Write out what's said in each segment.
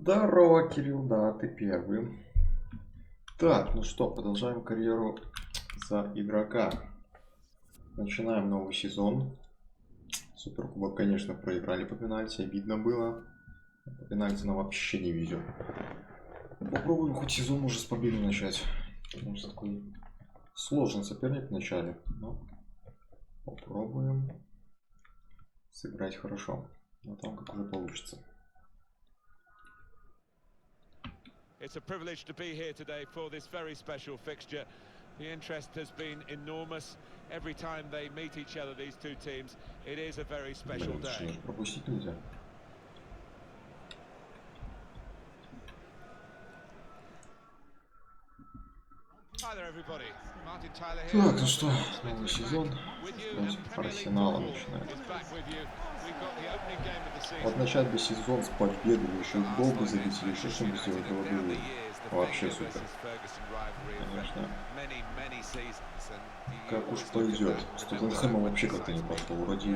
Здорово, Кирилл, да, ты первый. Так, ну что, продолжаем карьеру за игрока. Начинаем новый сезон. Суперкубок, конечно, проиграли по пенальти, обидно было. По пенальти нам вообще не везет. Попробуем хоть сезон уже с победы начать. Потому что такой сложный соперник в начале. Но попробуем сыграть хорошо. Но там как уже получится. It's a privilege to be here today for this very special fixture. The interest has been enormous. Every time they meet each other, these two teams, it is a very special day. Пропустить нельзя. Hi there, everybody. Martin Tyler here. Так, ну что, новый сезон против Арсенала начинает. Вот начать бы сезон с победы, еще гол бы забить или еще что-нибудь сделать, было бы вообще супер. Конечно. Как уж пойдет. С Тоттенхэмом вообще как-то не пошло. Вроде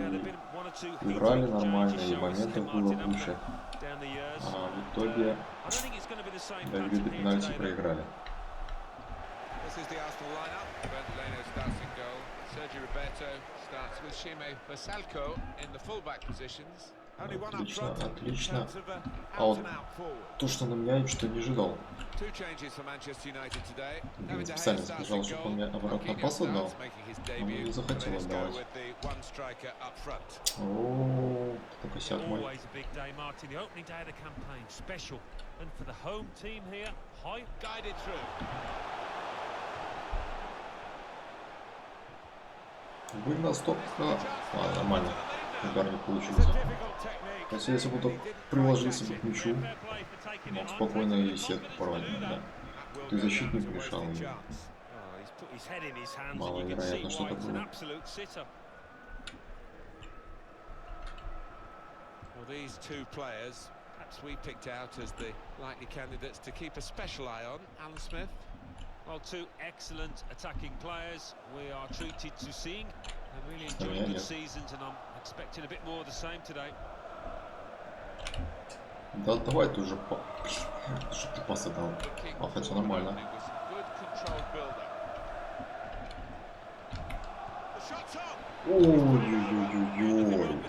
играли нормально, и моментов было больше. А в итоге довели до пенальти и проиграли. This is the Arsenal lineup. Leno starts in goal. Sergio Roberto starts with S.T.A.L.K.E.R in the fullback positions. Only one up front. Отлично. А вот то, что на меня, что не ожидал. Блин, специально сказал, чтобы он мне обратно пас отдал. Но не захотел отдавать. О, это косяк мой. Вы на стоп. А, нормально. Удар не получился. Хотя если бы только приложился бы к мячу, мог спокойно и сетку порвать. Да. Ты защитник мешал. Маловероятно, что это было. Well, two excellent attacking players we are treated to seeing. I'm really enjoying good seasons and I'm expecting a bit more of the same today. Да давай ты уже что ты пас отдал. А хотя нормально. Ой-ой-ой-ой-ой.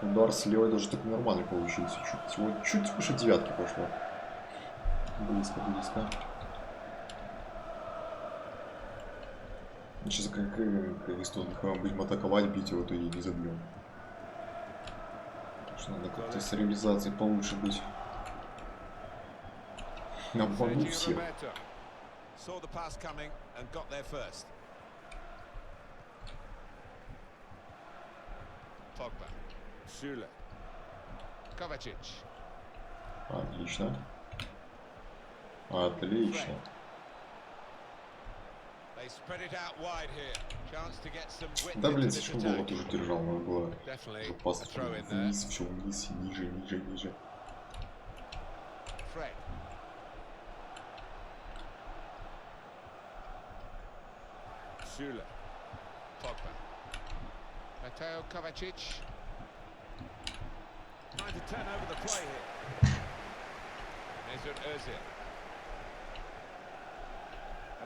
Удар с левой даже так нормально получился. Чуть выше девятки пошло. Близко. Сейчас как из Тоттенхэма будем атаковать, бить его, то и не забьем. Потому что надо как-то с реализацией получше быть. Обману всех. Отлично. Отлично. Да, блин, слишком долго тоже держал, надо было пас вниз, все вниз, ниже.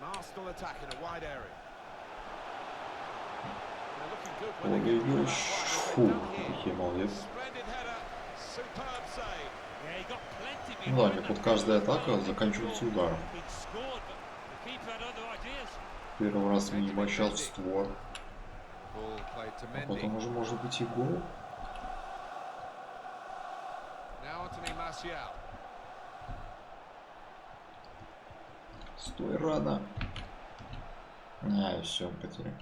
Arsenal attack in a wide area. Ой-ой-ой, фу, Hmel, ну да, мне тут каждая атака заканчивается ударом. Первый раз мимо, сейчас в створ. А потом уже может быть и гол. Стой, рано. А, все, потерял.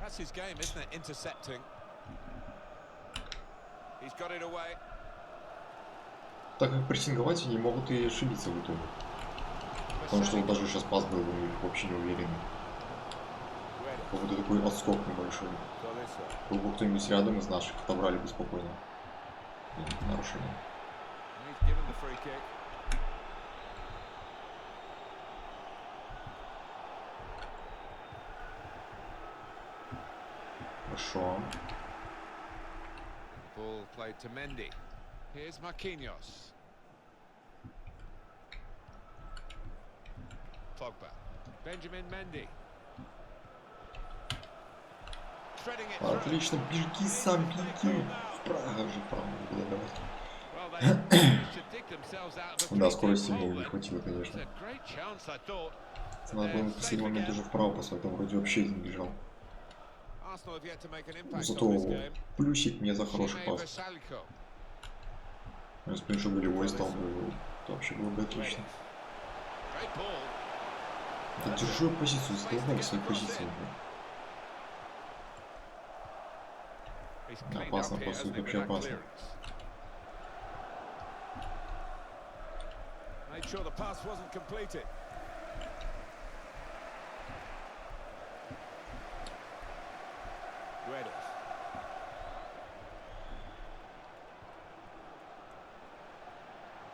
Так как прессинговать они могут и ошибиться в итоге. Потому что вот даже сейчас пас был у них вообще не уверенный. Как будто такой отскок небольшой. Был бы кто-нибудь рядом из наших, отобрали бы спокойно. Нарушение. Хорошо. Here's Marquinhos. Pogba. Benjamin Mendy. Threading it through. Отлично, беги сам, беги. Вправо же, вправо было давать. Well, they managed to dig themselves out of a Да, 3-2 скорости hole ему не then. хватило, конечно. It's a great chance, I thought. Надо было в последний момент уже вправо поставить, там вроде вообще не бежал. Arsenal have yet to make an impact Зато on this game. плюсик мне за хороший пас. S.T.A.L.K.E.R. Если бы еще голевой стал бы, то вообще было бы отлично. Great ball. Да держу я позицию, задолбал своей позиции. He's cleaned Опасно, up here, просто hasn't he, вообще with that опасно. clearance. Made sure the pass wasn't completed.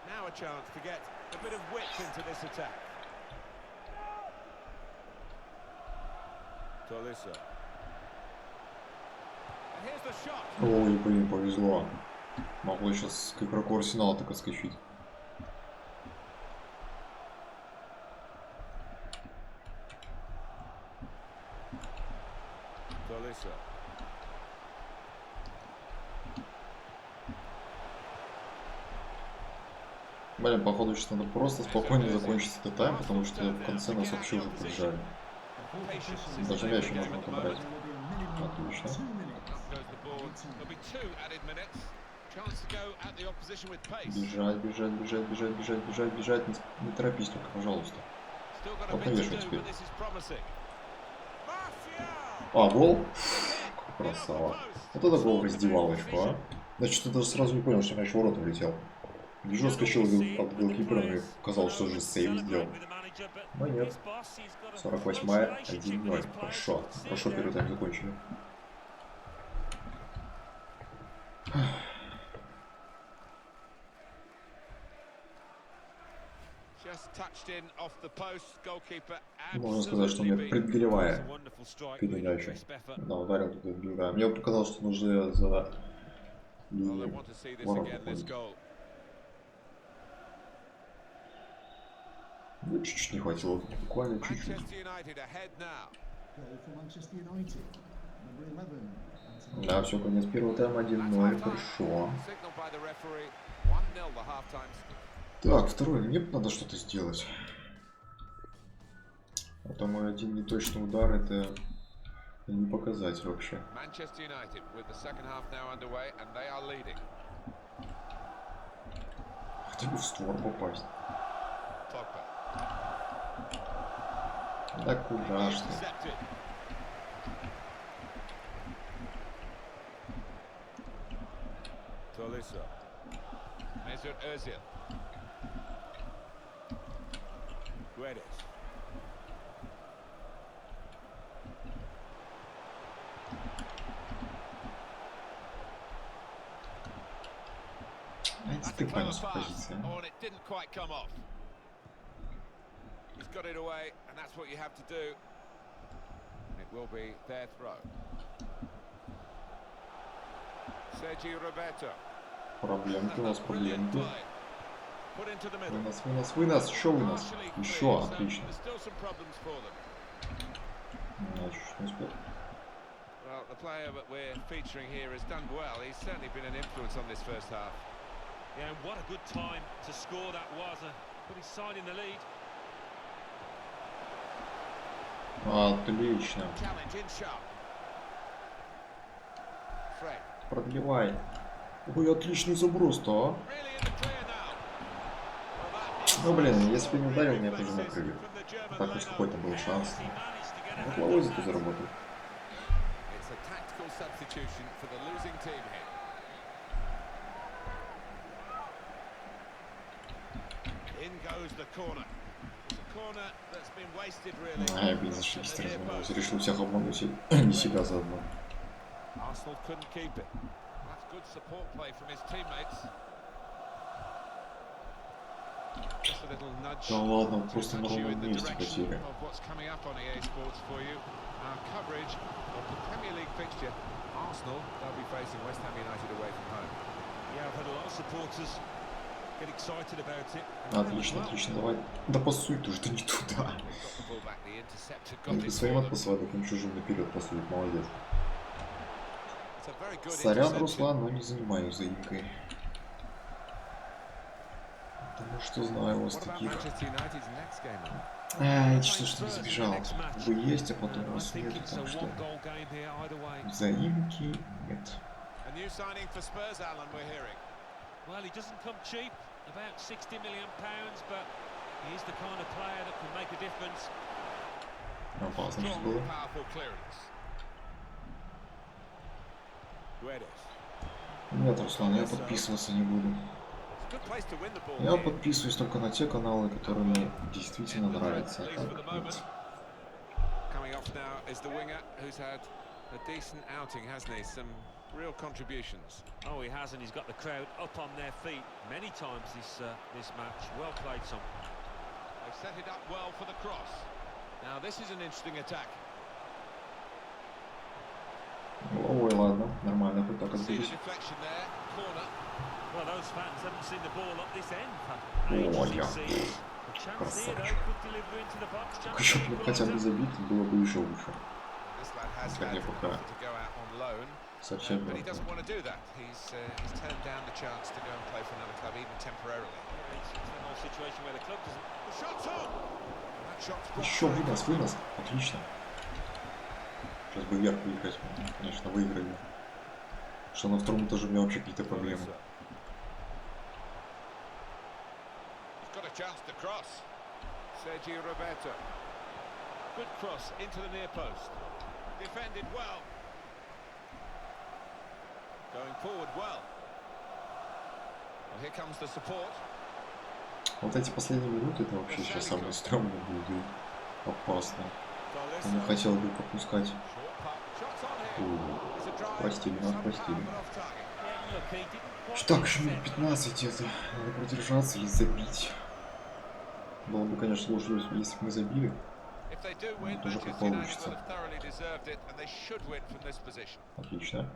Now a chance to get a bit of width into this attack. Tolisa. And here's the shot. Ой, блин, повезло. Могло сейчас к игроку Арсенала так отскочить. Tolisa. Блин, походу сейчас надо просто спокойно закончить этот тайм, потому что в конце нас вообще уже поджали. Даже мяч можно отобрать. Отлично. Бежать, бежать, бежать, бежать, бежать, бежать, бежать. Не торопись только, пожалуйста. Вот навешивай теперь. А, гол? Красава. Вот это гол в раздевалочку, а. Значит, я даже сразу не понял, что мяч в ворот улетел. Вижу, скачал от голкипера, мне казалось, что же сейв сделал. Но нет. 48-я, 1-0. Хорошо. Хорошо, первый тайм закончили. Можно сказать, что у меня предгоревая передача. Да, ударил туда бега. Мне показалось, что нужно за линией ворот уходить. Ну, чуть-чуть не хватило, буквально чуть-чуть. Да, все, конец первого тайма, 1-0, хорошо. Так, второй, мне надо что-то сделать. А то мой один неточный удар, это не показатель вообще. Хотя бы в створ попасть. Да куда ж ты? Стыкаемся в позиции. He's got it away, and that's what you have to do. It will be their throw. Sergio Roberto. Проблемки у нас, проблемки. Вынос, еще вынос. Еще, отлично. Я чуть не успел. Well, the player that we're featuring here has done well. He's certainly been an influence on this first half. Yeah, and what a good time to score that was. Put his side in the lead. Отлично. Продлевай. Ой, отличный заброс-то, а. Ну, блин, если бы не ударил, меня тоже накрыли. Так хоть какой-то был шанс. Вот Лавозит и заработал. А, я, блин, зашибись развернулся. Решил всех обмануть и не себя заодно. Да ладно, он просто на ровном месте потерял. Отлично, отлично, давай. Да пасуй тоже, ты не туда. Не своим отпасывай, так им чужим наперед пасует, молодец. Сорян, Руслан, но не занимаю заимкой. Потому что знаю вас таких. Что не забежал. Вы есть, а потом вас нет, так что заимки нет. Well, he doesn't come cheap, about £60 million, but he is the kind of player that can make a difference. Опасно сейчас было. Нет, Руслан, я подписываться не буду. Я подписываюсь только на те каналы, которые мне действительно нравятся. Так, нет. Real contributions. Oh, he has, and he's got the crowd up on their feet many times this match. Well played, son. They've set it up well for the cross. Now this is an interesting attack. Ой, ладно, нормально, хоть так отбились. Well, those fans haven't seen the ball up this end. О, я. Красавчик. Еще бы хотя бы забить, было бы еще лучше. Как я пока совсем but he doesn't want to do that. He's turned down the chance to go and play for another club, even temporarily. Еще вынос, отлично. Сейчас бы вверх выиграть, конечно, выиграли. Что на втором этаже у меня вообще какие-то проблемы. Good cross into the near post. Defended well. Going forward well. Well, here comes the support. Вот эти последние минуты, это вообще сейчас самое стрёмное будет и опасно. Я не хотел бы пропускать. Простили, нас простили. Так, еще минут 15 где-то. Надо продержаться или забить. Было бы, конечно, лучше, если бы мы забили. Но тоже как получится. Отлично.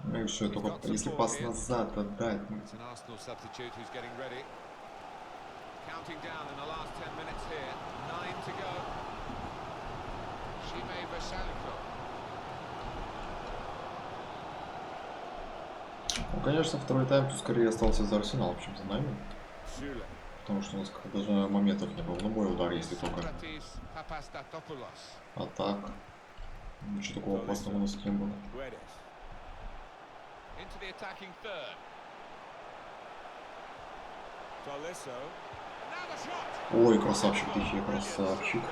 Ну и все, только если пас назад отдать. Ну, конечно, второй тайм тут скорее остался за Арсеналом, чем за нами. Потому что у нас даже моментов не было. Ну, мой удар, если только. А так. Ничего такого опасного у нас не было. Ой, красавчик, ты еще красавчик.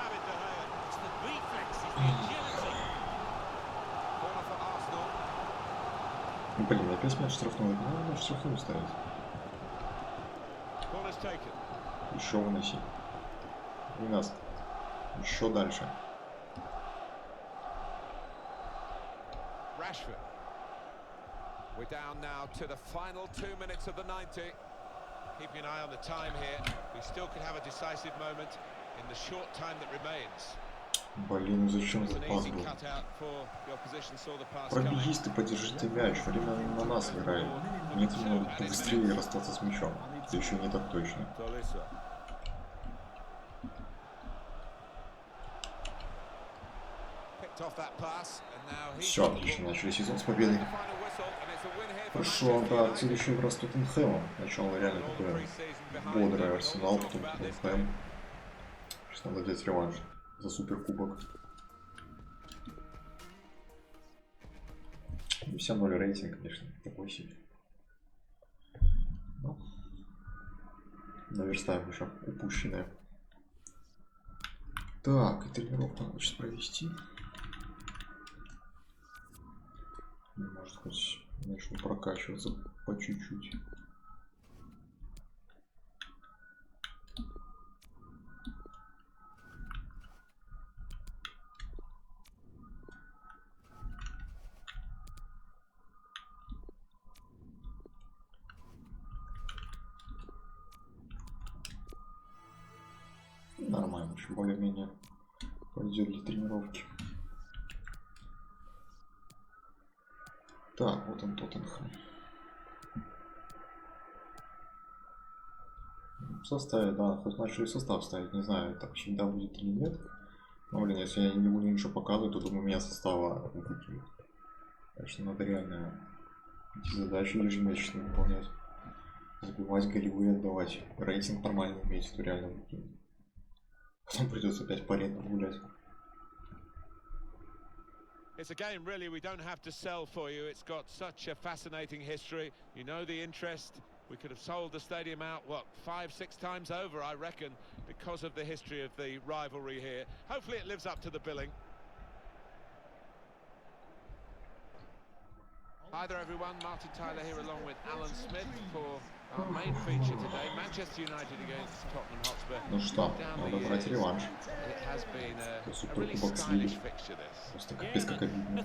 Блин, опять мяч штрафной. Ну, мяч штрафной ставить. Еще выноси. Не нас. Еще дальше. We're down now to the final 2 minutes of the 90. Keeping an eye on the time here. We still could have a decisive moment in the short time that remains. Блин, ну зачем этот пас был? Пробегись ты, подержите мяч. Время на нас играет. Нет, надо побыстрее расстаться с мячом. Это еще не так точно. Все, отлично, начали сезон с победой. Хорошо, да, следующий игра с Тоттенхэмом. Начало реально такое бодрое. Арсенал, потом Тоттенхэм. Сейчас надо взять реванш за суперкубок. 50-0 рейтинг, конечно, такой себе. Но наверстаем еще упущенное. Так, и тренировку надо сейчас провести. Может хоть начну прокачиваться по чуть-чуть. Нормально, еще более-менее пойдет для тренировки. Так, вот он Тоттенхэм. В составе, да, хоть начали состав ставить, не знаю, так всегда будет или нет. Но, блин, если я не буду ничего показывать, то думаю, меня состава выкинут. Так что надо реально эти задачи ежемесячно выполнять. Забивать голевые, отдавать. Рейтинг нормально иметь, то реально выкинут. Потом придется опять по аренам гулять. It's a game really we don't have to sell for you. It's got such a fascinating history. You know the interest. We could have sold the stadium out, what, 5-6 times over, I reckon, because of the history of the rivalry here. Hopefully it lives up to the billing. Hi there everyone, Martin Tyler here along with Alan Smith for our main feature today. Manchester United against Tottenham Hotspur. Ну что, надо брать реванш. It has been a Супер really кубок stylish слили. fixture this. Просто капец как обидно.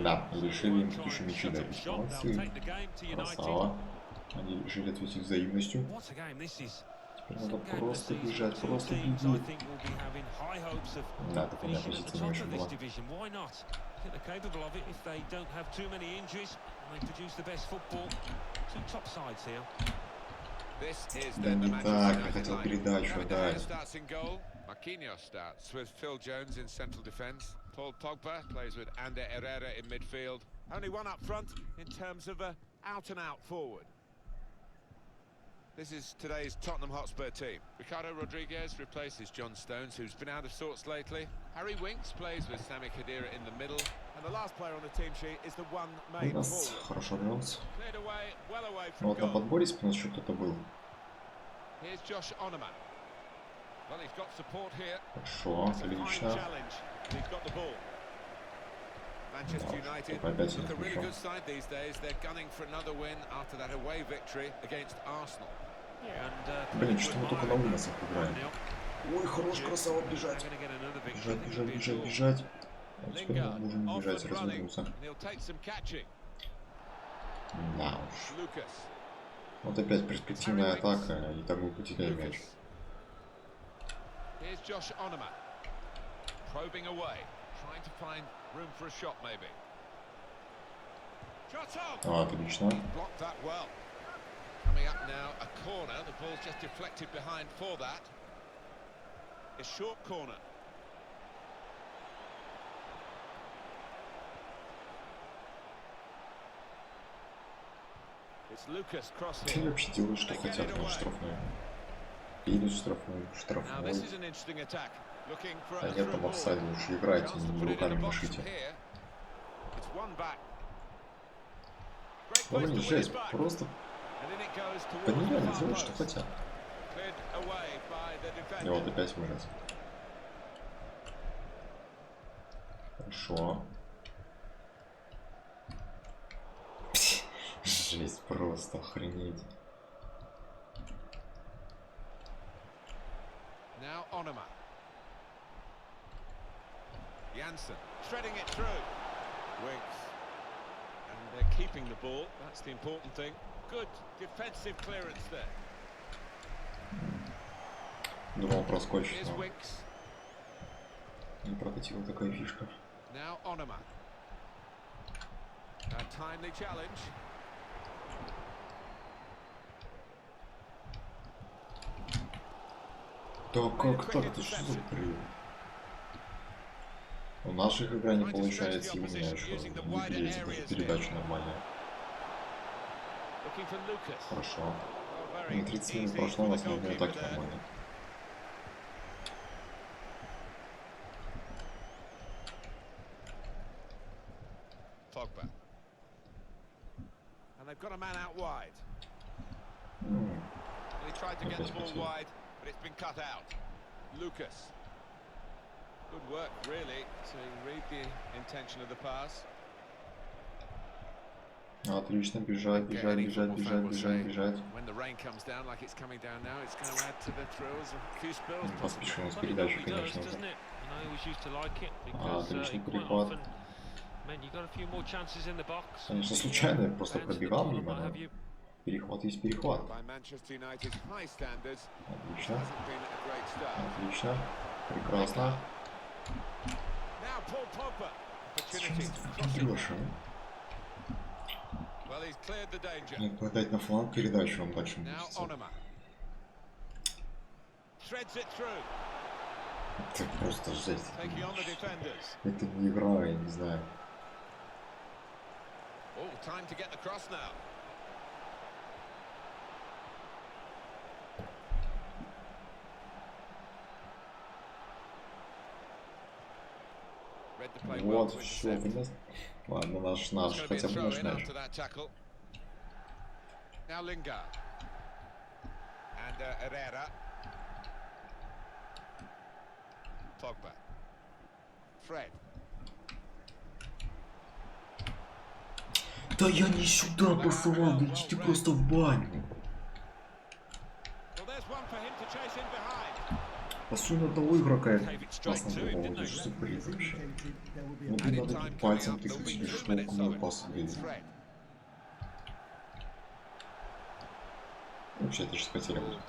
Да, решили им еще мячи дать. Молодцы. Красава. Они решили ответить взаимностью. Теперь надо просто бежать, просто беги. Да, такая позиция не очень была. Да не так, я хотел передачу дать. Marquinhos starts with Phil Jones in central defence. Paul Pogba plays with Ander Herrera in midfield. Only one up front in terms of a out-and-out forward. This is today's Tottenham Hotspur team. Ricardo Rodriguez replaces John Stones, who's been out of sorts lately. Harry Winks plays with Sami Khedira in the middle. And the last player on the team sheet is the one main forward. Хорошо рвётся. Cleared away, well away from Вот на goal. подборе спину еще кто-то был. Here's Josh Onomah. Well, he's got support here. Хорошо, отлично. He's got the ball. Manchester United look a really good side these days. They're gunning for another win after that away victory against Arsenal. Блин, что мы только на улицах играем. Ой, хорош, красава, бежать. Бежать, бежать, бежать, бежать. А теперь мы можем не бежать, развернуться. Да уж. Вот опять перспективная атака, и так мы потеряли мяч. Here's Josh Onomah. Probing away, trying to find room for a shot maybe. Отлично. Blocked that well. Coming up now, a corner. The ball's just deflected behind for that. A short corner. It's Lucas cross Ты here. вообще делаешь, что хотят, на штрафную. Едешь штрафную, штрафной. А нет, там офсайд, лучше играйте, не руками машите. Ну, блин, жесть, просто понимали, делают, что хотят. И вот опять вылез. Хорошо. Жесть, просто охренеть. Now Onomah. Janssen threading it through. Winks. And they're keeping the ball. That's the important thing. Good defensive clearance there. Думал, проскочит, Here's но Winks. не прокатила такая фишка. Now Onomah. A timely challenge. Да как так? Это что за прием? У наших игра не получается, и у меня еще не передача нормальная. Хорошо. Не 30 минут прошло, у нас не атаки нормально. Pogba. And they've got a man out wide. He tried to get the ball wide, but it's been cut out. Lucas. Good work, really, to read the intention of the pass. Отлично, бежать, бежать, бежать, бежать, бежать, бежать. Поспешил с передачей, конечно. Отличный перехват. Конечно, случайно, я просто пробегал мимо, но перехват есть перехват. Отлично. Отлично. Прекрасно. opportunity to cross it. Well, he's cleared the danger. Нет, подать на фланг передачу он дальше Now будет. Threads it through. Это просто жесть. Taking on the defenders. Это не игра, я не знаю. Oh, time to get the cross now. Read the play well Вот, to все, intercept. ладно, наш, It's gonna be хотя a бы throw наш in мяч. after that tackle. Now Lingard. And Herrera. Pogba. Fred. Да я не сюда посылал, да идите просто в баню. Well, there's one for him to chase in behind. Посунь одного игрока, классно было, это же супер вообще. Ну ты надо тут пальцем тыкать себе, что около паса дает. Вообще, это сейчас потеря будет.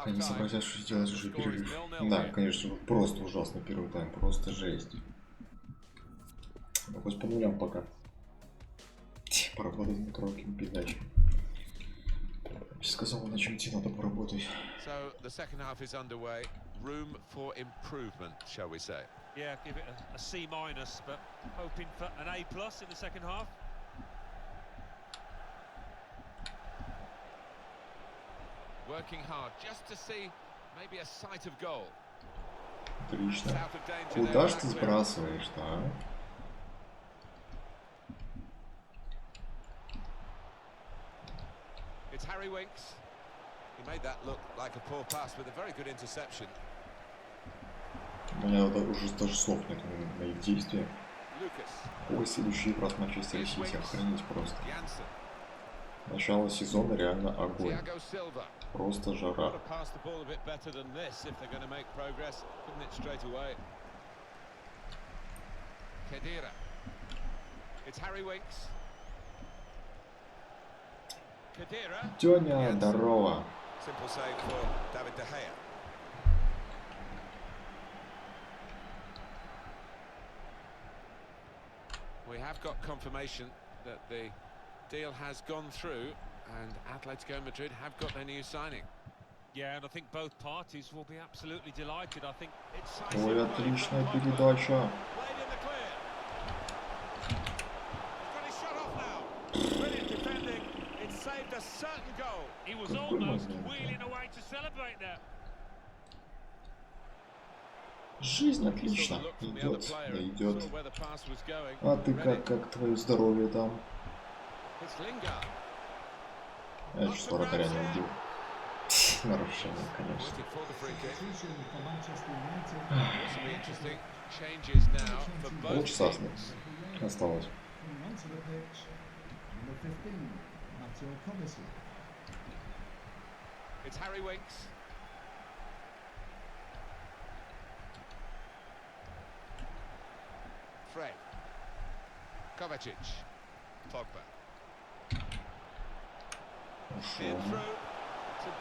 Они сообразят, что сделать уже перерыв. Да, конечно, просто ужасно первый тайм, просто жесть. Ну, хоть по нулям пока. Поработать на коротким передачам. Я сказал, на чем тебе надо поработать. So the second half is underway. Room for improvement, shall we say? Yeah, give it a C-, but hoping for an A+ in the second half. Working hard just to see maybe a sight of goal. Отлично. Куда ж ты сбрасываешь-то, а? It's Harry Winks. He made that look like a poor pass with a very good interception. У меня уже даже слов нет на их действия. Ой, следующий игра с Манчестер Сити, охренеть просто. Начало сезона реально огонь. Просто жара. Дёня, здорово. We have got confirmation that the deal has gone through and Atletico Madrid have got their new signing. Yeah, and I think both parties will be absolutely delighted. I think it's Ой, отличная передача. He was almost wheeling away to celebrate there. Жизнь отлично идет, да идет. А ты как твое здоровье там? Я чуть вратаря не убил. Нарушение, конечно. Полчаса осталось. It's Harry Winks. Fred. Kovacic. Pogba.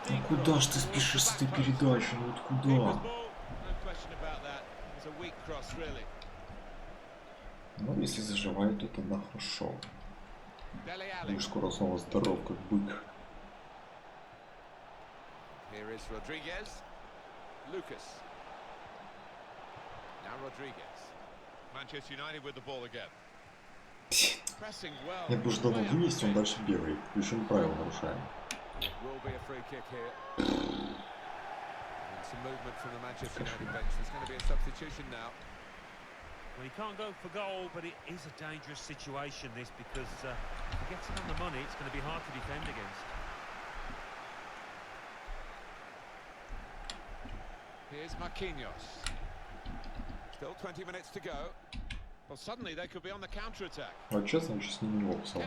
Ну куда ж ты спешишь с этой передачей? Ну вот куда? Ну если заживает, то тогда хорошо. Будешь скоро снова здоров, как бык. Here is Rodriguez. Lucas. Now Rodriguez. Manchester United with the ball again. Pressing well. Я бы ждал на вынести, он дальше бегает. Причем правила нарушаем. It will be a free kick here. And some movement from the Manchester United bench. There's going to be a substitution now. Well, he can't go for goal, but it is a dangerous situation, this, because if he gets it on the money, it's going to be hard to defend against. Here's Marquinhos. Still 20 minutes to go. Well, suddenly they could be on the counter-attack. А честно, я сейчас не него писал.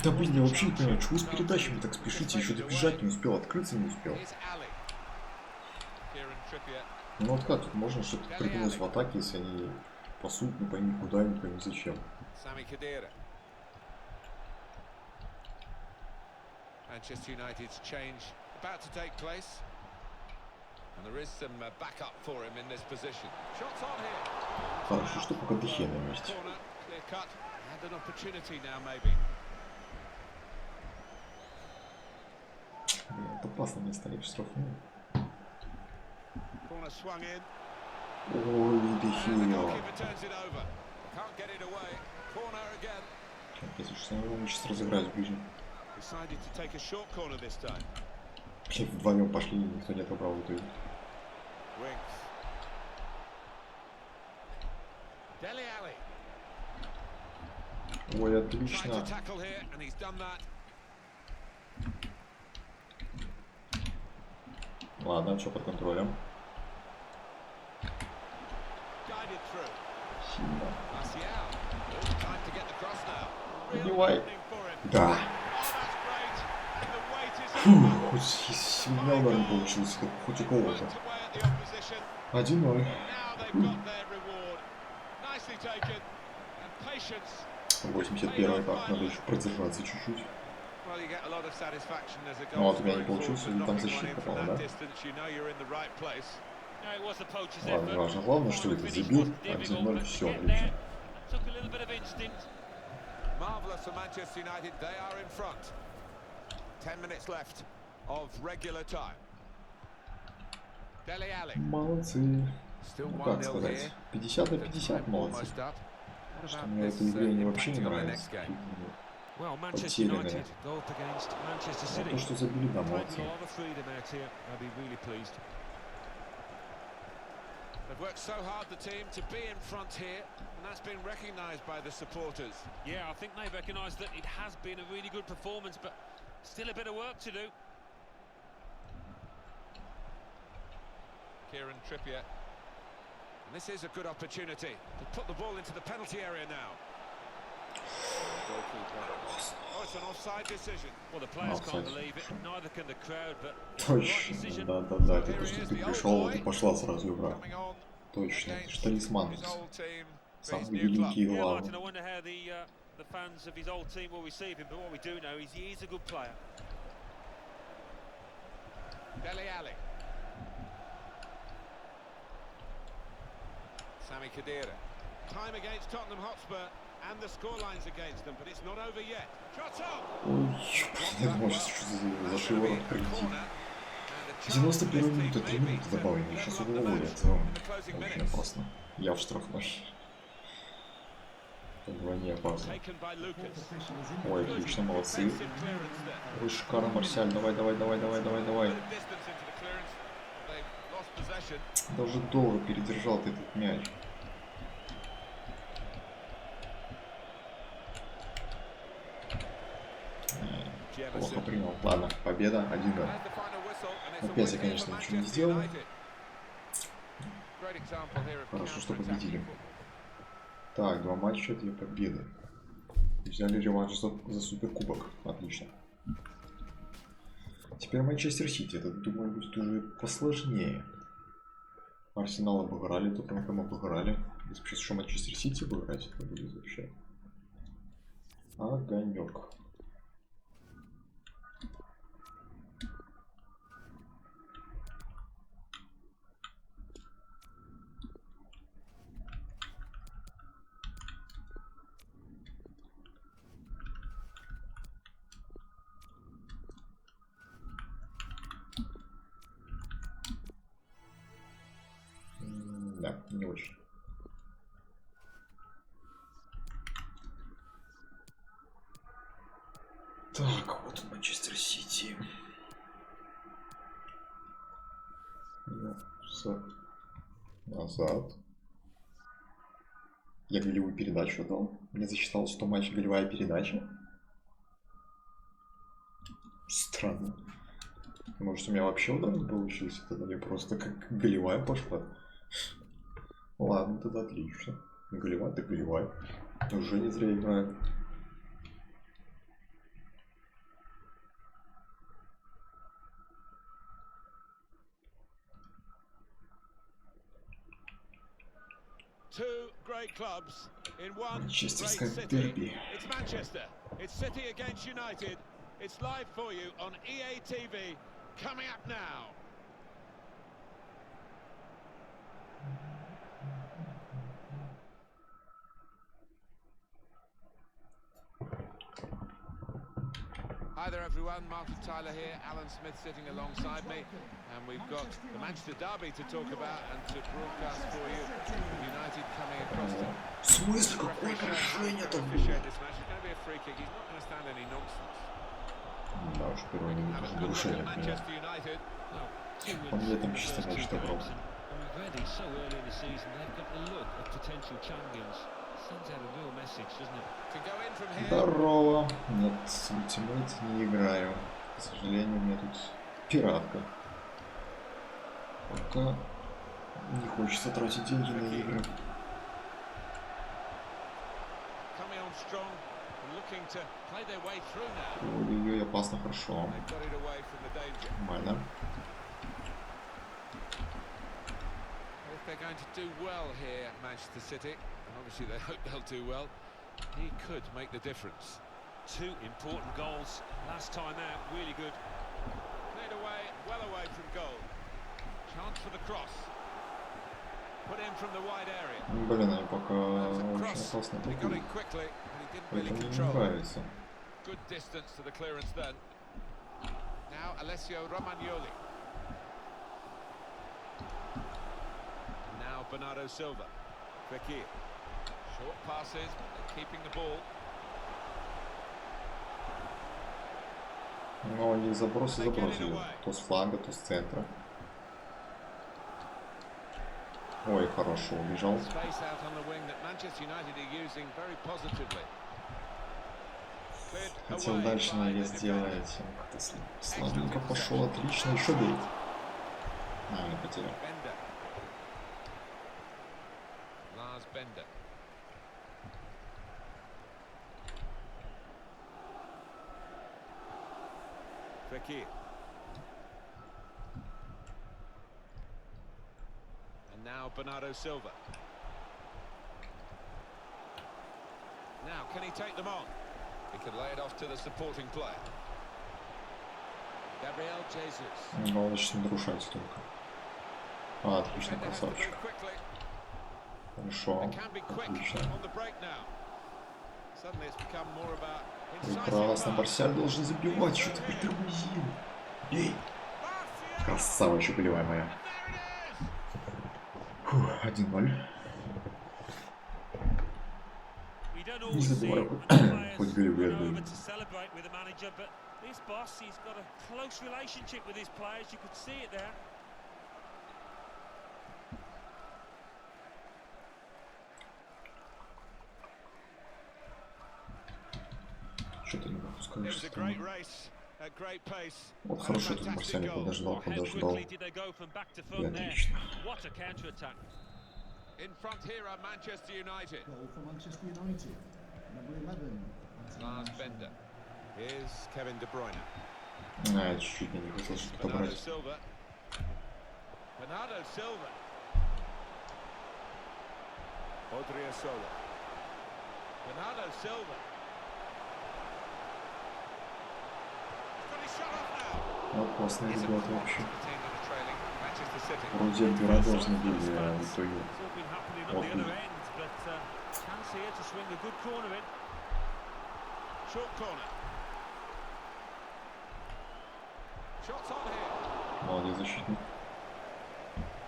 Да блин, я вообще не понимаю, чего с передачами так спешите? Еще добежать не успел, открыться не успел. Ну вот как тут можно что-то придумать в атаке, если они пасут, не пойми куда, не пойми зачем. Manchester United's change about to take place. Хорошо, что пока Дехе на месте. Это опасно место, они штрафные. Ой, Дехе. Если что, мы сейчас разыграть будем. Вдвоем пошли, никто не отобрал в итоге. Ой, отлично. Ладно, что под контролем. Сильно. Поднимай. Да. Фух, хоть с меня удар не получился, хоть у кого-то. 1-0. 81-й, так, надо еще продержаться чуть-чуть. Ну вот у меня не получился, там защита попала, да? Ладно, важно. Главное, что это забил. 1-0, все, отлично. Marvelous for Manchester United, they are in front. 10 minutes left of regular time. Dele Alli. Молодцы. Ну как сказать, 50 на 50 молодцы. Что мне в этой игре они вообще не нравятся. Потерянные. А то, что забили, да, молодцы. They've worked so hard, the team, to be in front here, and that's been recognised by the supporters. Yeah, I think they recognise that it has been a really good performance, but still a bit of work to do. Kieran Trippier. And this is a good opportunity to put the ball into the penalty area now. Oh, it's an offside decision. Well, the players can't believe it, neither can the crowd, but точно, да, это то, что ты пришел, и пошла сразу игра. Точно, талисман. Самый великий и главный. The fans of his old team will receive him, but what we do know is he is a good player. Dele Alli. Sami Khedira. Time against Tottenham Hotspur, and the scoreline's against them, but it's not over yet. Shot up. Ой, я думаю, что за шиворот прийти. 91 минута, 3 минуты добавили, сейчас уволят. Очень опасно. Я в штрафной. Вдвойне опасно. Ой, отлично, молодцы. Ой, шикарно, Марсиаль, давай. Даже долго передержал ты этот мяч. Плохо принял. Ладно, победа 1-0. Опять я, конечно, ничего не сделал. Хорошо, что победили. Так, 2 матча, 2 победы. Взяли реванш за суперкубок. Отлично. Теперь Манчестер Сити. Это, думаю, будет уже посложнее. Арсенал обыграли, Тоттенхэм обыграли. Если сейчас еще Манчестер Сити обыграть, это будет вообще огонек. Да, не очень. Так, вот он, Манчестер Сити. Назад. Я голевую передачу дал. Мне засчиталось, что матч голевая передача. Странно. Может, у меня вообще удар не получился, тогда мне просто как голевая пошла. Ладно, тогда отлично. Голевая, так голевая. Уже не зря играю. Манчестерское дерби. It's Manchester. It's City against United. It's live for you on EA TV. Coming up now. Hi there everyone, Martin Tyler here, Alan Smith sitting alongside me, and we've got the Manchester derby to talk about and to broadcast for you. United coming across to officiate this match. It's going to be a free kick. He's not going to stand any nonsense. Да уж, первый не Have a будет good look нарушение. at Manchester United. Он где там чисто мяч добрал. Already so early in the season, they've got the look of potential champions. Sends out a real message, doesn't it? To go in from here. Здорово. Нет, с ультимейт не играю. К сожалению, у меня тут пиратка. Пока не хочется тратить деньги на игры. Coming on strong, looking to play their way through now. Ой-ой-ой, опасно, хорошо. They've got it away from the danger. Нормально. If they're going to do well here, Manchester City, and obviously they hope they'll do well, he could make the difference. Two important goals last time out, really good. Cleared away, well away from goal. Chance for the cross. Put in from the wide area. Блин, они пока очень Cross. опасно He got атакуют. it quickly, and he didn't really Это мне не control. нравится. Good distance to the clearance then. Now Alessio Romagnoli. Now Bernardo Silva. Fekir. Short passes, keeping the ball. Ну, они забросы забросили. То с фланга, то с центра. Ой, хорошо, убежал. Space out on the wing that Manchester United are using very positively. Cleared Хотел away дальше by на the вес defender. сделать. Как-то слабенько пошел, отлично, еще бей. А, не потерял. Bender. Lars Bender. Fekir. And now Bernardo Silva. Now, can he take them on? He can lay it off to the supporting player. Gabriel Jesus. Главное, не нарушать только. А, отлично, Defender has to красавчик. move quickly. Хорошо, They can be quick отлично. on the break now. Suddenly it's become more about Прекрасно, incisive Барсиаль должен забивать, что ты притормозил. Эй, красава, еще голевая моя. Фух, 1-0. Не забывай, хоть голевые отдаю. This boss, he's got a close relationship with his players. You could see it there. Что ты не пропускаешь? It was a great race at great pace. Вот хорошо, тут Барсиаль подождал. How quickly did they go from back to И front there? отлично. What a counter-attack. In front here are Manchester United. Goal for Manchester United. Number 11. Lars Bender. Here's Kevin De Bruyne. А, я чуть-чуть не хотел что-то Bernardo брать. Silva. Bernardo Silva. Odriozola. Bernardo Silva. He's got his shot off now. Опасные He's a ребята cross вообще. to the team that are trailing. Manchester City. Вроде Игры должны были, а в итоге... It's all been happening on Вот the видно. other end, but chance here to swing a good corner in. Short corner. Shots on here. Молодец защитник.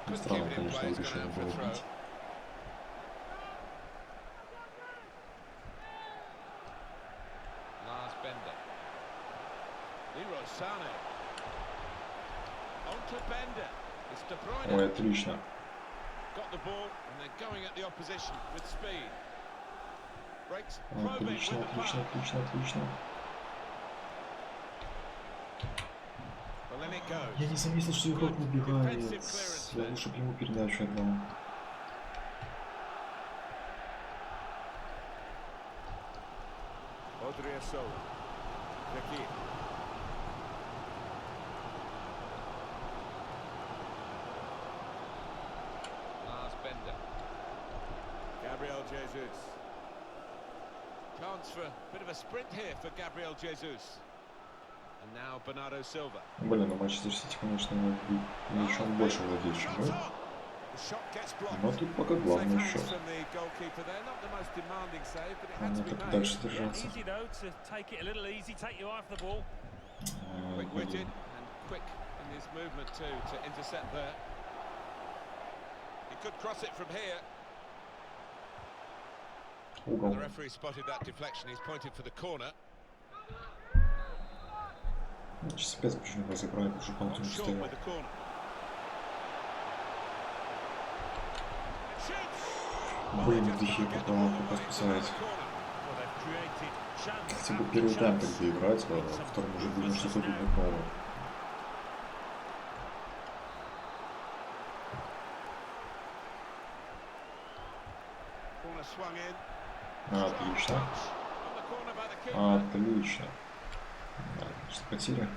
Ну, странно, конечно, решение было бить. Lars Bender. Leroy Sané. On to Bender. It's De Bruyne. Ой, отлично. Got the ball and they're going at the opposition with speed. Breaks probing with Отлично, the отлично, pass. отлично, отлично. Well, then it goes. Я не заметил, что игрок убегает. Я лучше бы ему передачу отдал. Odriozola. Fekir. Lars Bender. Gabriel Jesus. Chance for a bit of a sprint here for Gabriel Jesus. And now Bernardo Silva. Блин, ну Манчестер Сити, конечно, ничем больше владеет, чем мы. The shot gets blocked. Но тут пока главный счет. From the goalkeeper there, not the most demanding save, but it had Надо to be так made. дальше держаться. Easy though to take it a little easy, take your eye off the ball. Quick-witted and quick in his movement too to intercept there. He could cross it from here. The referee spotted that deflection. He's pointed for the corner. Спец почему разыграет уже полностью стоял. Блин, духи попал, пока спасается. Хотя бы первый тайм тогда играть, а во втором уже будем что-то думать новое. Отлично. Отлично. Да, что потеря.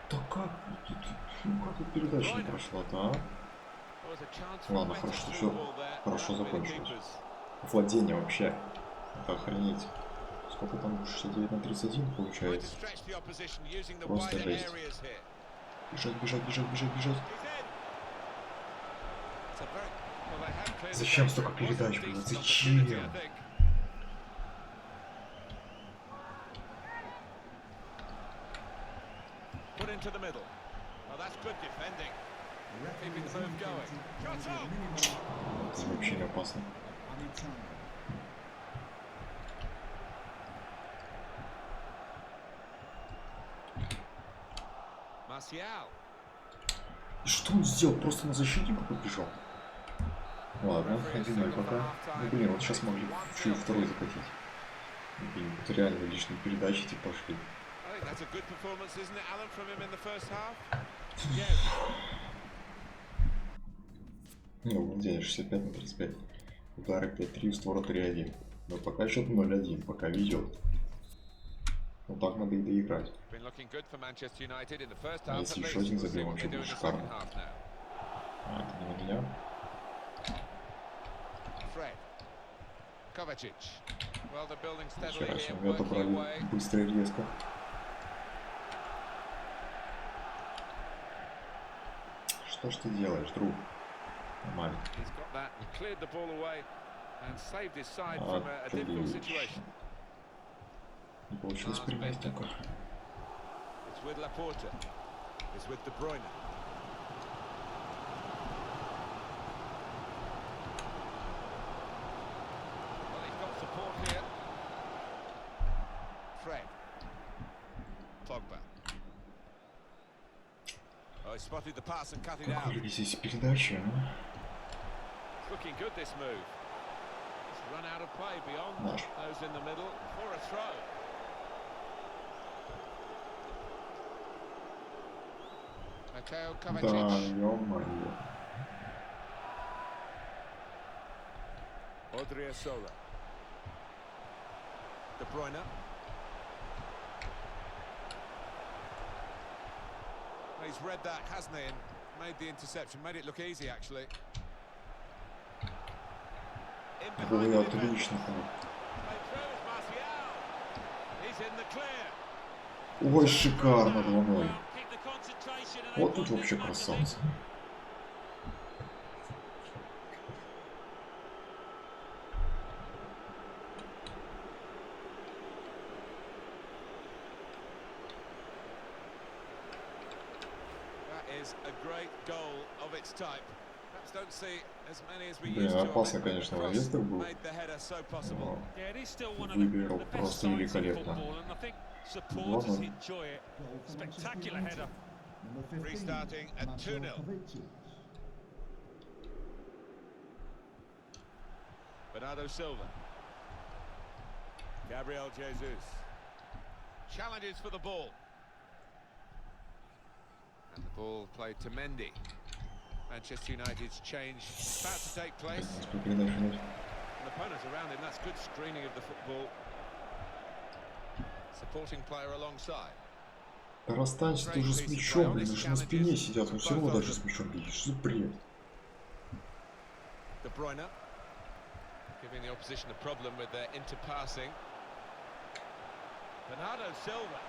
Да как? Ну как тут передача не прошла-то, а? Ладно, хорошо, что все хорошо закончилось. Владение вообще. Это охренеть. Сколько там? 69/31 получается. Просто жесть. Бежать, бежать, бежать, бежать, бежать. Зачем столько передач было? Зачем? Это вообще не опасно. И что он сделал? Просто на защитника побежал? Ладно, 1-0 пока. Ну блин, вот сейчас могли чуть второй закатить. Блин, это реально лишние передачи типа пошли. Ну, владение 65/35. Удары 5-3, створа 3-1. Но пока счет 0-1, пока ведет. Вот так надо и доиграть. А если еще один забьем, вообще будет шикарно. А, это не на меня. Вчера мы отобрали быстро и резко. Что ж ты делаешь, друг? Нормально. Отлично. Не получилось принять только. Какие здесь передачи, а? Наш. Да, ё-моё. He's read that, hasn't he, and made the interception, made it look easy actually. Ой, отлично. Ой, шикарно, 2-0. Вот тут вообще красавцы. Блин, опасно, конечно, инвестор был. Выбирал просто великолепно. Ладно. Restarting at 2-0. Bernardo Silva. Gabriel Jesus. Challenges for the ball. And the ball played to Mendy. Manchester United's change about to take place. And opponents around him, that's good screening of the football. Supporting player alongside. Да расстанься ты уже с мячом, блин, же на спине сидят, но все равно даже с мячом бегишь. Что за бред? Giving the opposition a problem with their interpassing. Bernardo Silva.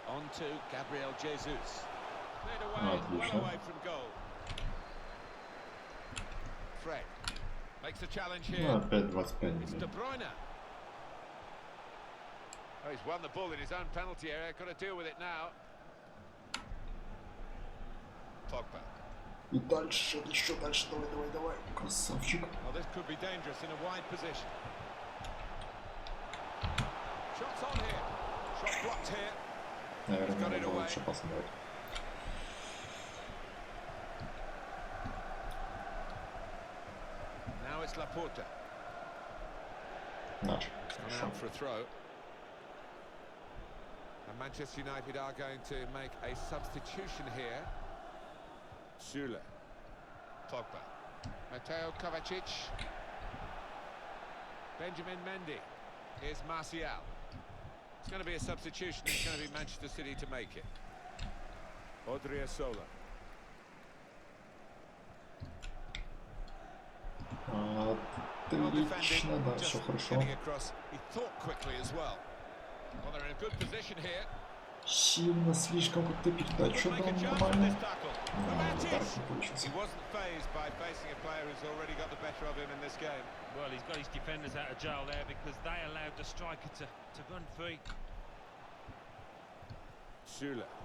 On to Gabriel Jesus. Cleared away, well away from goal. Fred. Makes a challenge Ну, here. опять 25. It's Добро. Oh, he's won the ball in his own penalty area. Got to deal with it now. Pogba. И дальше, еще дальше, давай, давай, давай. Красавчик. Well, this could be dangerous in a wide position. Shots on here. Shot blocked here. Наверное, надо было лучше посмотреть. Now it's Laporta. Наш. Gone out for a throw. And Manchester United are going to make a substitution here. Süle. Pogba. Mateo Kovacic. Benjamin Mendy. Here's Martial. It's going to be a substitution. It's going to be Manchester City to make it. Odriozola. Отлично, да, все хорошо. He thought quickly as well. Well, they're in a good position here. Сильно, слишком как-то передачу дал нормально. Удар не получился. He wasn't fazed by facing a player who's already got the better of him in this game. Well, he's got his defenders out of jail there because they allowed the striker to run free.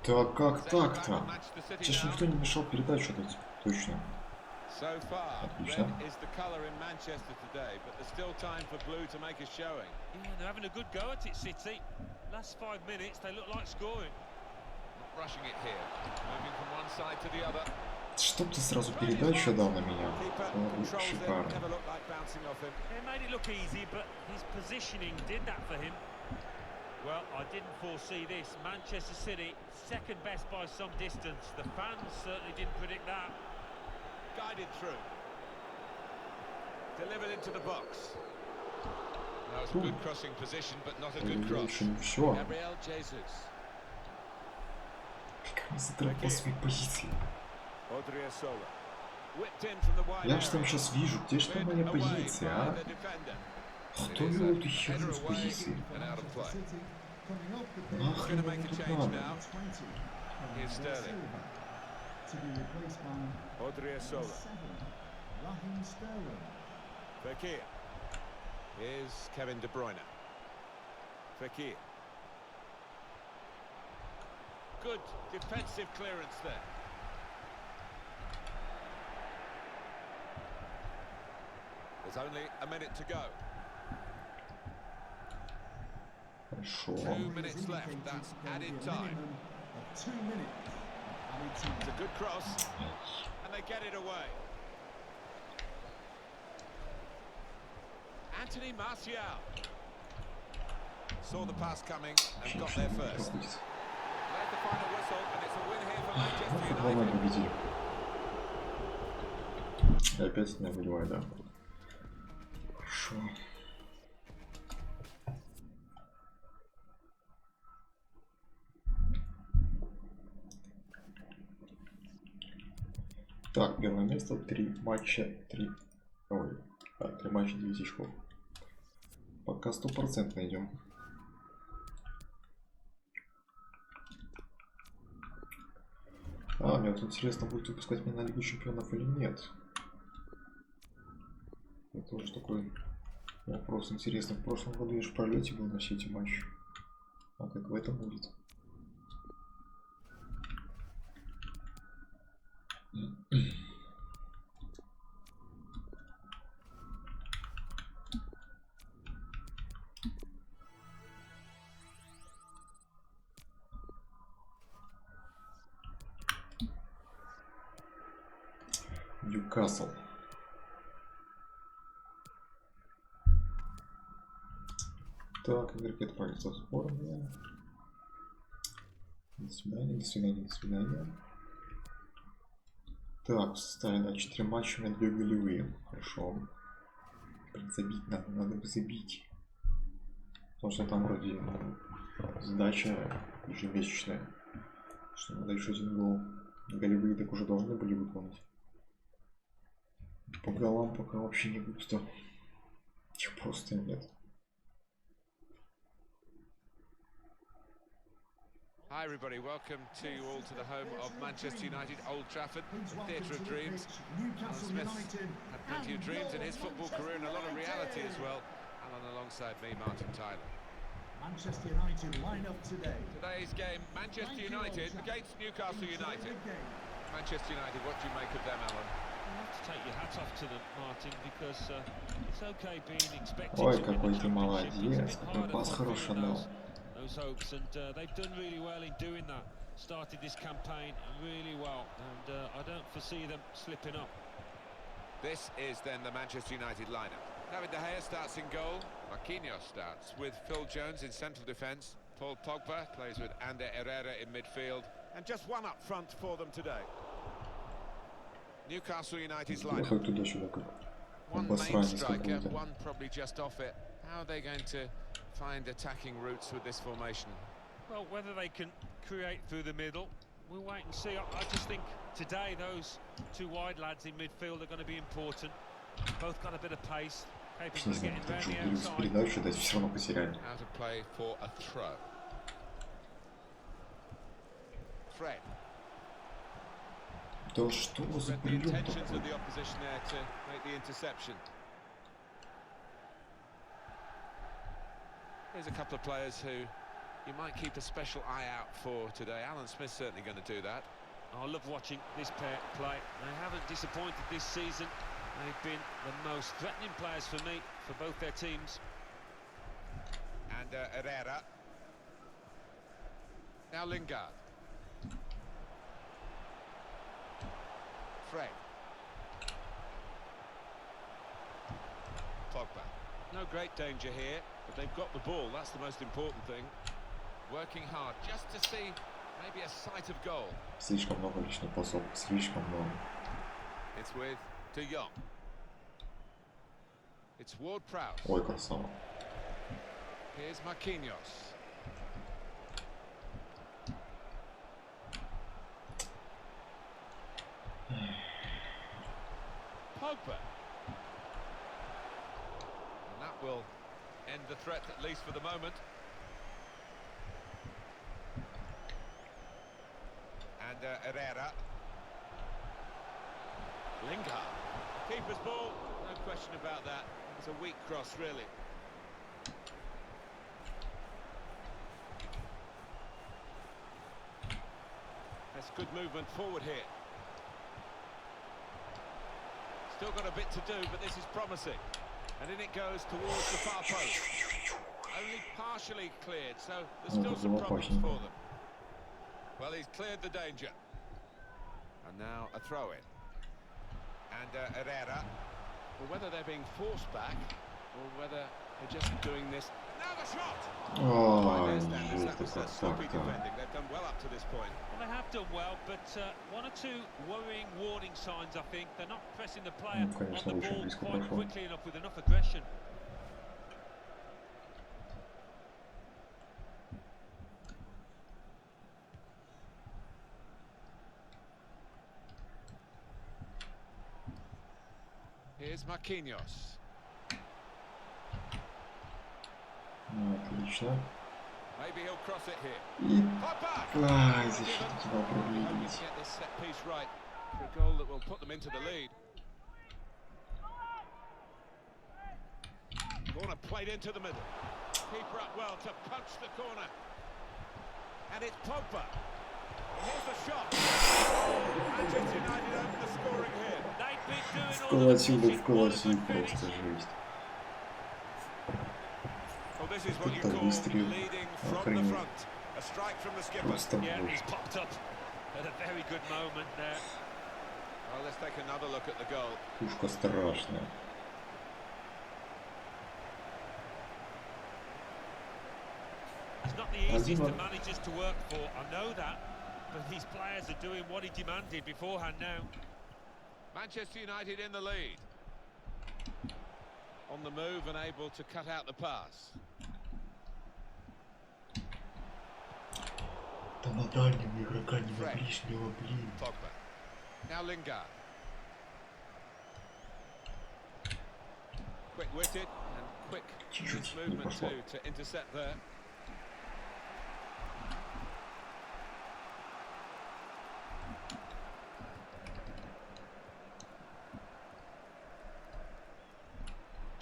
Да как так-то? Сейчас никто не мешал передачу дать. Точно. So far, Отлично. red is the colour in Manchester today, but there's still time for blue to make a showing. Yeah, they're having a good go at it, City. Last 5 minutes, they look like scoring. Not rushing it here, moving from one side to the other. Чтоб ты сразу передачу дал на меня. Keeper Это controls it, шикарно. never looked like bouncing off him. It made it look easy, but his positioning did that for him. Well, I didn't foresee this. Manchester City, second best by some distance. The fans certainly didn't predict that. Guided through. Delivered into the box. That was a good crossing position, but not a good cross. Еще не все. Gabriel Jesus. Как не задрал свои позиции. Odriozola. Whipped in from the wide Я же там area. сейчас вижу, где же там моя Away позиция, by а? the defender. Кто вел эту херню с позиции? And out of play. City coming up with the Нахрен Gonna make вам a тут change надо? now. 20. Here's Sterling. To be replaced by Odriozola. 7. Raheem Sterling. Fekir. Here's Kevin De Bruyne. Fekir. Good defensive clearance there. There's only a minute to go. Хорошо. 2 minutes left. That's added time. 2 minutes. Added It's time. a good cross, and they get it away. Anthony Martial saw the pass coming and got there first. There's the final whistle, and it's a win here for Manchester Главное United. победили. И опять не выливай, да. Хорошо. Так, первое место, 3 матча, 3... Ой, да, 3 матча, 9 очков. Пока 100% идем. Мне вот интересно, будет выпускать меня на Лигу Чемпионов или нет. Это тоже такой вопрос интересный. В прошлом году я же в пролете был на все эти матчи. А как в этом будет? Ньюкасл. Так, игроки отправятся в сборную. До свидания, до свидания, до свидания. Так, в составе на 4 матча, у меня 2 голевые. Хорошо. Блин, забить надо бы забить. Потому что там вроде задача ежемесячная. Что надо еще 1 гол. Голевые так уже должны были выполнить. По голам пока вообще не густо. Их просто нет. Hi everybody, welcome to you all to the home of Manchester United, Old Trafford, the theatre of dreams. Alan Smith had plenty of dreams in his football career and a lot of reality as well. Alan alongside me, Martin Tyler. Manchester United line up today. Today's game, Manchester United against Newcastle United. Manchester United, what do you make of them, Alan? You have to take your hat off to them, Martin, because it's okay being expected Ой, to win какой the ты championship. молодец, It's a bit какой harder пас хороший fulfilling дал. those hopes, and they've done really well in doing that. Started this campaign really well, and I don't foresee them slipping up. This is then the Manchester United lineup. David De Gea starts in goal. Marquinhos starts with Phil Jones in central defence. Paul Pogba plays with Ander Herrera in midfield. And just one up front for them today. Newcastle United's lineup. Ехай туда-сюда как One main обосранец striker, какой-то. one probably just off it. How are they going to find attacking routes with this formation? Well, whether they can create through the middle, we'll wait and see. I just think today those two wide lads in midfield are going to be important. Both got a bit of pace, capable of getting round the outside. Передачу дать, все равно потеряли. How to play for a throw. Fred. Да что за Read the прием intentions of такой? the opposition there to make the interception. Here's a couple of players who you might keep a special eye out for today. Alan Smith's certainly going to do that. I love watching this pair play. They haven't disappointed this season. They've been the most threatening players for me, for both their teams. And Herrera. Now Lingard. Fred. Pogba. No great danger here, but they've got the ball. That's the most important thing. Working hard just to see maybe a sight of goal. Слишком много личных пасов, слишком много. It's with De Jong. It's Ward-Prowse. Ой, красава. Here's Marquinhos. Pogba. And that will end the threat, at least for the moment. And Herrera. Lingard. Keeper's ball, no question about that. It's a weak cross, really. That's good movement forward here. Still got a bit to do, but this is promising. And in it goes towards the far post. Only partially cleared, so there's still some problems for them. Well, he's cleared the danger. And now a throw-in. And Herrera. Well, whether they're being forced back, or whether they're just doing this. Now the shot! By their Ой, standards, that was жесть, sloppy как так-то. defending. They've done well up to this point. Well, they have done well, but one or two worrying warning signs, I think. They're not pressing the player Ну, конечно, on the очень ball близко quite прошел. quickly enough with enough aggression. Here's Marquinhos. Ну, отлично. Maybe he'll cross it here. И... Pogba! Ай, защита туда Hope you продлились. get this set piece right for a goal that will put them into the lead. Corner played into the middle. Keeper up well to punch the corner. And it's Pogba. Here's the shot. Manchester United open the scoring here. They've been doing all Вколотил, the да вколотил, просто жесть. Well, this is what you Тут call выстрел. leading from the Охренеть. front. A strike from the skipper. Просто Yeah, боже. he's popped up at a very good moment there. Well, let's take another look at the goal. Пушка страшная. It's not the easiest Один of managers to work for, I know that, but these players are doing what he demanded beforehand now. Manchester United in the lead. On the move and able to cut out the pass. Да на дальнего игрока, не на ближнего, блин. Pogba. Now Lingard. Quick-witted and quick Чуть-чуть не movement пошло. too to intercept there.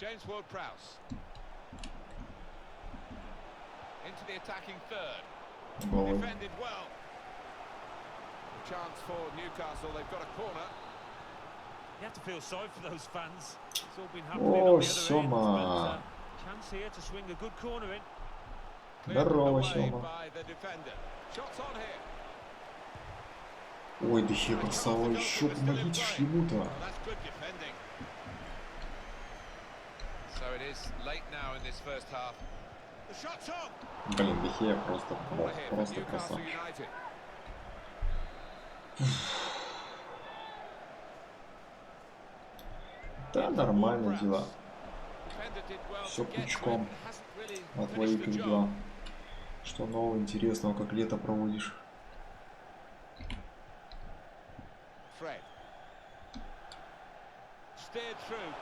James Ward-Prowse. Into the attacking third. Головой. Defended well. Chance for Newcastle. They've got a corner. You have to feel sorry for those fans. It's all been happening О, on the other end, Сёма. but chance here to swing a good corner in. Здорово, Cleared away Сёма. by the defender. Shots on here. Ой, Де-Хе красава, еще помогите ж ему-то. Well, that's good defending. So it is late now in this first half. The shot's on. Блин, Де-Хе просто, Corner here for просто Newcastle красавчик. United. Да, нормально дела. Defender did well Всё to get to it. пучком. Hasn't really А твои finished как the job. дела? Что нового интересного, как лето проводишь? Fred. Steered through.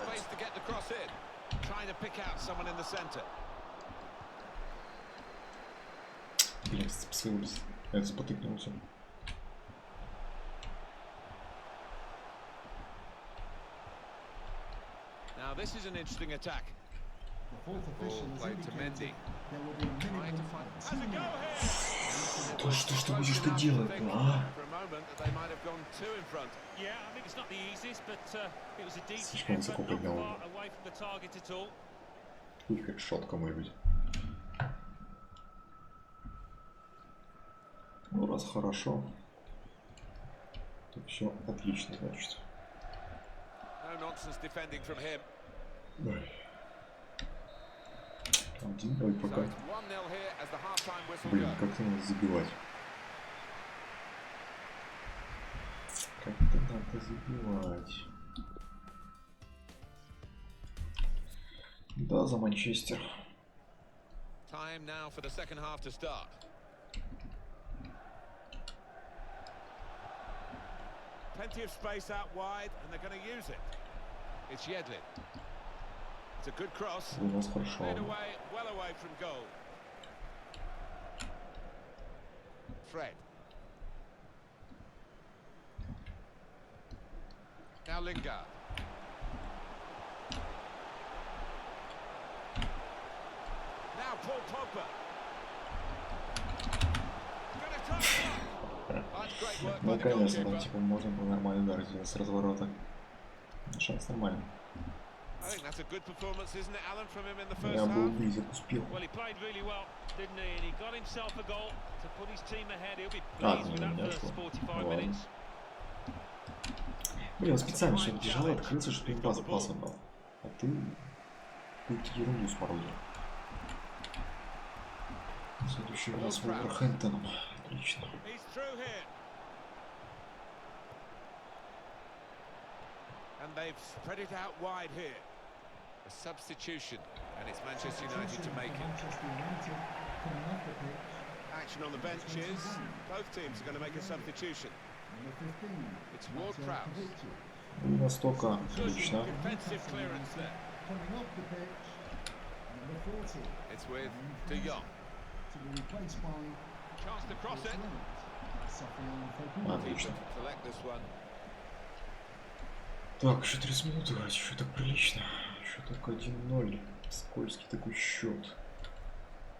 Space to get the cross in. Trying to pick out someone in the centre. Блин, это спотыкнулся. Now this is an interesting attack. The fourth official Ball has played to indicated Mendy. there will be a Trying to minimum find. of Has a 2 go minutes. here. Да что будешь ты Close enough to делать, think а? for a moment that they might have gone two in front. Yeah, I think it's not the easiest, but it was a decent Слишком effort, высоко not поднял. far away from the target at all. Хоть хедшот кому-нибудь. Ну, раз хорошо, то все отлично, значит. No nonsense defending from him. Ой. 1-0 So пока. it's 1-0 here as the half-time whistle Блин, goes. как-то надо забивать. Как-то надо забивать. Да, за Манчестер. Time now for the second half to start. Plenty of space out wide, and they're going to use it. It's Yedlin. It's a good cross. У нас хорошо. Cleared away, well away from goal. Fred. Now Lingard. Now Paul Pogba. Gonna try it. That's great work by the Наконец-то, goalkeeper. типа, можно было нормальный удар сделать с разворота. Шанс нормальный. I think that's a good performance, isn't it, Alan, from him in the first Я был half? близок к успеху. Well, he played really well, didn't he? And he got himself a goal to put his team ahead. He'll be pleased with that first 45 minutes. Блин, он специально все бежал открыться, чтобы им пас отдал. А ты какую-то ерунду сморозил. Следующий раз с Вулверхэмптоном. Отлично. He's through here. And they've spread it out wide here. A substitution, and it's Manchester United to make it. Manchester United coming off the pitch. Action on the benches. Both teams are going to make a substitution. Number 15. It's Ward-Prowse. Настолько Good отлично. defensive clearance there. Coming off the pitch. Number 40. It's with De Jong. To be replaced by Chance to cross it. Отлично. Select this one. Так, еще 30 минут играть, еще так прилично. Еще только 1-0. Скользкий такой счет.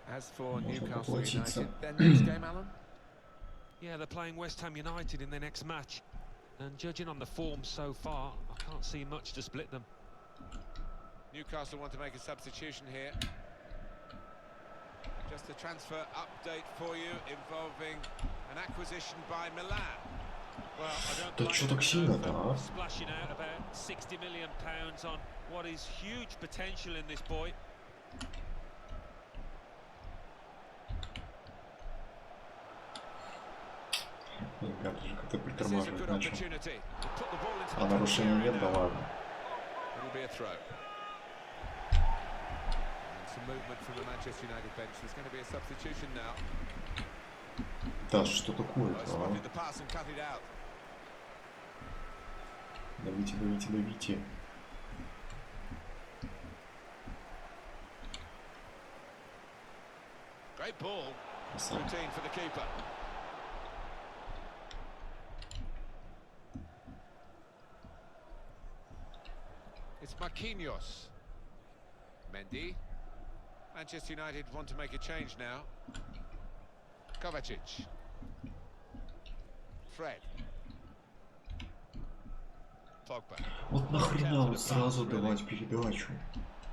As for Можно Newcastle поплатиться. United, their next game, Alan? Yeah, they're playing West Ham United in their next match. And judging on the form so far, I can't see much to split them. Newcastle want to make a substitution here. Just a transfer update for you involving an acquisition by Milan. Well, I don't Да blame чё them, так you know, сильно-то, for а? splashing out about £60 million on what is huge potential in this boy. Ребята же как-то This is a притормаживать good начал. opportunity to put the ball into А the нарушений area нет, да now. ладно. It'll be a throw. And some movement from the Manchester United bench. There's going to be a substitution now. Да, что Oh, такое-то, spotted а? the pass and cut it out. Давите, давите, давите. Great ball. Красава. Routine for the keeper. It's Marquinhos. Mendy. Manchester United want to make a change now. Kovacic. Fred. Pogba. Вот нахрена вот сразу давать передачу?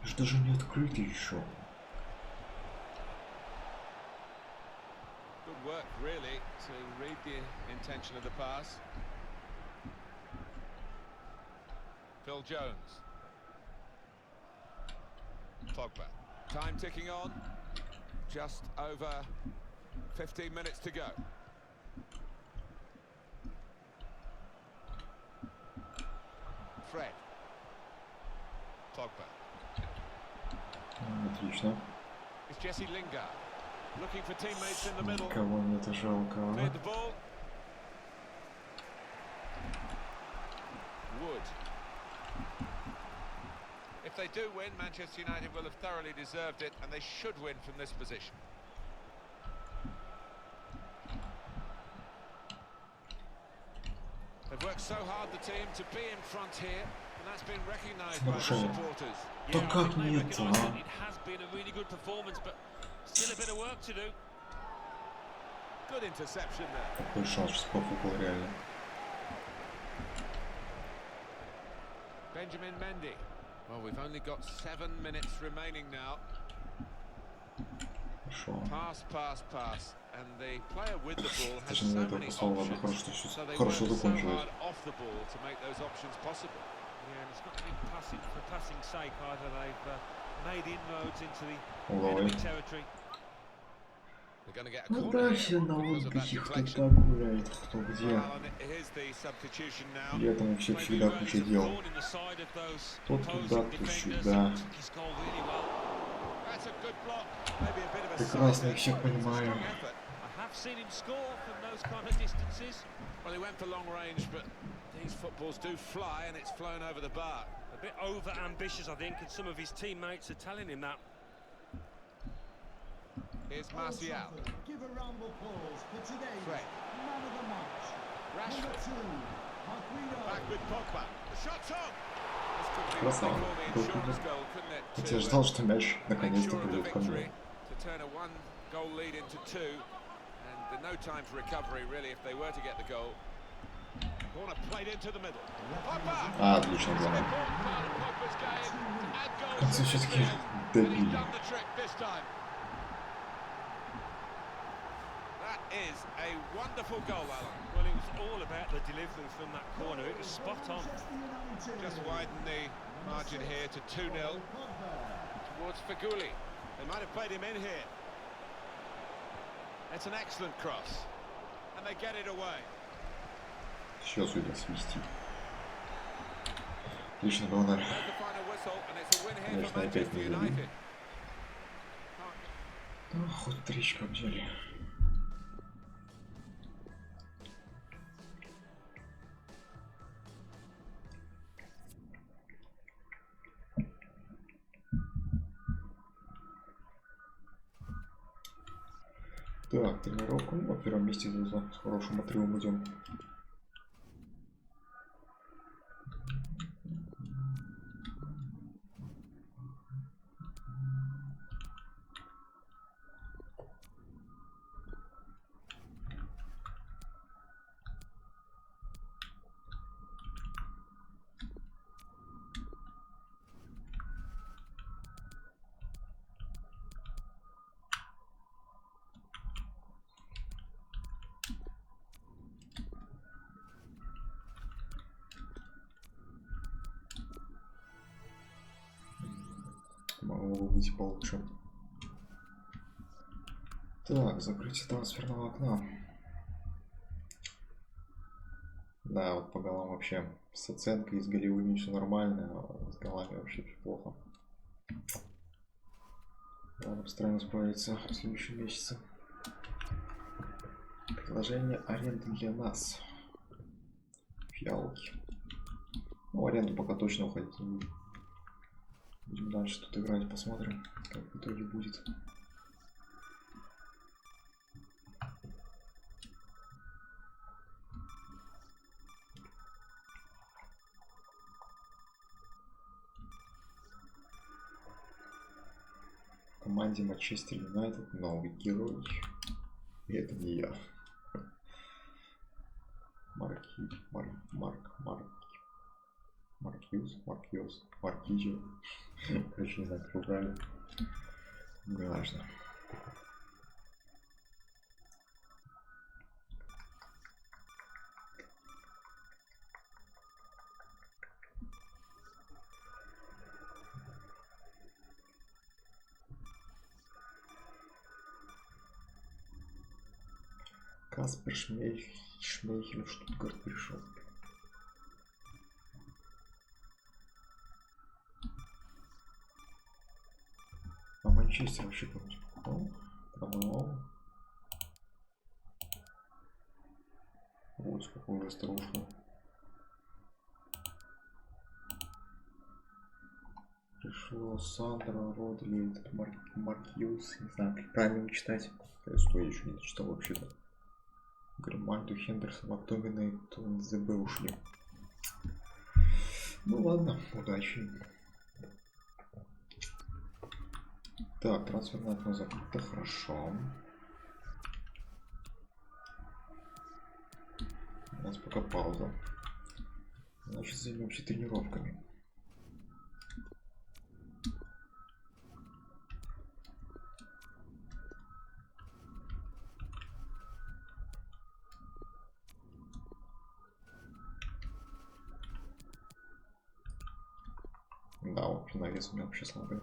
Это же даже не открыто еще. Good work, really, to read the intention of the pass. Phil Jones. Pogba. Time ticking on. Just over 15 minutes to go. Fred. Pogba. Отлично. It's Jesse Lingard. Looking for teammates in the middle. Кого мне это жалко, Cleared а? the ball. Wood. If they do win, Manchester United will have thoroughly deserved it, and they should win from this position. They've worked so hard, the team, to be in front here, and that's been recognised by the supporters. Да как нет, а? It has been a really good performance, but still a bit of work to do. Good interception there. Такой шанс сейчас по футболу реально. Benjamin Mendy. Well, we've only got 7 minutes remaining now. Хорошо. Pass, pass, pass. And the player with the ball has Даже не so это many послал, ладно, хорошо, options, что so they хорошо work so закончилось. hard off the ball to make those options possible. Yeah, and it's not been passing for passing's sake either. They've made inroads into the Давай. enemy territory. They're going to get a Ну corner да, here все на because of that отдыхе, кто deflection. так гуляет, кто где. Well, and here's the substitution now. Летом вообще Maybe всегда raised куча a дел. thorn in the side of those То туда, opposing то defenders. сюда. Took his goal really well. That's a good block. Maybe a bit of a Прекрасно, я side всех there, but it's a понимаю. strong effort. I have seen him score from those kind of distances. Well, he went for long range, but these footballs do fly, and it's flown over the bar. A bit over ambitious, I think, and some of his teammates are telling him that. Here's Martial. Give a round of applause for today's Fred. man of the match. Number Rashford. 2, Marquinhos. Back with Pogba. The shot's on. This could be what they Красава. call the insurance goal, couldn't it? Хотя я To, ждал, что мяч make наконец-то sure of the придет ко victory, мне. to turn a one-goal lead into 2, and no time for recovery really if they were to get the goal. Corner played into the middle. Pogba. А, отлично, It's an да. important part of Pogba's game to add В goals конце to все-таки his career, and he's добили. done the trick this time. That is a wonderful goal, Alan. Well, it was all about the delivery from that corner. It was spot on. Manchester United. Just widen the margin here to 2-0 Pogba. towards Faguli. They might have played him in here. It's an excellent cross, and they get it away. Сейчас уйдет свести. Отлично, Говнарь. There's the final whistle, and it's a win here Конечно, for опять Manchester не забили. United. Ну, хоть тречка взяли. Так, тренировка. Ну, на первом месте за с хорошим отрывом идем. Могло быть получше. Так, закрытие трансферного окна. Да, вот по голам вообще с оценкой, с голевыми все нормально, а с голами вообще все плохо. Ладно, постараемся справиться в следующем месяце. Предложение аренды для нас. Фиалки. Ну, в аренду пока точно уходить не будем. Будем дальше тут играть, посмотрим, как в итоге будет. команде Манчестер Юнайтед новый герой. И это не я. Маркиз. Короче, не знаю, как правильно. Не важно. Каспер Шмейхель в Штутгарт пришел. А Манчестер вообще кого-нибудь покупал? Продавал. Вот сколько уже старушка. Пришло Сандра, Родли, Маркиус. Не знаю, как правильно читать. Я еще не читал вообще-то. Гримальду, Хендерсон, Октомина и ТНЗБ ушли. Ну ладно, удачи. Так, трансферное окно закрыто, хорошо. У нас пока пауза. Значит, займемся тренировками. Да, вот навес у меня вообще слабый.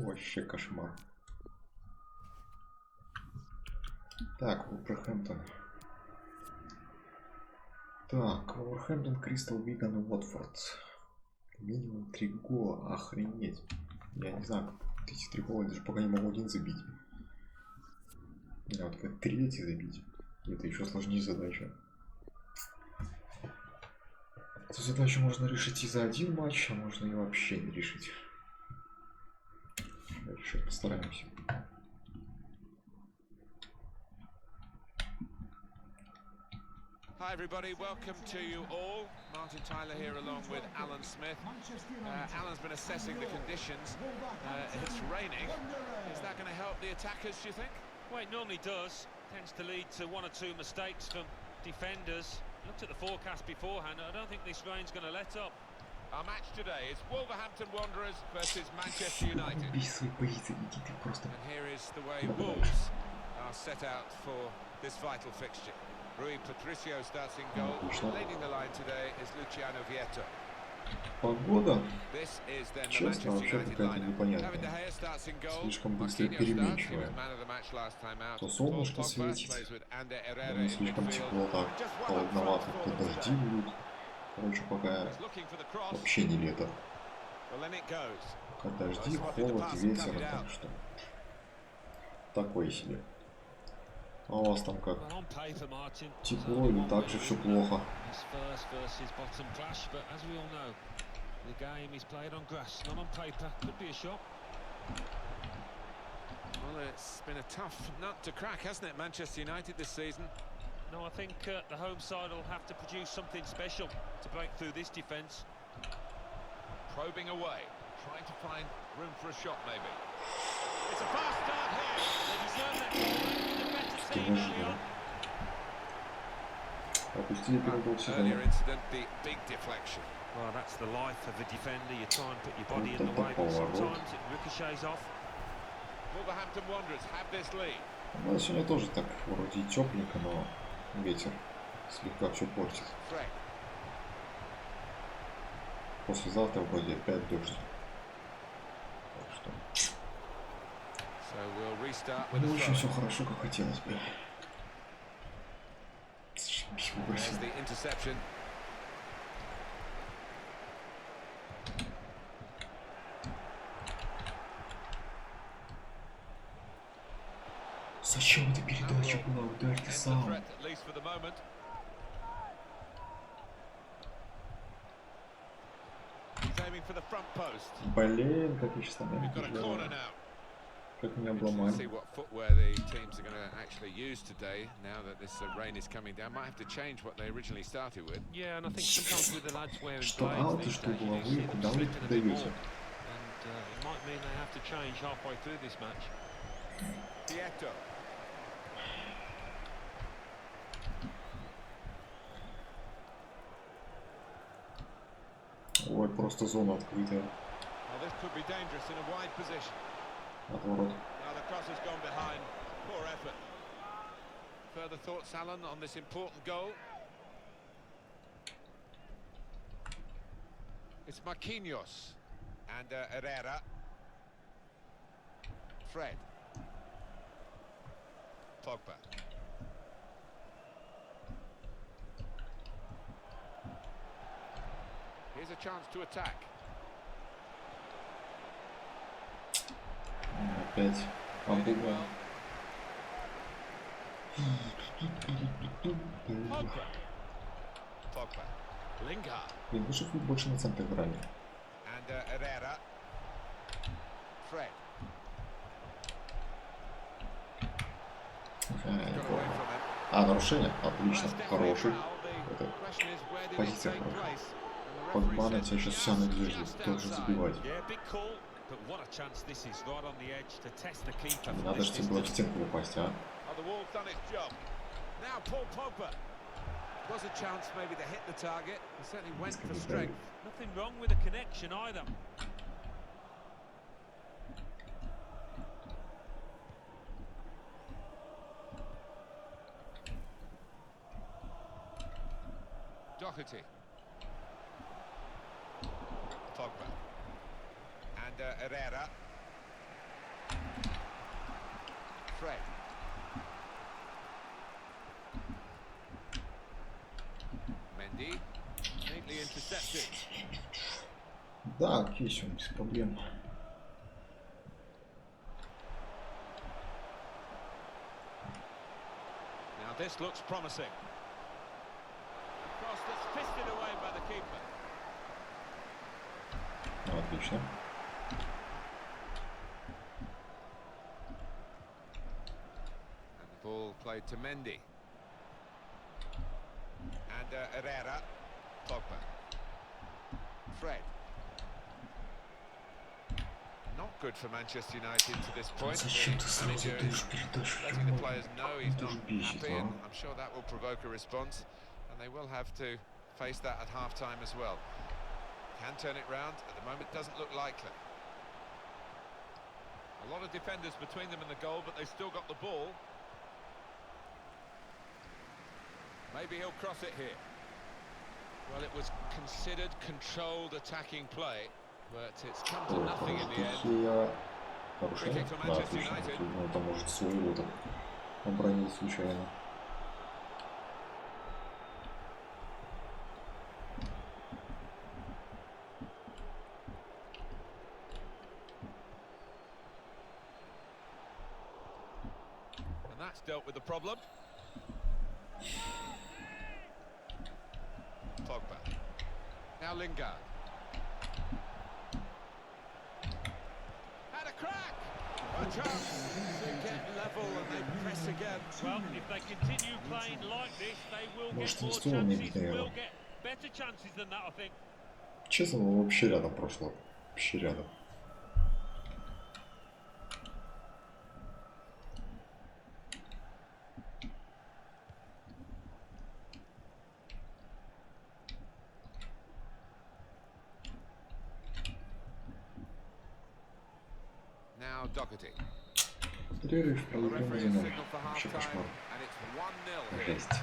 Вообще кошмар. Так, Вулверхэмптон. Так, Вулверхэмптон, Кристал Виган и Уотфорд. Минимум 3 гола. Охренеть. Я не знаю, как эти 3 гола, я даже пока не могу один забить. Надо только 3 забить. Это еще сложнее задача. Эту задачу можно решить и за один матч, а можно и вообще не решить. Еще постараемся. Hi everybody, welcome to you all. Martin Tyler here along with Alan Smith. Alan's been assessing the conditions. It's raining. Is that going to help the attackers, do you think? Well, it normally does. Tends to lead to 1 or 2 mistakes from defenders. Looked at the forecast beforehand. I don't think this rain's going to let up. Our match today is Wolverhampton Wanderers versus Manchester United. And here is the way Wolves are set out for this vital fixture. Rui Patricio starts in goal. Leading the line today is Luciano Vietto. Погода, честно, вообще какая-то непонятная. Слишком быстро переменчивая. То солнышко светит, то не слишком тепло, так холодновато, то дожди будут. Короче, пока вообще не лето. Пока дожди, холод, ветер, так что такое себе. А у вас там как? Тепло или так же все плохо? The game is played on grass, not on paper. Could be a shock. Well, it's been a tough nut to crack, hasn't it, Manchester United this season? No, I think the home side will have to produce something special to break through this defence. Probing away, trying to find room for a shot, maybe. It's a fast start here. They deserve that with a better team early on. Пропустили первый гол сезона. Earlier incident, the big deflection. Well, that's the life of a defender. You try and put your body in the way, but sometimes it ricochets off. Wolverhampton Wanderers have this lead. У нас сегодня тоже так вроде тепленько, но ветер слегка все портит. Послезавтра вроде опять дождь. Так что не очень все хорошо, как хотелось бы. Зачем эта передача была? Ударь ты сам. Блин, как я сейчас там. Как меня Interesting to обломали. see what footwear the teams are going to actually use today. Now that this rain is coming down, might have to change what they originally started with. Yeah, and I think sometimes with the lads wearing Что blades ауты, these что days, you do угловые, see them куда вы их slipping a bit more. подаете? And it might mean they have to change halfway through this match. Quieto. Ой, просто зона открытая. Well, this could be dangerous in a wide position. Отворот. Now the cross has gone behind. Poor effort. Further thoughts, Alan, on this important goal? It's Marquinhos and Herrera. Fred. Pogba. Here's a chance to attack. Опять. Played it Погба. well. Pogba. Pogba. Lingard. Блин, лучше бы больше на центр играли. And Herrera. Fred. Got away from him. А, нарушение? Отлично. That's definitely a Хороший. foul. The Это question is, where did it позиция take хорошая. place? And the Погба referee на says тебя сейчас вся надежда. just Тоже outside. забивать. Yeah, big call, but what a chance this is, right on the edge to test the keeper from Надо this же тебе было в distance. стенку попасть, а? Oh, the wall's done its job. Now Paul Pogba. Was a chance maybe to hit the target. He certainly went for strength. Nothing wrong with the connection either. Doherty. Pogba. And Herrera. Fred. Mendy. Neatly intercepted. Да, кейс он без проблем. Now this looks promising. A cross that's fisted away by the keeper. Ну, отлично. And the ball played to Mendy. And Herrera. Pogba. Fred. Not good for Manchester United to this point. Зачем ты The сразу manager даешь is передачу? letting the players know he's Это not же бесит, happy, and а? I'm sure that will provoke a response, and they will have to face that at half-time as well. Can turn it round. At the moment, doesn't look likely. A lot of defenders between them and the goal, but they've still got the ball. Maybe he'll cross it here. Well, it was considered controlled attacking play, but it's come to nothing in the end. Такие нарушения? Да, отлично. Ну, это может своего так обронить случайно. And that's dealt with the problem. Pogba. Now Lingard. Had a crack! A chance to get level and they press again. Well, if they continue playing like this, they will Может, get не more стоило мне chances, бить, наверное. will get better chances than that, I think. Честно, ну, вообще рядом прошло. Вообще рядом. Now Doherty. Перерыв The проигранный referee has зоной. signalled for Вообще half-time кошмар. and it's 1-0 here. Жесть.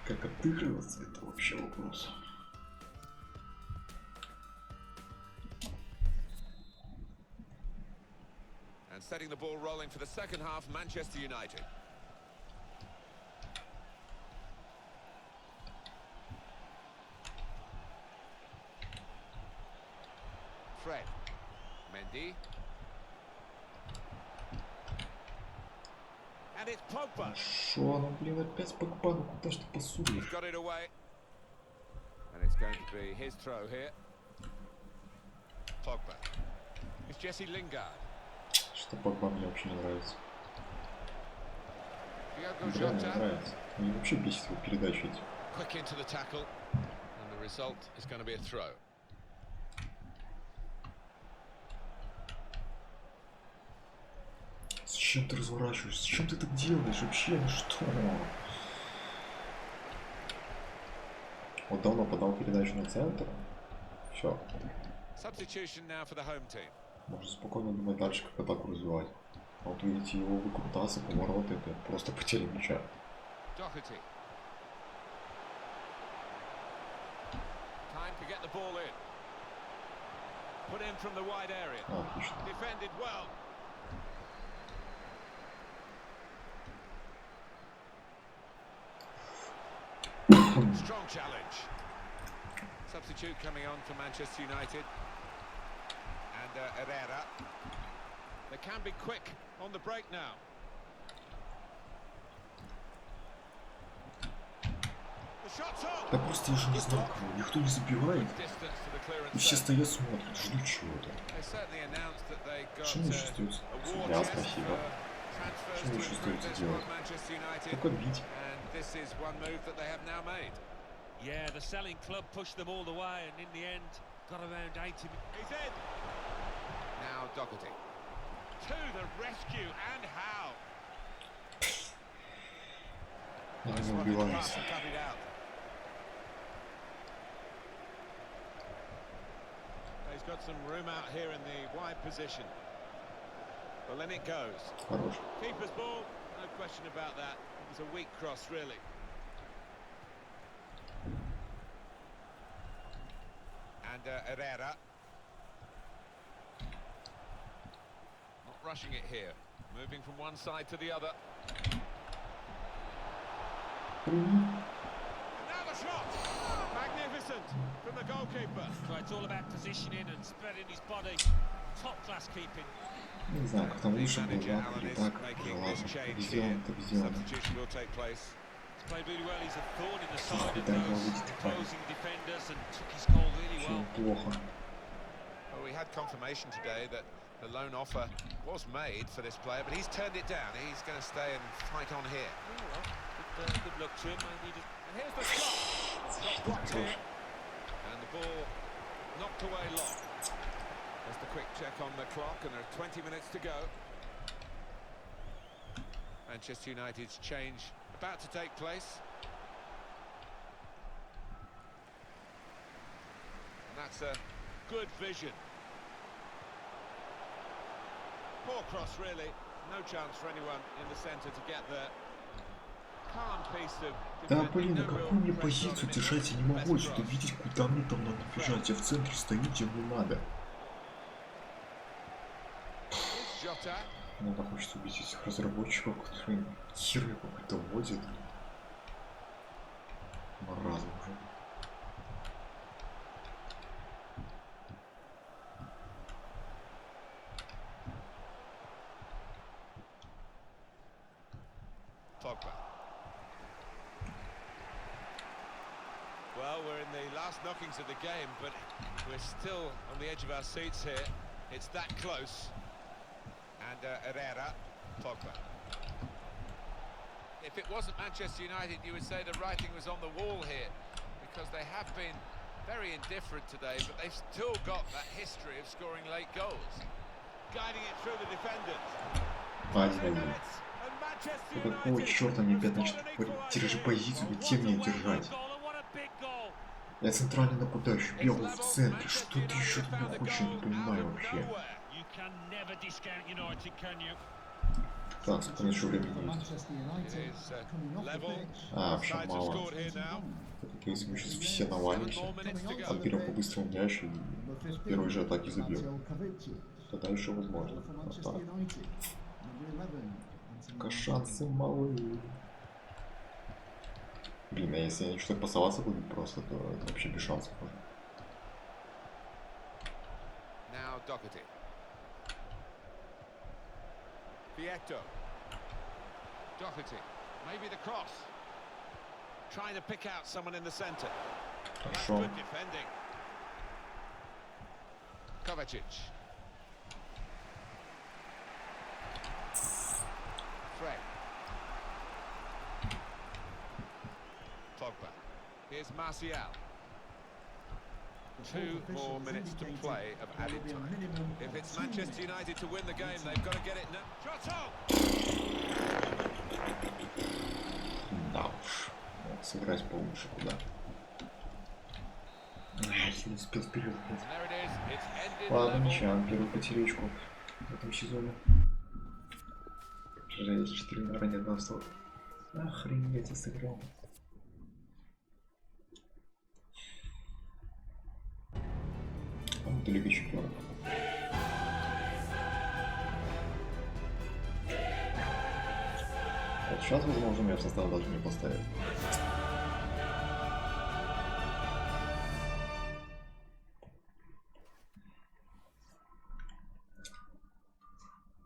Как отыгрываться, это вообще вопрос. And setting the ball rolling for the second half, Manchester United. Fred. Mendy. And it's Pogba. Шо, ну блин, опять Погба, ну куда ж ты He's посудишь? got it away. And it's going to be his throw here. Pogba. It's Jesse Lingard. Что Погба мне вообще не нравится. Diogo Реально Jota. нравится. Мне вообще бесит его передачи эти. Quick into the tackle, and the result is going to be a throw. Зачем ты разворачиваешься? Зачем ты так делаешь вообще? Ну что? Вот давно подал передачу на центр. Все. Substitution now for the home team. Можно спокойно думать дальше, как атаку развивать. А вот видите, его выкрутасы, повороты, это просто потеря мяча. Doherty. Time to get the ball in. Put in from the wide area. Отлично. Defended well. Strong challenge. Substitute coming on for Manchester United. And Herrera. They can be quick on the break now. The shot's on. Да просто я же не знал, кого. Никто не забивает. Distance to the И clearance. все стоят, смотрят, ждут чего-то. They certainly announced that they got Что мне еще остается? a war Судья, chest спасибо. for transfers Что мне to еще improve остается their делать? squad, Manchester United. Только бить. And this is one move that they have now made. Yeah, the selling club pushed them all the way, and in the end, got around 80 minutes. He's in. Now Doherty. To the rescue, and how. Они Nice не one in the убивались. pass and cut it out. He's got some room out here in the wide position. Well, then it goes. Хорош. Keeper's ball, no question about that. It was a weak cross, really. And Herrera. Not rushing it here. Moving from one side to the other. And now the shot! Magnificent from the goalkeeper. So it's all about positioning and spreading his body. Top class keeping. Не знаю, как там The лучше было, manager Alan или is так. making Ну this ладно, change так сделано, here. так сделано. Substitution will take place. He's played really well. He's a thorn in the side of Дай ему those выйти так. opposing defenders and took his goal really Очень well. плохо. Well, we had confirmation today that the loan offer was made for this player, but he's turned it down. He's going to stay and fight on here. Oh, well, good luck to him. Maybe just... And here's the shot. Shot blocked here. And the ball knocked away long. There's the quick check on the clock, and there are 20 minutes to go. Manchester United's change about to take place. And that's a good vision. Poor cross, really. No chance for anyone in the centre to get there. Calm piece of Да defending, блин, no а какую real мне pressure on позицию him. держать? Я не могу Best отсюда cross. видеть, куда мне там надо бежать. Я в центре стою, где мне надо. Here's Jota. Мне так хочется убить этих разработчиков, которые херню какую-то вводят. Маразм уже. Pogba. Well, we're in the last knockings of the game, but we're still on the edge of our seats here. It's that close. And Herrera, Pogba. If it wasn't Manchester United, you would say the writing was on the wall here, because they have been very indifferent today, but they've still got that history of scoring late goals. Guiding it through the defenders. 1-1. Minutes, and Manchester Ну какого United черта они опять have начали scored an говорить? equaliser. Держи позицию, What где a мне well-run держать? goal and what a big goal. Я центральный нападающий, бегаю в центре. Что ты еще от меня хочешь, я не понимаю вообще. You can never discount United, can you? Так, сколько еще времени For есть? Manchester It United is coming off the level. pitch. А, вообще Sides have мало. scored here now. Так если мы сейчас все 7 навалимся, more minutes to go. отберем по-быстрому мяч и Number 15, первой же атаки забьем. S.T.A.L.K.E.R. Тогда еще возможно. For Вот Manchester так. United. Number 11, Только шансы малые. Блин, а если они что-то пасоваться будут просто, то это вообще без шансов уже. Now Doherty. Vieto. Doherty. Maybe the cross. Trying to pick out someone in the centre. That's Хорошо. good defending. Kovacic. threat. Pogba. Here's Martial. 2 more minutes to play of added time. If it's Manchester United to win the game, they've got to get it now. Shot on! Да уж. Вот, сыграть получше куда. Ай, не успел вперед. There it is. It's ended Ладно, level. ничего, первую потеречку в этом сезоне. Жесть, 4 на ранее 2-100. Охренеть, я сыграл. А вот и Лига Чемпионов. Вот сейчас, возможно, меня в состав даже не поставят.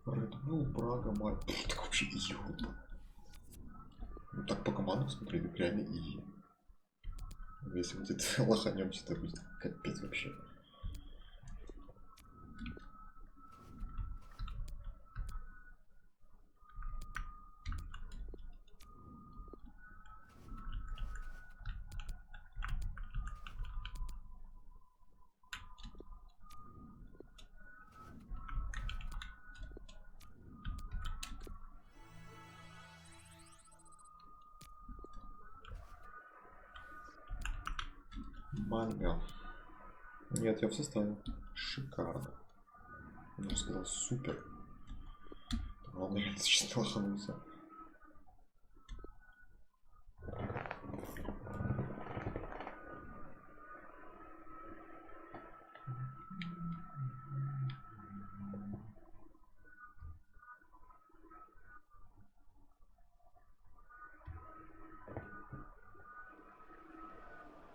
Red Bull, Брага, Мать. Так вообще изи футбол. Ну так по командам смотреть, так реально изи. Если вот это лоханемся, то будет капец вообще. Манга. Нет, я в составе. Шикарно. Я же сказал супер. Главное, я чуть не лоханулся.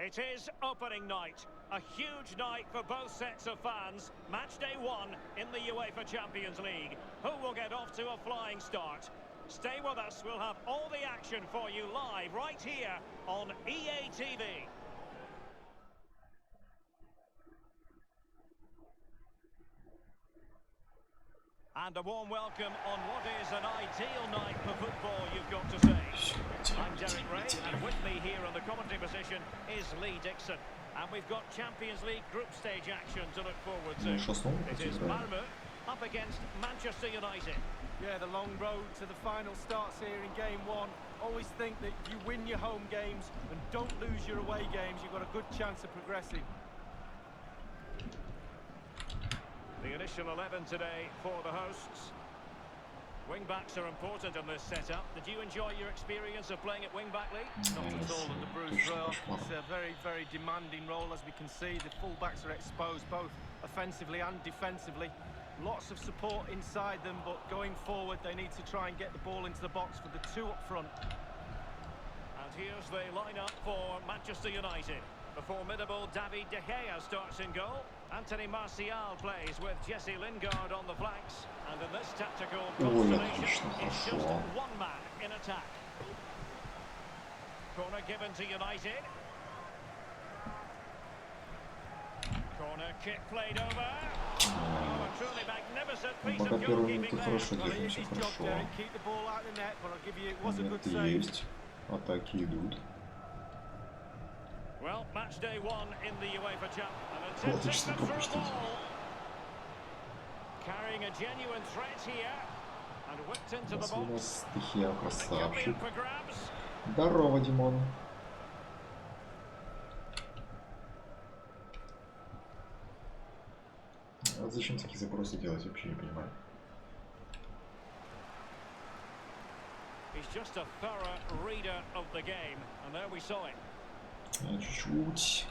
It is opening night, a huge night for both sets of fans. Match day 1 in the UEFA Champions League. Who will get off to a flying start? Stay with us, we'll have all the action for you live right here on EA TV. And a warm welcome on what is an ideal night for football, you've got to say. I'm Derek Ray, and with me here on the commentary position is Lee Dixon. And we've got Champions League group stage action to look forward to. It is Malmö up against Manchester United. Yeah, the long road to the final starts here in game 1. Always think that you win your home games and don't lose your away games, you've got a good chance of progressing. The initial 11 today for the hosts. Wing-backs are important in this setup. Did you enjoy your experience of playing at wing-back, Lee? Not at all in the Bruce role. It's a very, very demanding role, as we can see. The full-backs are exposed both offensively and defensively. Lots of support inside them, but going forward they need to try and get the ball into the box for the two up front. And here's the lineup for Manchester United. The formidable David De Gea starts in goal. Anthony Martial plays with Jesse Lingard on the flanks. And in this tactical constellation, it's just one man in attack. Corner given to United. Corner kick played over. Oh, a truly magnificent piece of goalkeeping there. Easy job, Derek. Keep the ball out of the net, but I'll give you, it was a good save. Атаки идут. Well, match day 1 in the UEFA Champions League. Carrying a genuine threat here and whipped into the box. S.T.A.L.K.E.R, красавчик. Здорово, Димон. А зачем такие запросы делать, вообще не понимаю. He's just a thorough reader of the game, and there we saw it. Чуть-чуть.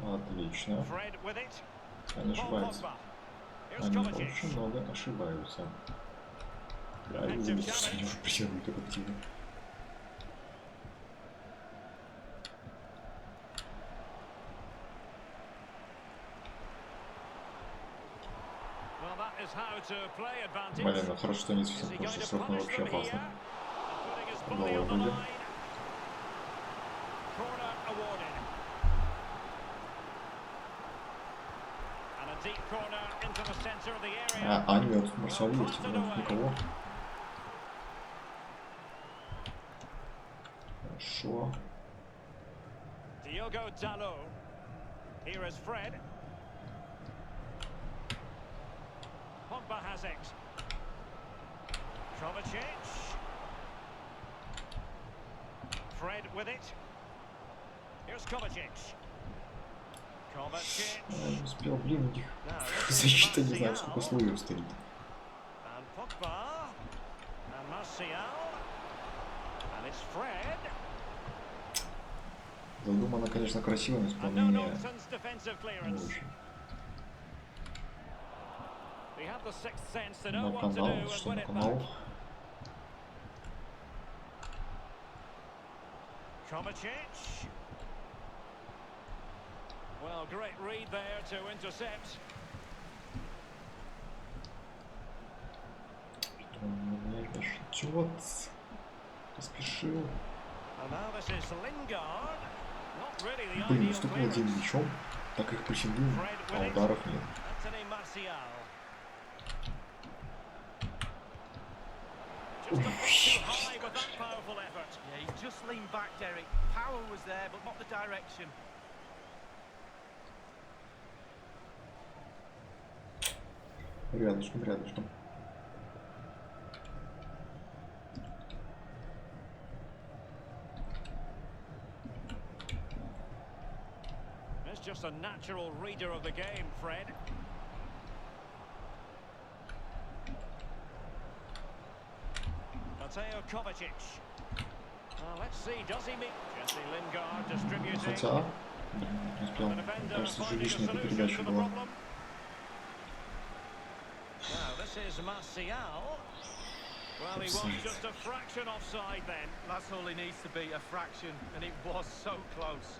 Отлично. Они ошибаются. Они очень много ошибаются. Я не буду сегодня уже преследовать так активно. Блин, ну хорошо, что они совсем, потому что срок вообще опасно. Новые будем. А нет, Марсиал есть, никого. Хорошо. Diogo Dalot. Here is Fred. Pogba has it. Kovacic. Fred with it. Here's Kovacic. Kovacic. Не успел, блин, у них Now, this is защита, не знаю, сколько Martial. слоев стоит. And Pogba. And Martial. And it's Fred. Задумано, конечно, красиво, но And no исполнение nonsense defensive не clearance. очень. They have the sixth sense to know На what to do канал, and что win на it канал. back. Kovacic. Well, great read there to intercept. Что он меня ждет? Поспешил. And now this is Lingard. Not really the Блин, ideal наступил один clearance. мячом, так их прессингуем, Fred а with it. ударов нет. Anthony Martial. Just a bit too high with that powerful effort. Yeah, he just leaned back, Derek. Power was there, but not the direction. Рядышком, рядышком. It's just a natural reader of the game, Fred. Mateo Kovacic. Let's see, does he meet Jesse Lingard distributing? Хотя, не успел. The Мне defender кажется, уже finding a лишняя эта solution передача to the была. problem. Now this is Martial. Well, he was Offside. just a fraction offside then. That's all he needs to be, a fraction, and it was so close.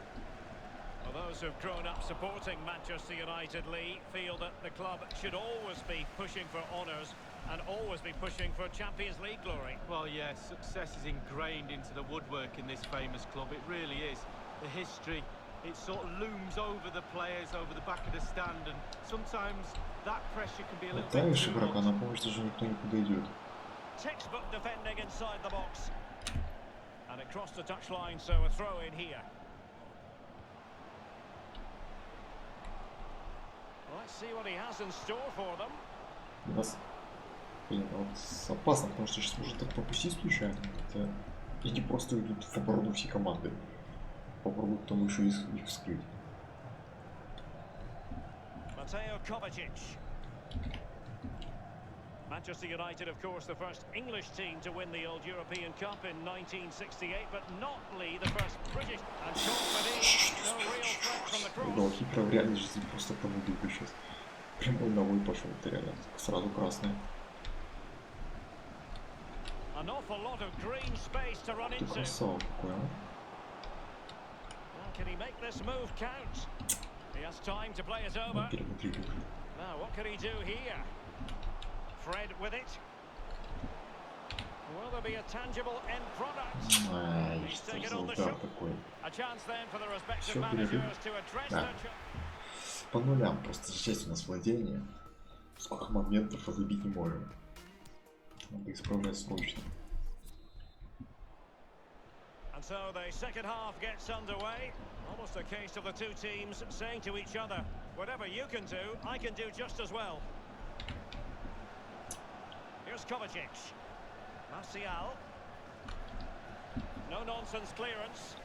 Well, those who've grown up supporting Manchester United, Lee, feel that the club should always be pushing for honours and always be pushing for Champions League glory. Well, yeah, success is ingrained into the woodwork in this famous club. It really is. The history, it sort of looms over the players, over the back of the stand, and sometimes that pressure can be a little bit Оставишь too игрока, much. на помощь даже никто не подойдет. Textbook defending inside the box. And it crossed the touchline, so a throw in here. Let's see what he has in store for them. У нас, блин, вот опасно, потому что сейчас можно так пропустить случайно. Это эти просто идут в оборону всей команды. Попробуют потом еще их вскрыть. Mateo Kovacic. Manchester United, of course, the first English team to win the old European Cup in 1968, but not Lee, the first British. And shot within, no real threat from the cross. Голкипера в реальной жизни просто проводил бы сейчас. Прямой ногой пошел, это реально сразу красный. An awful lot of green space to run Ты into. красава какой, а? Well, can he make this move count? He has time to play it over. Перемотрели. Now, what can he do here? Fred with it. Will there be a tangible end product? Ай, He's что taken за on the удар shoot. такой. A chance then for the respective Всё, перерыв. managers to address Да. their По нулям, просто часть у нас владения. Сколько моментов а забить не можем. Надо исправлять срочно. And so the second half gets underway. Almost a case of the two teams saying to each other, whatever you can do, I can do just as well. Here's Kovacic. Martial. No nonsense clearance.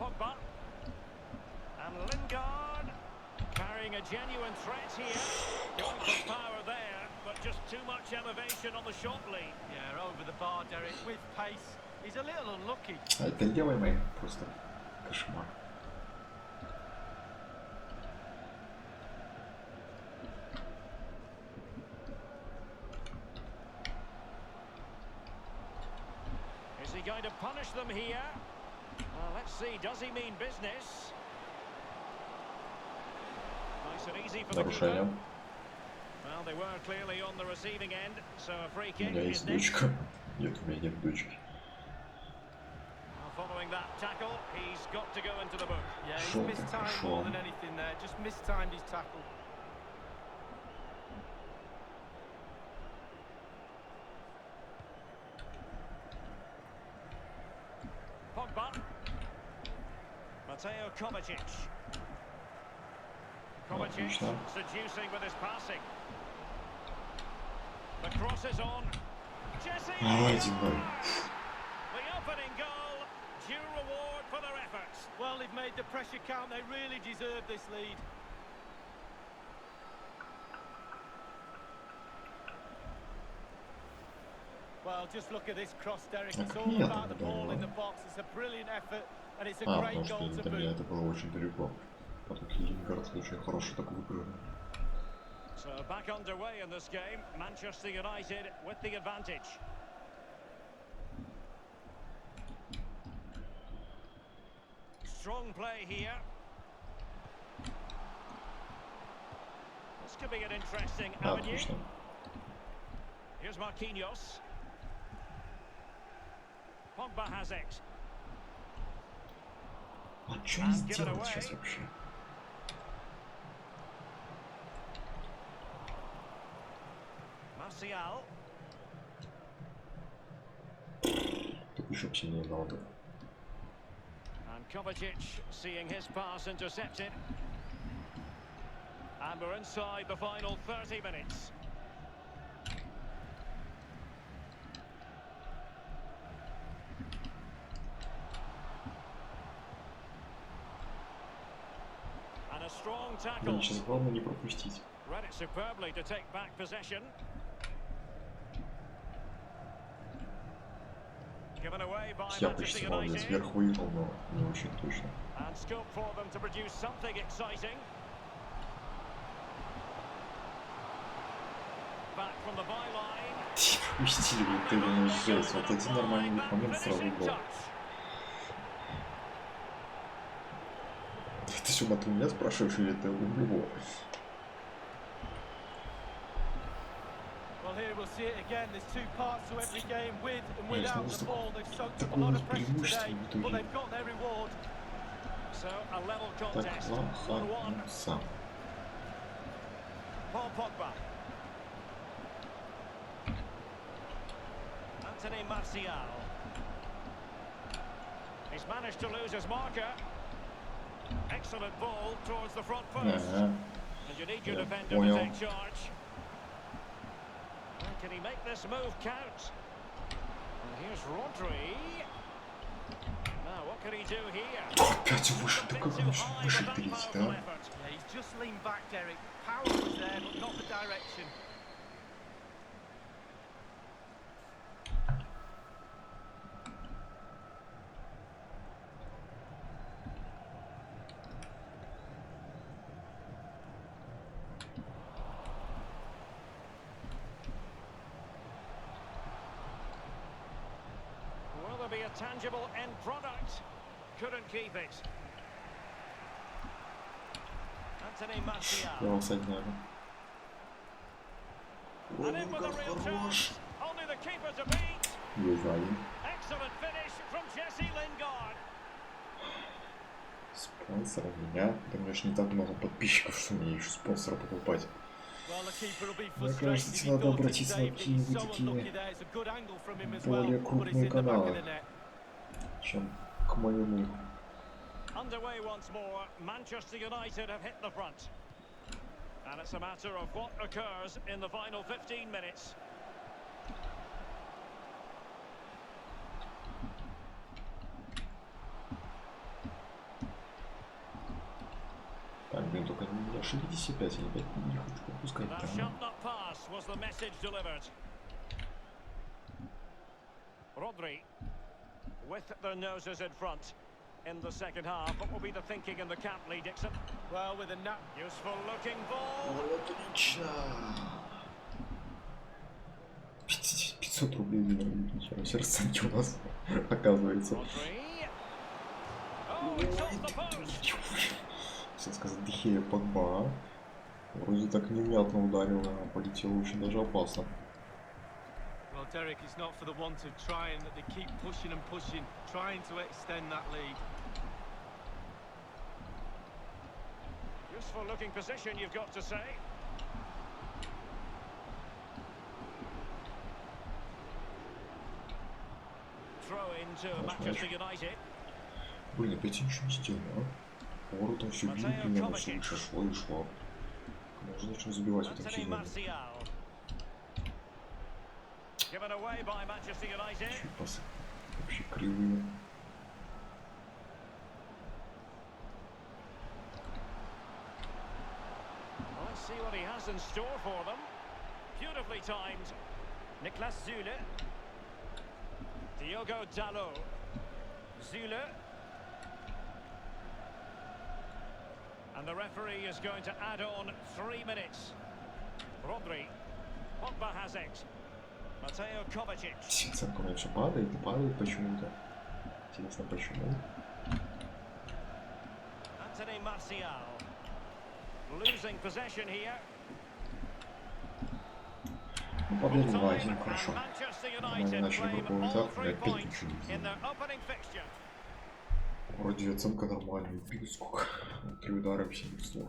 Pogba. And Lingard. Carrying a genuine threat here. Going for power there, but just too much elevation on the shot lead. Yeah, over the bar, Derek, with pace. He's a little unlucky. А это левый мой просто кошмар. Is he going to punish them here? Let's see, does he mean business? Nice and easy for the keeper. Нарушение. Well, they were clearly on the receiving end, so a free У kick меня is есть next. дочка. Нет, у меня нет дочки. Following that tackle, he's got to go into the book. Yeah, he's Sure, missed time sure. more than anything there. Just mistimed his tackle. Отлично. Ой, 1-0. Well, they've made the pressure count. They really deserve this lead. Well, just look at this cross, Derek. It's all about the ball in the box. It's a brilliant effort, and it's a great goal to для меня boot. это было очень далеко. Потом Линггард очень хороший такой выпрыгнул. So back underway in this game. Manchester United with the advantage. Strong play here. This could be an interesting avenue. Отлично. Here's Marquinhos. Pogba has it. А что он сделает сейчас вообще? Martial. Тут еще бы сильнее дал бы. And Kovacic seeing his pass intercepted. And we're inside the final 30 minutes. And a strong tackle. Сейчас главное не пропустить. Read it superbly to take back possession. Given away by Я Manchester почти молодец, United. вверх выиграл, но не очень точно. And scope for them to produce something exciting. Back from the byline. Пропустили, это не жесть. Вот один нормальный момент сразу гол. Ты что, ты у меня спрашиваешь, или это у него? Well, here we'll see it again. There's two parts to every game. With and without the ball, they've soaked up a lot of pressure today, but they've got their reward. So a level Так, contest. 1-1. сам. Paul Pogba. Anthony Martial. He's managed to lose his marker. Excellent ball towards the front post. And you need your defender to take charge. And can he make this move count? And here's Rodri. Now what can he do here? Опять выше, да как он выше перейти, да? Yeah, he's just leaned back, Derek. Power was there, but not the direction. Will there be a tangible end product? Couldn't keep it. Anthony Martial. Я вас одняю. And in with a real chance. Only the keeper to beat. Не знаю. Excellent finish from S.T.A.L.K.E.R. Спонсор меня. Да у меня же не так много подписчиков, что мне еще спонсора покупать. Мне кажется, надо обратиться на какие-нибудь такие более крупные каналы, чем к моему. Underway once more. Manchester United have hit the front. And it's a matter of what occurs in the final 15 minutes. Так, блин, только не ошибитесь опять, я опять не хочу пропускать. That shot not pass was the message delivered. Rodri with their noses in front in the second half. What will be the thinking in the camp, Lee Dixon? Well, with a useful looking ball. Отлично. 500 рублей наверное, ничего сердца у нас оказывается. Rodri. Oh, it's off the post. Хотел сказать, Дехея Погба. Вроде так невнятно ударил, а полетел очень даже опасно. Well, Derek, it's not for the want of trying that they keep pushing and pushing, trying to extend that lead. Useful looking position, you've got to say. Throw into Manchester United. Блин, опять я ничего не сделал, а? Воротом все били примерно, все лучше шло и шло. Можно начнем забивать в этом сезоне. Чуть пасы вообще кривые. Let's see what he has in store for them. Beautifully timed. Niklas Zule. Diogo Dalot. Zule. And the referee is going to add on 3 minutes. Rodri. Pogba has it. Mateo Kovacic. Оценка раньше падает и падает почему-то. Интересно почему. Anthony Martial. Losing possession here. Ну, победа 2-1, хорошо. Мы начали групповой этап, и опять ничего не сделали. Вроде оценка нормальная, блин, сколько. 3 удара, 700.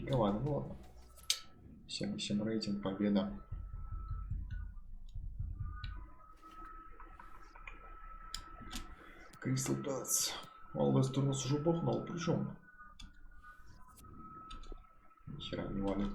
Ладно, ну ладно. 7 рейтинг, победа. Кристал Пэлас. Алвес Турнус уже бахнул, причем. Нихера не валит.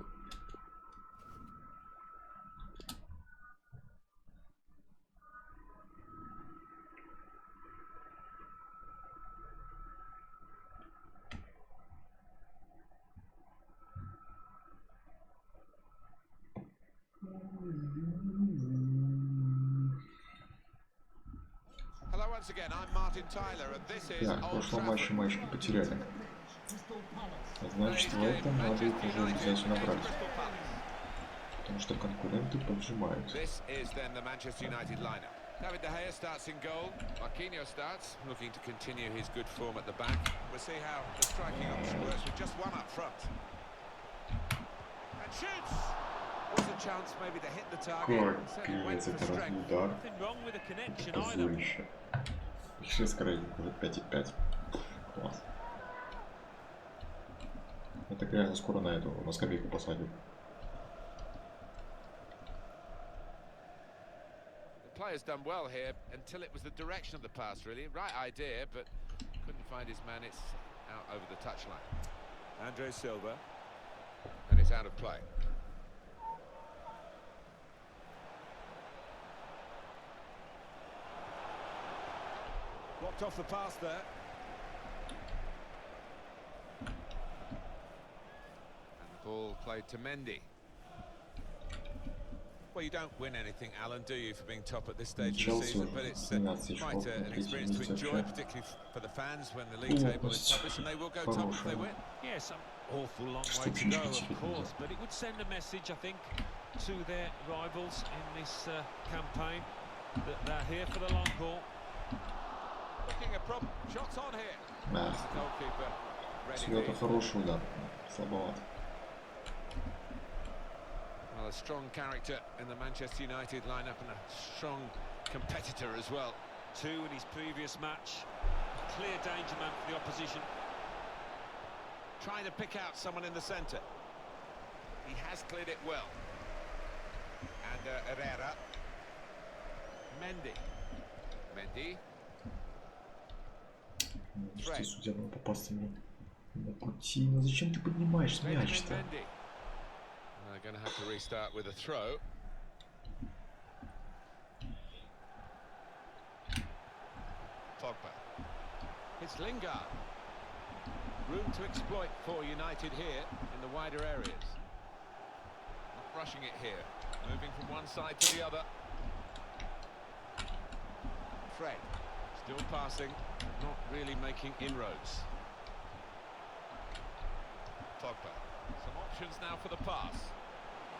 Так, в прошлом матче мы очки потеряли. Значит, в этом надо их уже обязательно брать. Потому что конкуренты поджимают. David De Gea starts in goal. Marquinhos starts, looking to continue his good form at the back. We'll see how the striking option works with just one up front. And shoots! Was a chance maybe to hit the target. Как это удар. Это злище. Еще скорее, уже 5,5. Класс. Я так реально скоро на скамейку посадил. Player's done well here until it was the direction of the pass, really. Right idea, but couldn't find his man. It's out over the touchline. Andre Silva, and it's out of play. Blocked off the pass there. And the ball played to Mendy. Well, you don't win anything, Alan, do you, for being top at this stage of the season? But it's quite an experience to enjoy, particularly for the fans when the league table is published, and they will go top if they win. Yes, an awful long way to go, of course, but it would send a message, I think, to their rivals in this campaign that they're here for the long haul. Looking at problem, shots on here. Да. Цвета хороший удар, слабоват. Well, a strong character in the Manchester United lineup and a strong competitor as well. 2 in his previous match. Clear danger man for the opposition. Trying to pick out someone in the centre. He has cleared it well. And Herrera. Mendy. Mendy. Что судья был попасться на пути. Ну зачем ты поднимаешь мяч-то? They're going to have to restart with a throw. Pogba. It's Lingard. Room to exploit for United here in the wider areas. Not rushing it here. Moving from one side to the other. Fred. Still passing, but not really making inroads. Pogba. Some options now for the pass.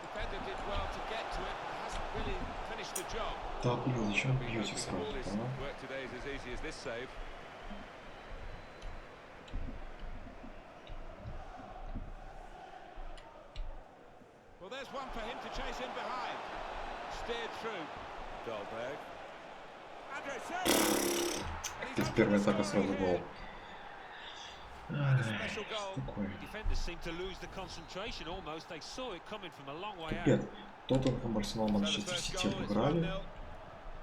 Defender did well to get to it, but hasn't really finished the job. Да, блин, зачем бьете сразу, Work today is as easy as this save. Well, there's one for him to chase in behind. Steered through. Dahlberg. Andre Silva. Это первая атака сразу гол. Капец. Тоттенхэм, Арсенал, Манчестер Сити обыграли.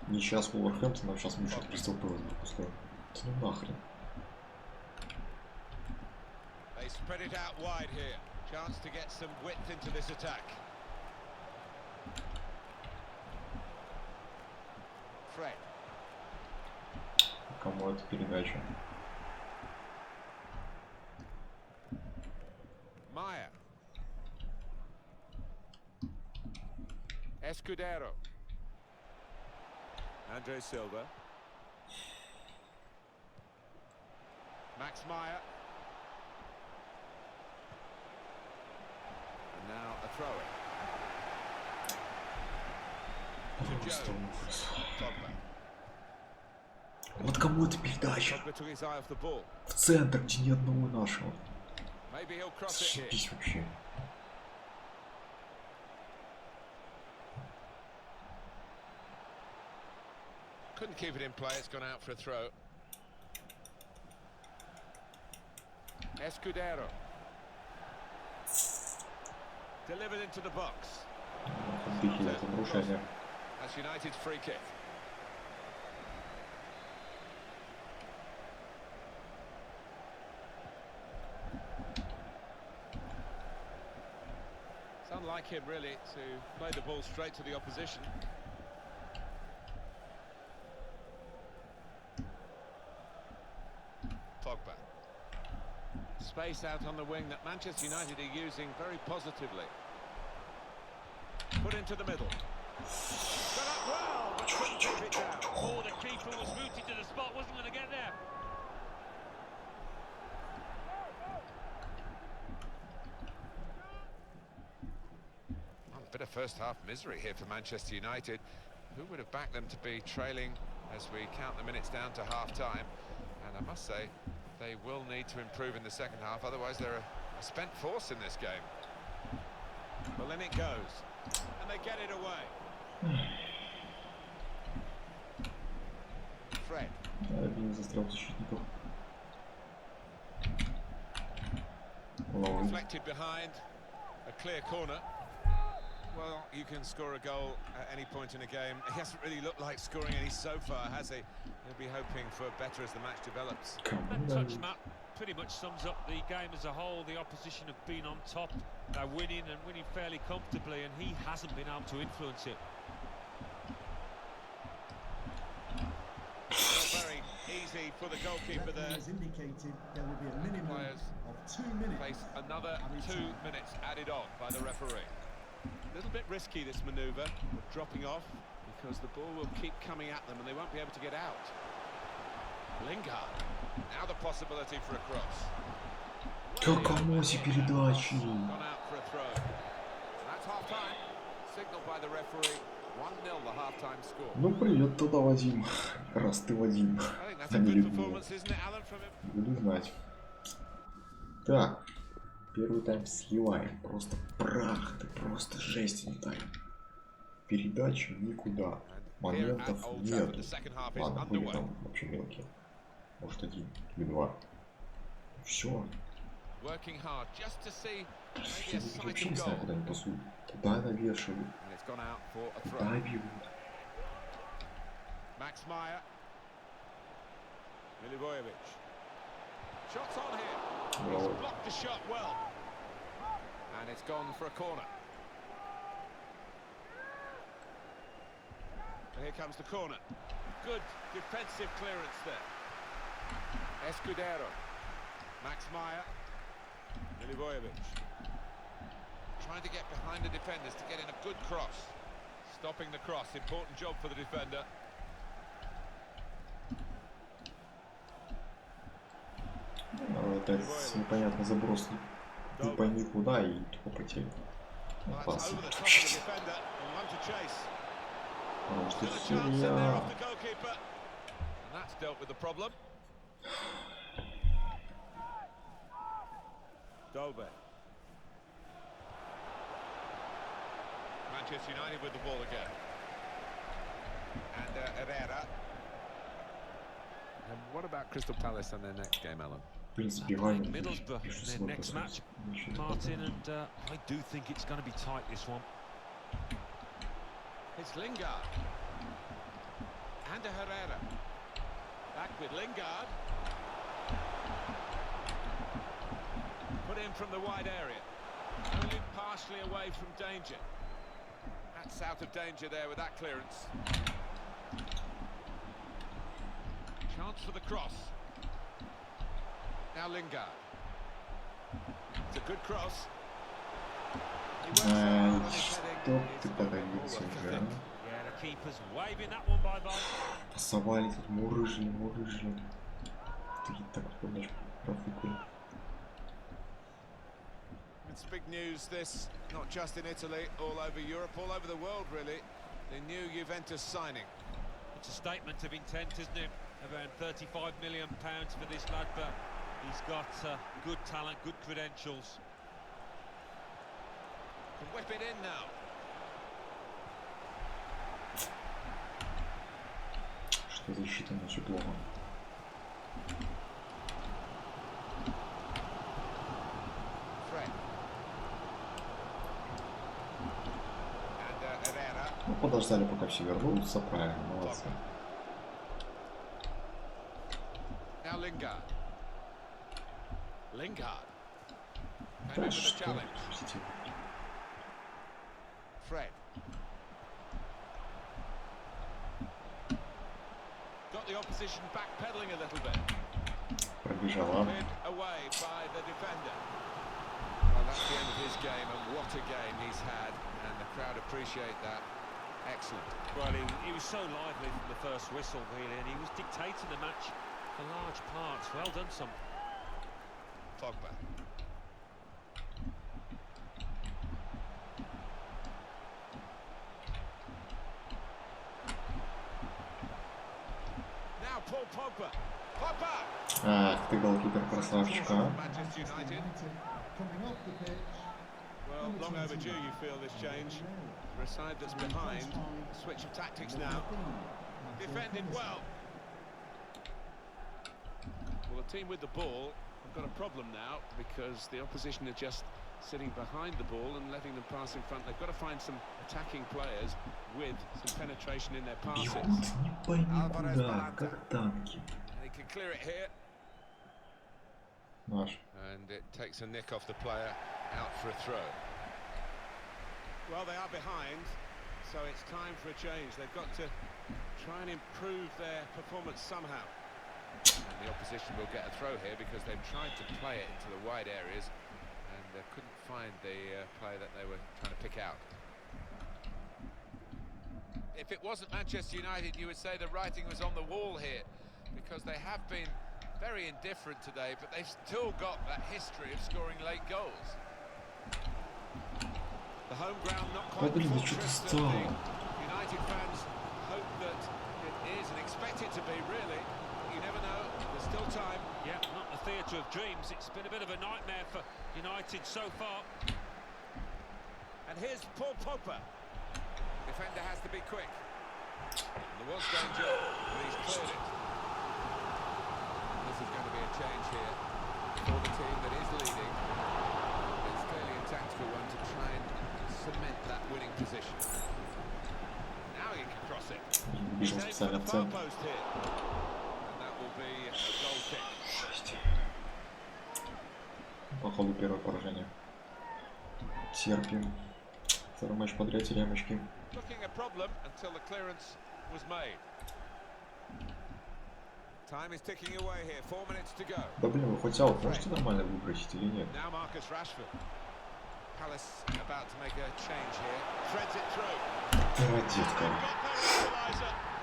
Не сейчас Вулверхэмптон, а сейчас мы еще Кристал Пэлас пропускаем. Ну нахрен. They spread it out wide here. Chance to get some width into this attack. Fred. Кому это передача? Maya. S.T.A.L.K.E.R. Andre Silva. Max Meyer. And now a throw in. Просто ужас. Вот кому это передача? В центр, где ни одного нашего. Зашибись вообще. Couldn't keep it in play, it's gone out for a throw. S.T.A.L.K.E.R. Delivered into the box. That's United's free kick. It's unlike him really to play the ball straight to the opposition. Pogba. Space out on the wing that Manchester United are using very positively. Put into the middle. Got up well, but couldn't keep it down. Oh, the keeper was rooted to the spot, wasn't going to get there. Well, a bit of first half misery here for Manchester United. Who would have backed them to be trailing as we count the minutes down to half-time? And I must say, they will need to improve in the second half, otherwise they're a spent force in this game. Well, in it goes, and they get it away. Fred. Reflected behind, a clear corner. Well, you can score a goal at any point in a game. He hasn't really looked like scoring any so far, has he? He'll be hoping for better as the match develops. That touch, Matt, pretty much sums up the game as a whole. The opposition have been on top. They're winning and winning fairly comfortably, and he hasn't been able to influence it. Not very easy for the goalkeeper there. As indicated, there will be a minimum Players of 2 minutes. face another 2 minutes added on by the referee. A little bit risky, this manoeuvre, dropping off, because the ball will keep coming at them and they won't be able to get out. Lingard. Now the possibility for a cross. Какому передачи? Gone out for a throw. That's half-time. Signaled by the referee. 1-0 the half-time score. Ну привет тогда, Вадим. Раз ты Вадим. I think that's a good performance, isn't it, Alan, from him? Буду знать. Так. Первый тайм сливаем. Просто прах. Это просто жесть не тайм. Передача никуда. Моментов нет. Ладно, были там вообще мелкие. Может 1 или 2. Все. Working hard just to see maybe Я a sight вообще of не знаю, goal. куда они пасуют. Куда навешивают. And it's gone out for a throw. Куда бьют. Max Meyer. Milivojevic. Shots on here. He's blocked the shot well. And it's gone for a corner. And here comes the corner. Good defensive clearance there. S.T.A.L.K.E.R. Max Meyer. Milivojevic. Trying to get behind the defenders to get in a good cross. Stopping the cross. Important job for the defender. Опять непонятный заброс. Не пойми куда и тупо потеря. Пас. Потому что херня. Manchester United with the ball again. And Herrera. And what about Crystal Palace and their next game, Alan? В принципе, Ваня Middlesbrough, their next match, Martin, and I do think it's going to be tight, this one. It's Lingard. And Herrera. Back with Lingard. Put in from the wide area. Only partially away from danger. That's out of danger there with that clearance. Chance for the cross. Now Lingard. It's a good cross. Чтоб ты подавился уже, а? Yeah, the keeper's waving that one bye-bye. Пасовали тут, мурыжили. Такие так вот, значит, профукали. It's big news this, not just in Italy, all over Europe, all over the world really. The new Juventus signing. It's a statement of intent, isn't it? Around £35 million for this lad, but he's got good talent, good credentials. Can whip it in now. Что защита наша плохо. Fred. And Herrera. Ну, подождали, пока все вернутся, правильно, молодцы. Now Lingard. Lingard. Came Да in with a что, challenge. слушайте. Fred. Got the opposition backpedaling a little bit. Пробежала. Cleared away by the defender. Well, that's the end of his game, and what a game he's had, and the crowd appreciate that. Excellent. Well, he was so lively from the first whistle, really, and he was dictating the match for large parts. Well done, son. Pogba. Now Paul Pogba. Pogba. Ах, ты голкипер красавчик, а? Manchester United. Coming off the pitch. Well, long overdue, you feel, this change. For a side that's behind, a switch of tactics now. Defended well. Well, the team with the ball have got a problem now because the opposition are just sitting behind the ball and letting them pass in front. They've got to find some attacking players with some penetration in their passes. Бегут не пойми куда, как танки. And he can clear it here. Наш. And it takes a nick off the player, out for a throw. Well, they are behind, so it's time for a change. They've got to try and improve their performance somehow. And the opposition will get a throw here because they've tried to play it into the wide areas and couldn't find the play that they were trying to pick out. If it wasn't Manchester United, you would say the writing was on the wall here because they have been very indifferent today, but they've still got that history of scoring late goals. The home ground not quite the fortress that the United fans hope that it is and expect it to be, really. You never know, there's still time. Yeah, not the theatre of dreams. It's been a bit of a nightmare for United so far. And here's Paul Pogba. Defender has to be quick. There was danger, but he's cleared it. This is going to be a change here for the team that is leading. It's clearly a tactical one to try and cement that winning position. Now he can cross it. He's aimed for the far post here. And that will be a goal kick. Походу первое поражение. Терпим. Второй матч подряд теряем очки. Looking a problem until the clearance was made. Time is ticking away here. 4 minutes to go. Да блин, вы хоть аут можете нормально выбросить или нет? Now Marcus Rashford. Palace about to make a change here. Threads it through. Давай, детка.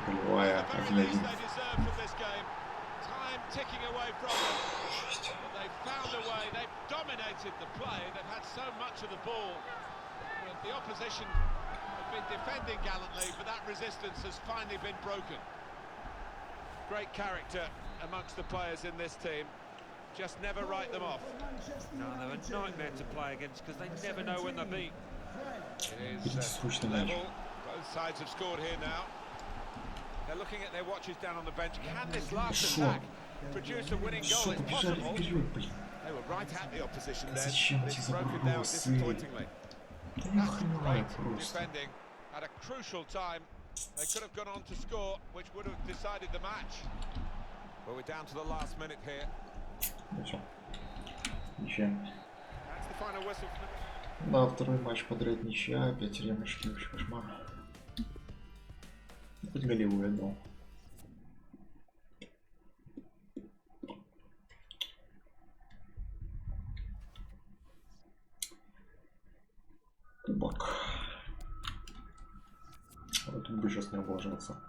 Голевая 1-1. Time ticking away from them. But they've found a way. They've dominated the play. They've had so much of the ball. But the opposition have been defending gallantly, but that resistance has finally been broken. Great character amongst the players in this team. Just never write them off. No, they're a nightmare to play against because they never know when they're beat. It is level. Both sides have scored here now. They're looking at their watches down on the bench. Can this last attack produce a winning goal? It's possible. They were right at the opposition then, but it's broken down disappointingly. That's great defending at a crucial time They could have gone on to score, which would have decided the match. Well, we're down to the last minute here. Ну всё. Ничья. That's the final whistle. Да, второй матч подряд ничья, опять ремочки, вообще кошмар. Хоть голевую отдал. Кубок. Вот тут бы сейчас не облажаться.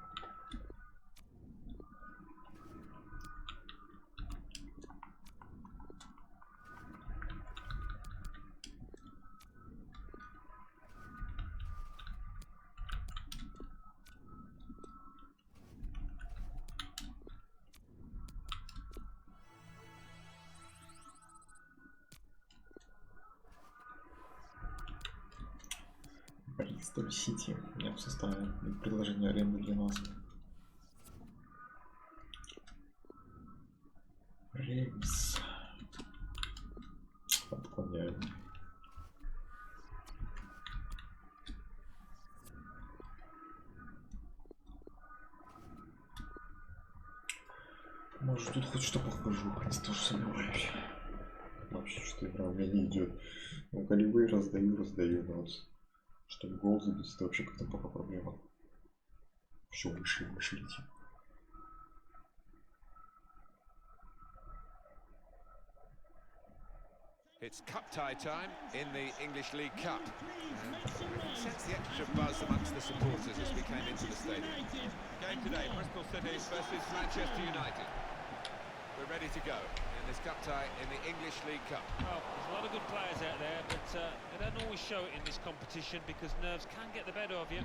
Бристоль Сити. У меня в составе предложение аренды для нас. Реймс. Отклоняем. Может тут хоть что похожу, просто тоже сомневаюсь. Вообще что игра у меня не идет. Ну, голевые раздаю, но вот чтобы гол забить, это вообще как-то пока проблема. Все выше и выше летит. It's cup tie time in the English League Cup. And we sense the extra buzz amongst the supporters as we came into the stadium. Game today, Bristol City versus Manchester United. We're ready to go in this cup tie in the English League Cup. Well, there's a lot of good players out there, but they don't always show it in this competition because nerves can get the better of you.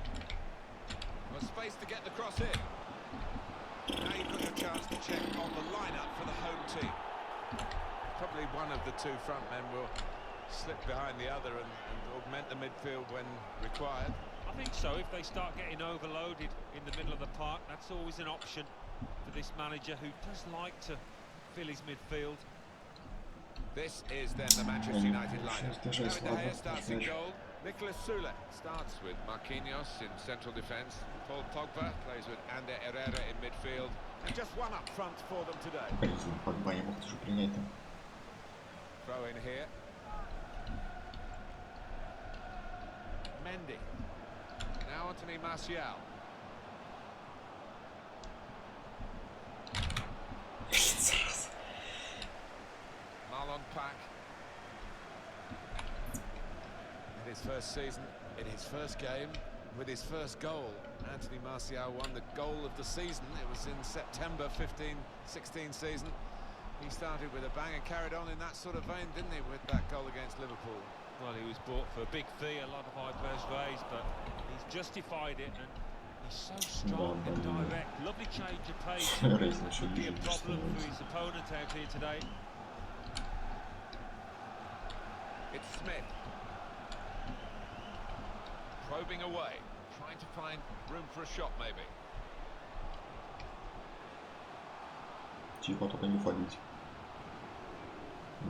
Well, space to get the cross in. Now you've got your chance to check on the lineup for the home team. Probably one of the two front men will slip behind the other and augment the midfield when required. I think so. If they start getting overloaded in the middle of the park, that's always an option for this manager who does like to fill his midfield. This is then the Manchester United lineup. David De Gea starts in goal. Nicolas Sule starts with Marquinhos in central defence. Paul Pogba plays with Ander Herrera in midfield. And just one up front for them today. Погба не мог тоже принять там. Throw in here. Mendy. Now Anthony Martial. Marlon Pack. In his first season, in his first game, with his first goal, Anthony Martial won the goal of the season. It was in September 15-16 season. He started with a bang and carried on in that sort of vein, didn't he, with that goal against Liverpool? Well, he was bought for a big fee, a lot of high price raise, but he's justified it, and he's so strong and direct. Lovely change of pace. Could be a problem for his opponent out here today. It's Smith. Probing away, trying to find room for a shot, maybe. Тихо, только не фалить.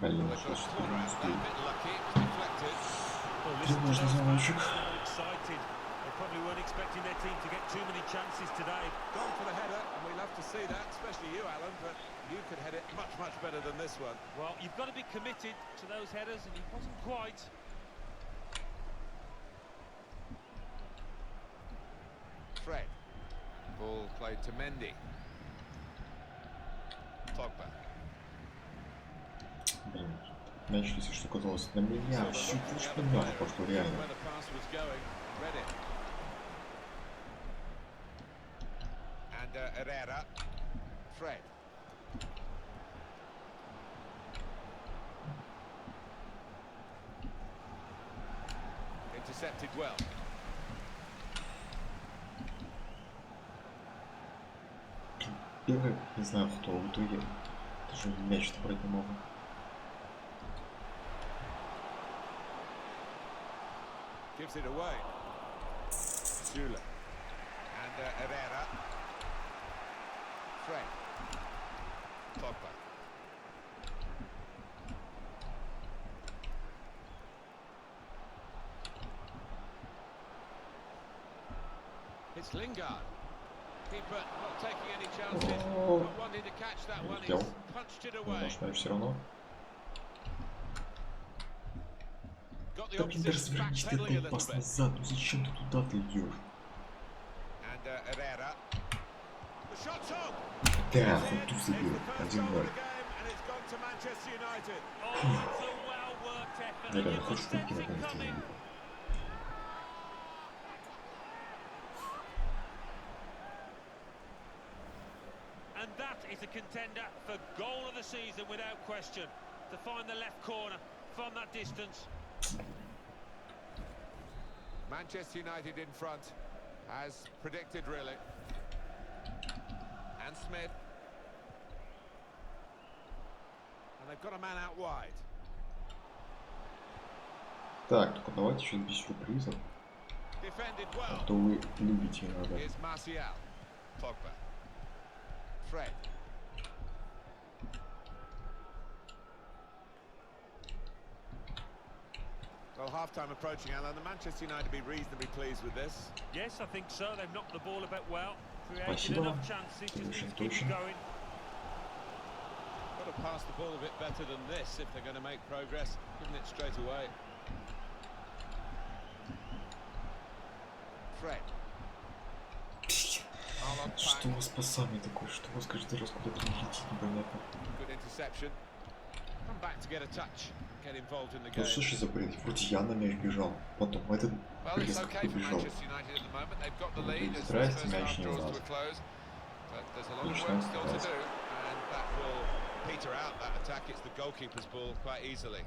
Блин, что ж ты не успеет. Тревожный звоночек. Probably weren't expecting their team to get too many chances today. Gone for the header, and we love to see that, especially you, Alan, but you could head it much, much better than this one. Well, you've got to be committed to those headers, and he wasn't quite. Fred. Ball played to Mendy. Pogba. Блин, мяч, если что, казалось на меня, чуть чуть поднял, потому что реально. Where the pass was going, read it. And Herrera. Fred. Intercepted well. Первый, не знаю, кто в итоге. Даже мяч-то брать не могу. Gives it away. Sule. And Herrera. Fred. Pogba. It's Lingard. Keeper not taking any chances, О, not wanting to catch that one. Улетел. He's punched it away. Наш мяч все равно. Got the Да блин, даже opposition свернись ты backpedaling a дай пас little bit. назад. Ну зачем ты туда-то идешь? And Herrera. The shot's on. Да, хоть ту забил. 1-0. Наверное, хочешь пойти на континент. And that is a contender for goal of the season without question. To find the left corner from that distance. Manchester United in front, as predicted really. And Smith. And they've got a man out wide. Так, только давайте еще без сюрпризов. Defended А well. то вы любите иногда. Here's Martial. Pogba. Fred. Well, half-time approaching, Alan. The Manchester United be reasonably pleased with this. Yes, I think so. They've knocked the ball about well. Created Спасибо. enough chances. Just need to keep it going. Got to pass the ball a bit better than this if they're going to make progress. Giving it straight away. Fred. Что у вас по сами такое? Что у вас каждый раз куда-то летит, непонятно. Good interception. Come back to get a touch. Get involved in the Ну game. что ж за бред? Вроде я на мяч бежал, потом этот Well, it's близко okay for побежал. Manchester United at the moment. They've got the lead as the Здрасте, first мяч half не у draws to нас. a close. But there's a lot of Отлично, work still to здрасте. do, and that will peter out that attack. It's the goalkeeper's ball quite easily.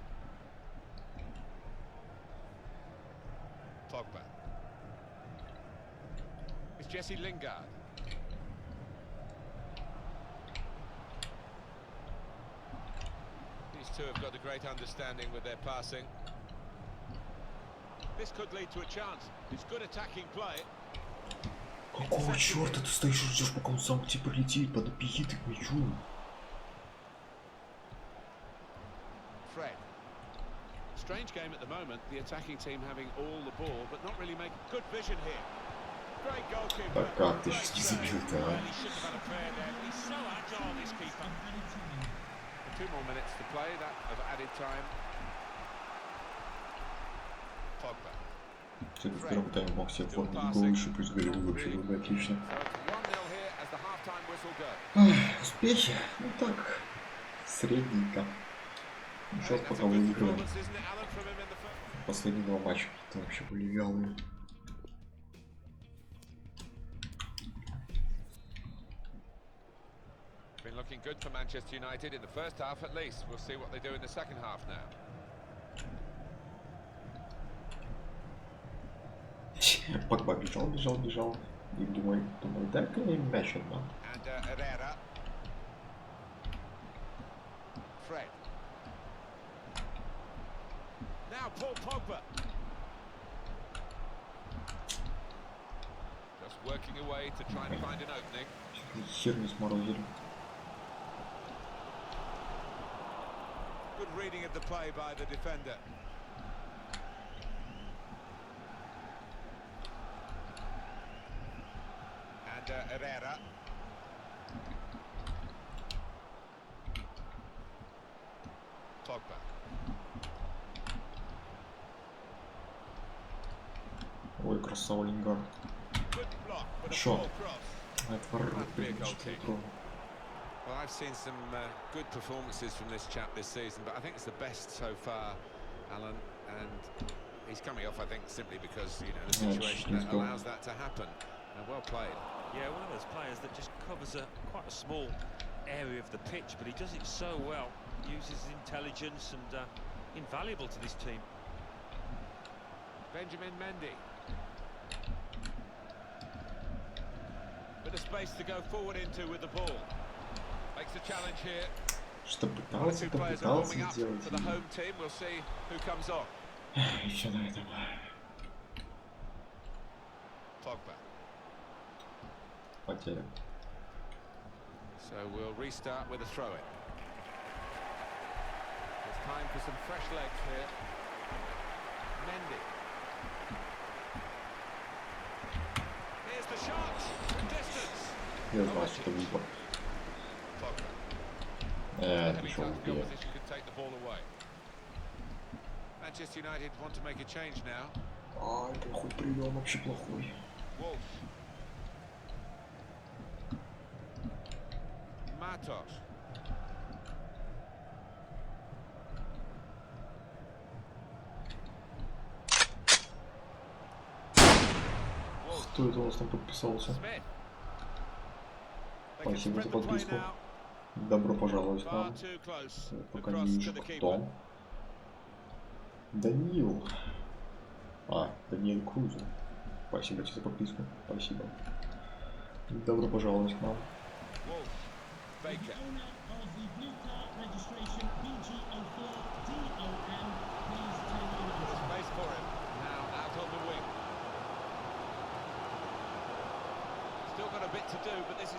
Pogba. It's Jesse Lingard. These two have got a great understanding with their passing. This could lead to a chance. It's good attacking play. Какого черта ты стоишь и ждешь, пока он сам к тебе прилетит, подбеги ты к мячу. Fred. Strange game at the moment. The attacking team having all the ball, but not really making good vision here. Great goalkeeper. Да как ты ж не забил-то, а? He shouldn't have had a fair there. He's so agile, this keeper. 2 more minutes to play. That of added time. Pogba. Ты в первом тайме мог себе оформить гол еще плюс голевой, вообще было бы отлично. So it's 1-0 here as the half-time whistle goes. Ах, успехи? Ну так, средненько. Ничего, That's пока a good выиграем. performance, isn't it, Alan, from him in the first? Последние 2 матча какие-то вообще были вялые. Been looking good for Manchester United in the first half at least. We'll see what they do in the second half now. Погба бежал. И думаю, дай-ка я им мяч отдам. And Herrera. Fred. Now Paul Pogba. Just working away to try and find an opening. Хер не сморозили. Good reading of the play by the defender. And Herrera. Pogba. Ой, красава Лингар. Good block, but a Shot. poor cross. Отворот, блин, что такое? Well, I've seen some good performances from this chap this season, but I think it's the best so far, Alan. And he's coming off, I think, simply because, you know, the situation that allows that to happen. Well played. Yeah, one of those players that just covers quite a small area of the pitch, but he does it so well. Uses his intelligence and invaluable to this team. Benjamin Mendy. Bit of space to go forward into with the ball. Makes a challenge here. Что One or two пытался players are warming up сделать. for the home team. We'll see who comes on. И все на этом. Pogba. Потеря. So we'll restart with a throw-in. It's time for some fresh legs here. Mendy. Here's the shot. Distance. Я знал, что это выпад. Пришел вперед. Opposition could take the ball away. Manchester United want to make a change now. Плохой прием, вообще плохой. Wolf. Matos. Кто это у вас там подписался? Спасибо за подписку. Добро пожаловать к нам. Пока не вижу, кто. Даниил. Даниил Крузо. Спасибо тебе за подписку. Спасибо. Добро пожаловать к нам.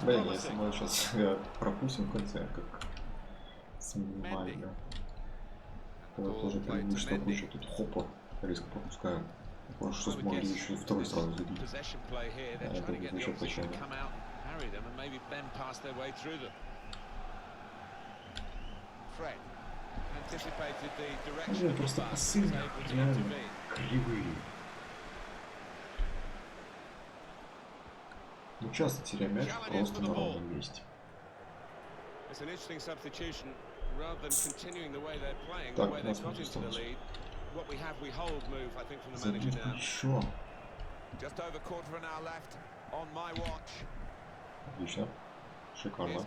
Блин, если мы сейчас пропустим в конце, как с минимально, то тоже привыкли, что куча тут хопа резко пропускаем. Может, что смогли еще и второй сразу забить. Это будет еще печально. Просто пасы реально кривые. Мы часто теряем мяч просто на ровном месте. Так, у нас будет осталось. Забить бы еще. Отлично. Шикарно.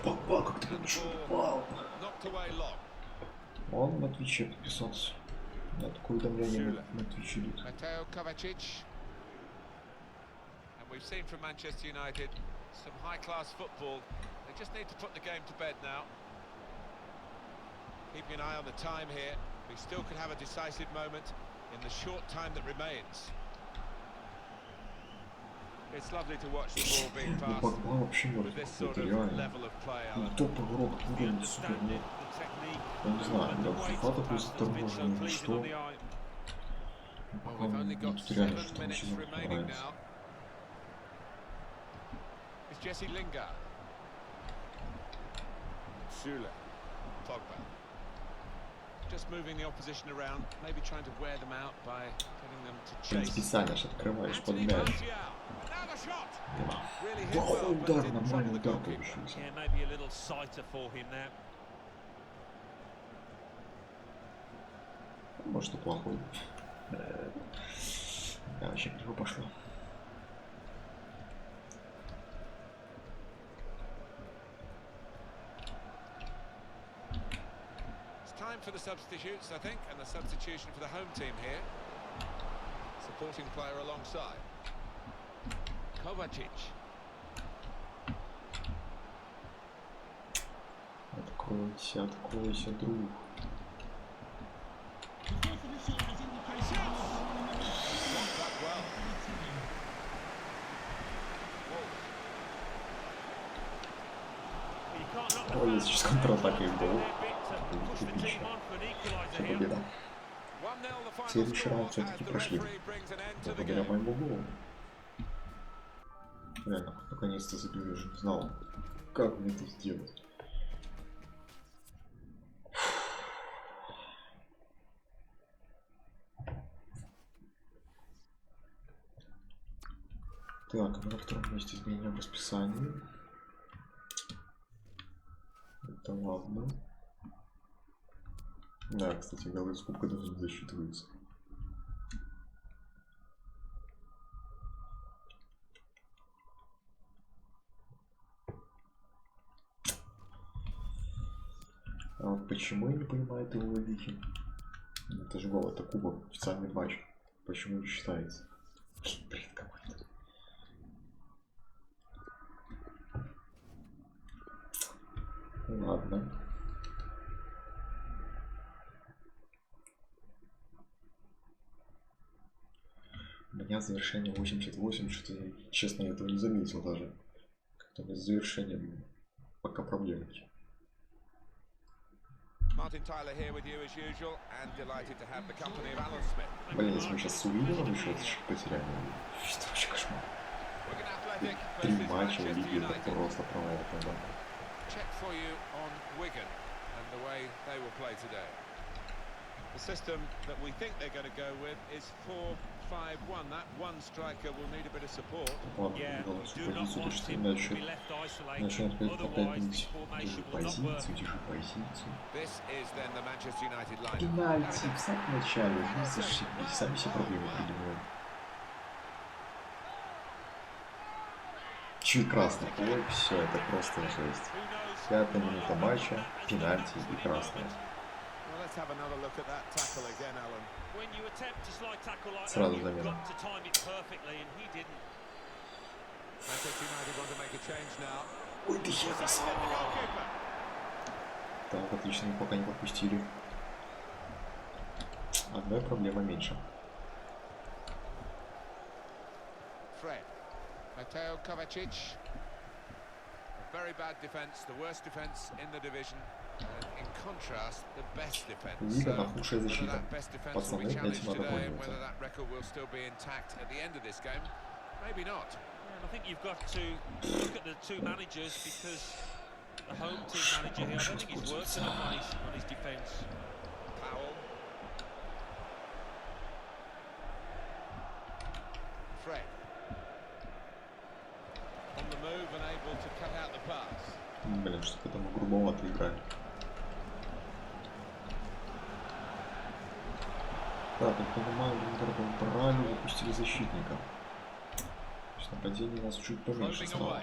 Папа, как ты попал? Он на Твиче подписался. Да, такое уведомление на Твиче идет. We've seen from Manchester United some high-class football. They just need to put the game to bed now. Keeping an eye on the time here. We still could have a decisive moment in the short time that remains. It's lovely to watch the ball being passed with this sort of level of play. Топ-игрок, уровень супер. Я не знаю, когда в FIFA такой заторможенный или что. Пока мне тут реально что-то очень нравится. Jesse Lingard. Sula. Pogba. Just moving the opposition around, maybe trying to wear them out by getting them to chase. Специально же открываешь под мяч. Плохой удар, нормальный удар получился. Может и плохой. Да, вообще криво пошло. Time for the substitutes, I think, and the substitution for the home team here. Supporting player alongside. Kovacic. Откройся, откройся, друг. Ой, сейчас контратака и гол. Типично. Все, победа. Следующий раунд все-таки прошли. Благодаря моему голу. Реально, наконец-то забил, я же не знал, как мне это сделать. Так, мы на втором месте изменим расписание. Это ладно. Да, кстати, голы из кубка даже не засчитываются. А вот почему я не понимаю этого логики? Это же гол, это кубок, официальный матч. Почему не считается? Бред какой-то. Ладно. У меня завершение 88, что я, честно, этого не заметил даже. Как-то без завершения пока проблемки. Блин, если мы сейчас с Уильямом еще потеряем, что вообще кошмар. 3 матча в лиге, это просто провал, да. The system that we think they're going to go with is 4-5-1. That one striker will need a bit of support. Ладно, позицию, то что дальше начнет опять бить. Держи позицию. Пенальти в самом начале. Сами все проблемы придумываем. Чуть красный. Ой, все, это просто жесть. 5-я минута матча, пенальти и красная. Сразу замена. Ой, ты хер красава. Так, отлично, пока не пропустили. Одной проблема меньше. Very bad defense, the worst defense in the division. In contrast, the best defense. Лига худшая защита. Пацаны, этим надо пользоваться. whether that record will still be intact at the end of this game, maybe not. I think you've got to look at the two managers because the home team manager here, I don't think he's worked enough on his defence. Powell. Fred. On the move and able to cut out the pass. Блин, что-то там грубовато играет. Так, я понимаю, мы правильно выпустили защитника. То есть нападение у нас чуть поменьше стало.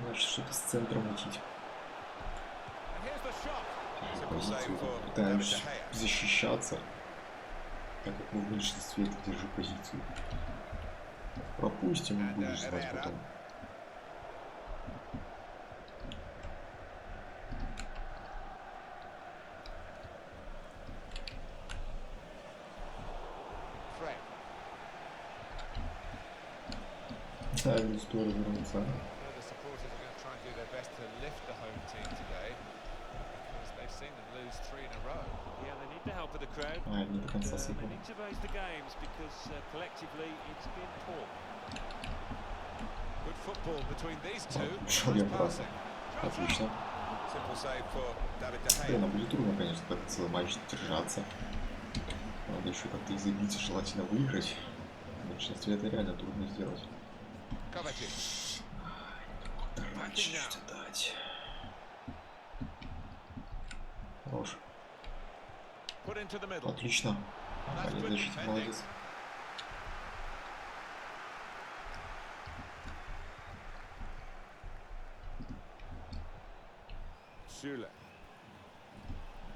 Значит, что-то с центра мутить. Позицию пытаемся защищаться, так как мы в меньшинстве, держи позицию. Пропустим и будешь знать потом. Да, не успел развернуться. А, не до конца сыпал. Ушел я просто. Отлично. Блин, будет трудно, конечно, так целый матч держаться. Надо еще как-то их забить, желательно выиграть. В большинстве это реально трудно сделать. Раньше дать. Хорош. Отлично. Один защитник, молодец.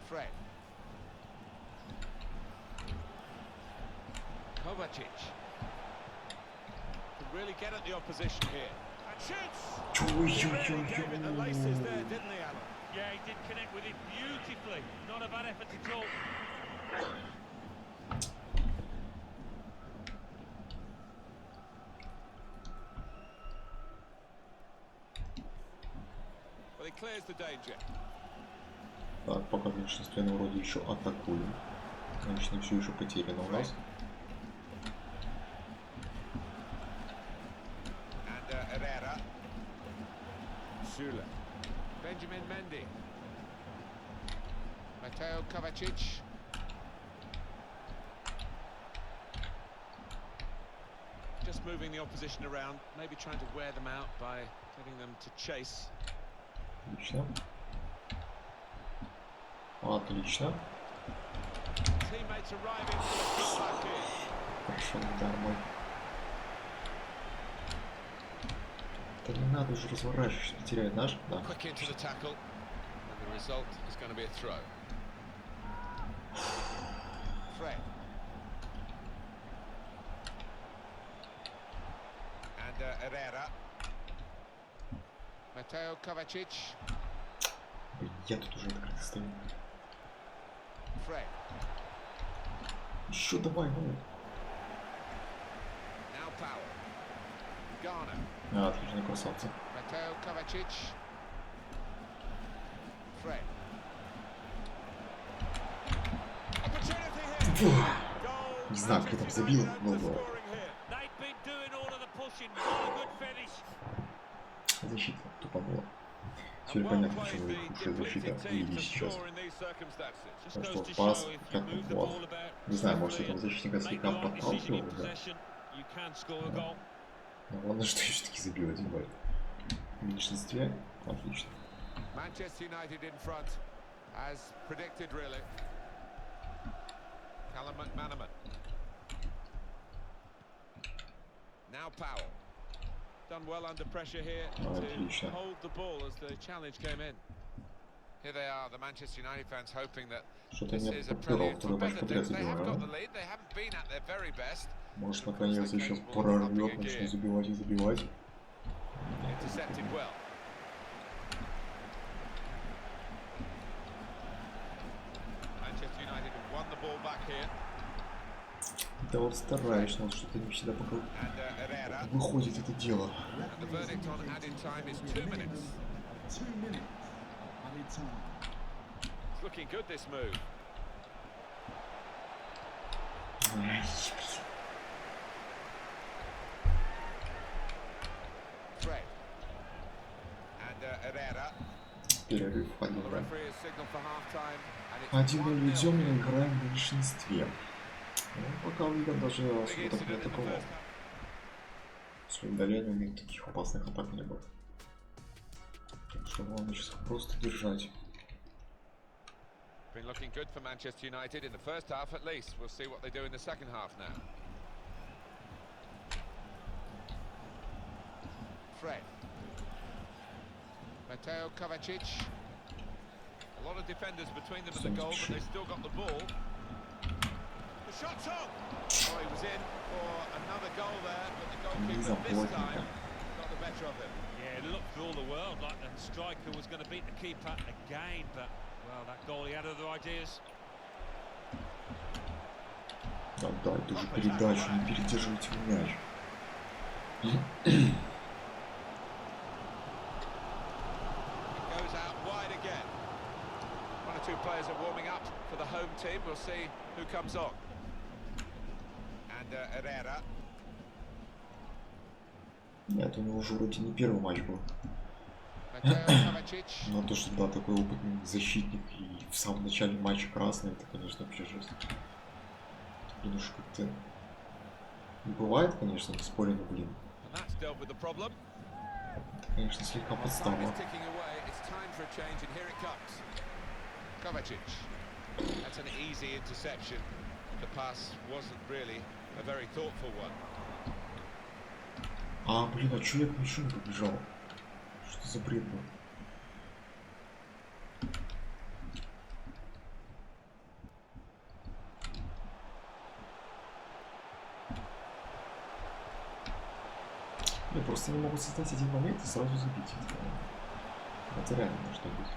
Fred. Kovacic. Can really get at the opposition here. And shoots! Really gave it the laces there, didn't he, Alan? Yeah, he did connect with it beautifully. Not a bad effort at all. Well, he clears the danger. Так, пока в меньшинстве на вроде еще атакуем. Значит, не все еще потеряно у нас. Benjamin Mendy. Mateo Kovacic. Just moving the opposition around, maybe trying to wear them out by getting them to chase. Отлично. Отлично. Teammates arriving for the comeback here. Хорошо, нормально. Да не надо уже разворачиваться, теряет наш, да. Quick into the tackle, and the result is going to be a throw. Fred. And Herrera. Mateo Kovacic. Я тут уже открыто стою. Fred. Еще давай, ну. Now Powell. Garner. А, отлично, красавцы. Mateo Kovacic. Fred. Opportunity here. Goal. Не знаю, кто там забил, но Scoring here. They've been doing all of the pushing. What a good finish. защита тупо была. Теперь понятно, почему их худшая защита видеть сейчас. Just Потому goes что to пас, show if you как move the вот. ball about, Не знаю, может, этого защитника make the слегка right decision подталкивал, in да. possession, you can score a goal. Но главное, что я все-таки забил 1-0. В меньшинстве. Отлично. Manchester United in front, as predicted, really. Callum McManaman. Now Powell. Done well under pressure here to hold the ball as the challenge came in. Here they are, the Manchester United fans, hoping that this is a brilliant better things. They have got the lead. They haven't been at their very best. Может, наконец еще прорвет, начнет забивать и забивать. Intercepted well. Manchester United have won the ball back here. Да вот стараюсь, но что-то не всегда пока выходит это дело. And the verdict on added time is 2 minutes. 2 minutes added time. It's looking good, this move. Fred. And Herrera. Перерыв The 1-0. referee has signaled for half-time. And it's 1-0 1-0. идем и играем в меньшинстве. Ну, пока видно, даже особо так не атаковал. С удалением у них таких опасных атак не было. Так что главное сейчас просто держать. Been looking good for Manchester United in the first half at least. We'll see what they do in the second half now. Fred. Mateo Kovacic. A lot of defenders between them and the goal, but they've still got the ball. The shot's on! Oh, he was in for another goal there, but the goalkeeper this time got the better of him. Yeah, it looked for all the world like the striker was going to beat the keeper again, but, well, that goalie had other ideas. Отдай ту же передачу, не передерживайте мяч. Goes out wide again. One or two players are warming up for the home team. We'll see who comes on. And Herrera. Нет, у него уже вроде не первый матч был. Mateo Kovacic. Но то, что да, такой опытный защитник и в самом начале матча красный, это, конечно, вообще жесть. Блин, уж как-то не бывает, конечно, не спорю, но, блин. And that's dealt with the problem. Это, конечно, слегка Time подстава. is ticking away. It's time for a change, and here it comes. Kovacic. That's an easy interception. The pass wasn't really a very thoughtful one. А, блин, а чё я к мячу не побежал? Что за бред был? Я просто не могу создать один момент и сразу забить. Это реально может быть.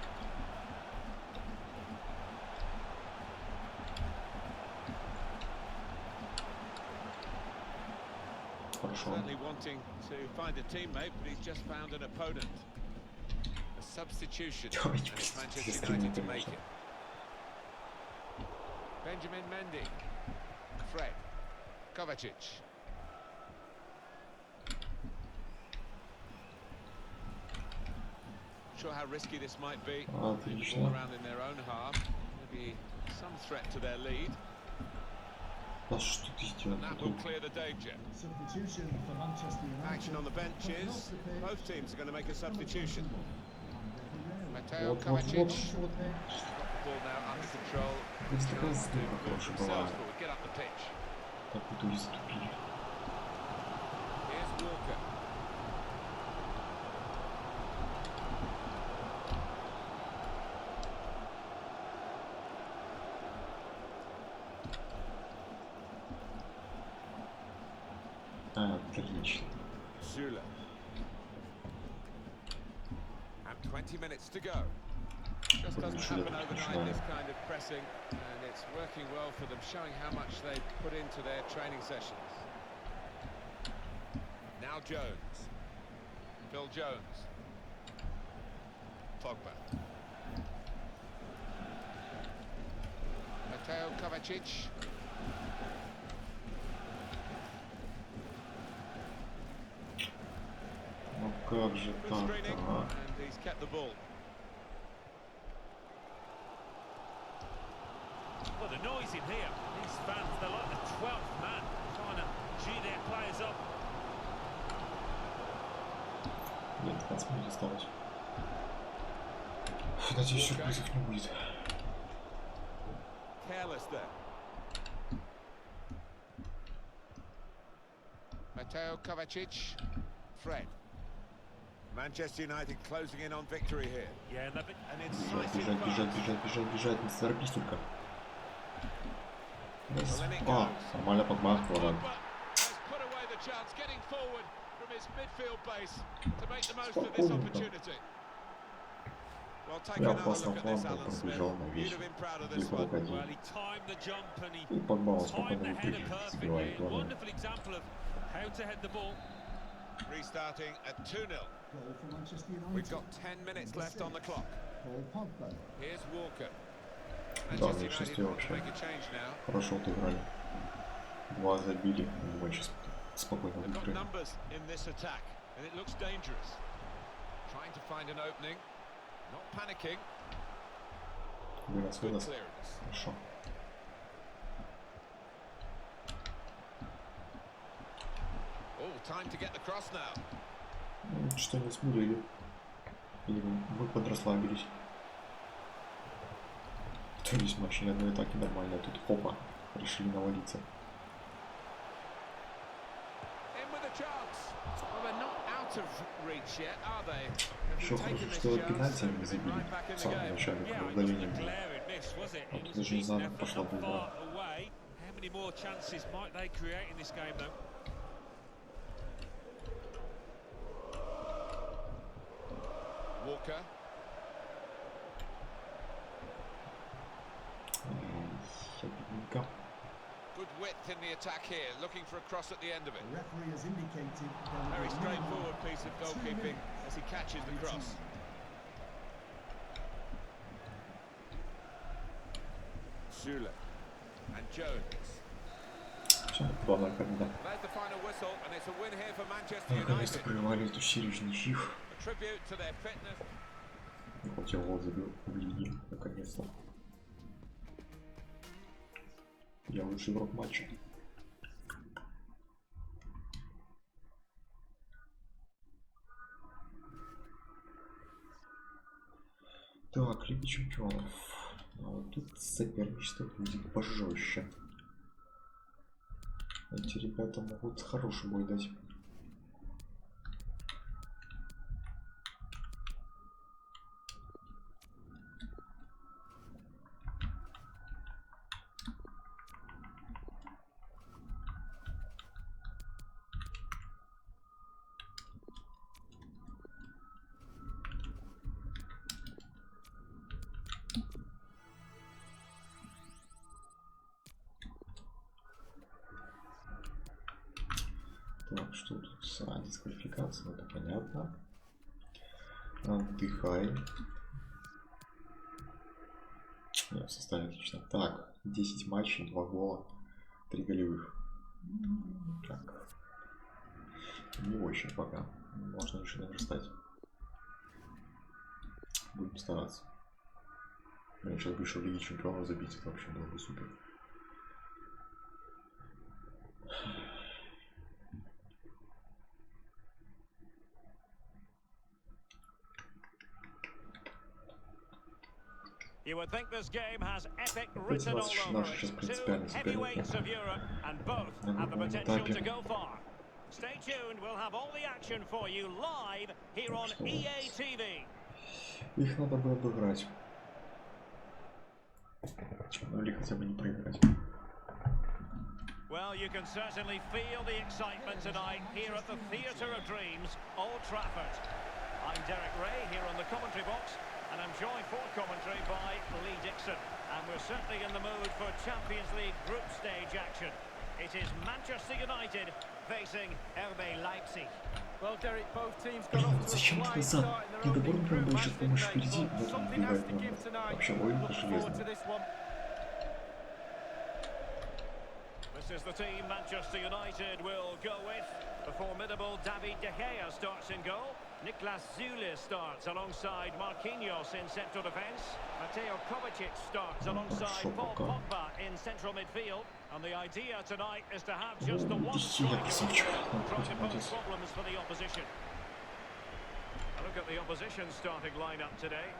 Хорошо. Certainly wanting to find a teammate, but he's just found an opponent. A substitution, and it's Manchester United to make it. Benjamin Mendy. Fred. Kovacic. Not sure how risky this might be. Maybe ball around in their own half. Maybe some threat to their lead. Да что ты сделал? And that will clear the danger. Substitution for Manchester United. Action on the benches. Both teams are going to make a substitution. Mateo Вот. Kovacic. Got the ball now under control. Здесь такая Chance to здорово, move короче, была. themselves forward, get up the pitch. Как в итоге затупили. Here's Walker. Отлично. Zula. And 20 minutes to go. Just doesn't happen overnight, this kind of pressing, and it's working well for them, showing how much they put into their training sessions. Now Jones. Phil Jones. Pogba. S.T.A.L.K.E.R. Ну как же так-то, а? And he's kept the ball. Well, the noise in here, these fans, they're like the 12th man trying to G their players up. Нет, 15 минут осталось. Надеюсь, сюрпризов не будет. Careless there. S.T.A.L.K.E.R. Fred. Manchester United closing in on victory here. Yeah, and An Бежать, incisive бежать, pass. бежать, бежать, бежать, не торопись только. Раз. Well, then it А, goes. нормально подмахивал, ладно. Pogba has put away the chance, getting forward from his midfield base to make the most of this Спокойненько. opportunity. Well, take Я another опасно look at this, флангом Alan Smith. пробежал на You'd весь have been proud of this легко one. уходил. well, he timed the jump and he И подбал timed спокойно the в header итоге, perfectly. сбивает главное. Wonderful example of how to head the ball. Restarting at 2-0. Goal for Manchester United. We've got 10 minutes left on the clock. Paul Pogba. Here's Walker. Да, Manchester мне United шестью want to вообще. make a change now. Хорошо отыграли. 2 забили, думаю, сейчас спокойно They've got выиграем. numbers in this attack, and it looks dangerous. Trying to find an opening, not panicking. Вынос, Good вынос. clearance. Хорошо. Oh, time to get the cross now. Ну, что не смурили. Или мы подрасслабились. То есть матч ни одной атаки нормально, а тут хопа, решили навалиться. In with a chance. Well, they're not out of reach yet, are they? They've Еще taken хорошо, this что chance пенальти and не забили right back in в the самом game. начале, Yeah, при it wasn't a удалении. glaring miss, was it? А It тут was a даже не decent знаю, effort, пошла not бы игра. far away. How many more chances might they create in this game, though? Walker. Обидненько. Good width in the attack here, looking for a cross at the end of it. The referee has indicated there will Very be a minimum straightforward piece of of 2 goalkeeping minutes as he catches the added cross. time. Zula and Jones. Все, 2-0 победа. There's the final whistle, and it's a win here for Manchester Наконец-то United. прервали эту серию ничьих. A tribute to their fitness. Хоть я гол забил в лиге, наконец-то. Я лучший игрок матча. Так, Лига Чемпионов. А вот тут соперничество будет пожестче. Эти ребята могут хороший бой дать. Так, что тут? Дисквалификация, это понятно. Отдыхай. Я в составе отлично. Так, 10 матчей, 2 гола, 3 голевых. Так. Не очень пока. Можно еще наверстать. Будем стараться. Я сейчас бы еще в Лиге Чемпионов забить, это вообще было бы супер. You would think this game has epic written all over it. Two heavyweights of Europe, and both have the potential to go far. Stay tuned, we'll have all the action for you live here on EA TV. Их надо бы обыграть. Ну или хотя бы не проиграть. Well, you can certainly feel the excitement tonight here at the Theatre of Dreams, Old Trafford. I'm Derek Ray here on the commentary box, and I'm joined for commentary by Lee Dixon. And we're certainly in the mood for Champions League group stage action. It is Manchester United facing RB Leipzig. Well, Derek, both teams got off to a Зачем ты flying назад? start in their Не opening добор group прям match, еще didn't помощь they? впереди, But вот он something has убивает to give нам. tonight. Вообще логика Looking forward to железная. this one. This is the team Manchester United will go with. The formidable David De Gea starts in goal. Niklas Süle starts alongside Marquinhos in central defence. Mateo Kovacic starts alongside Paul Pogba in central midfield. And the idea tonight is to have just the one striker trying to pose problems for the opposition. A look at the opposition starting lineup today.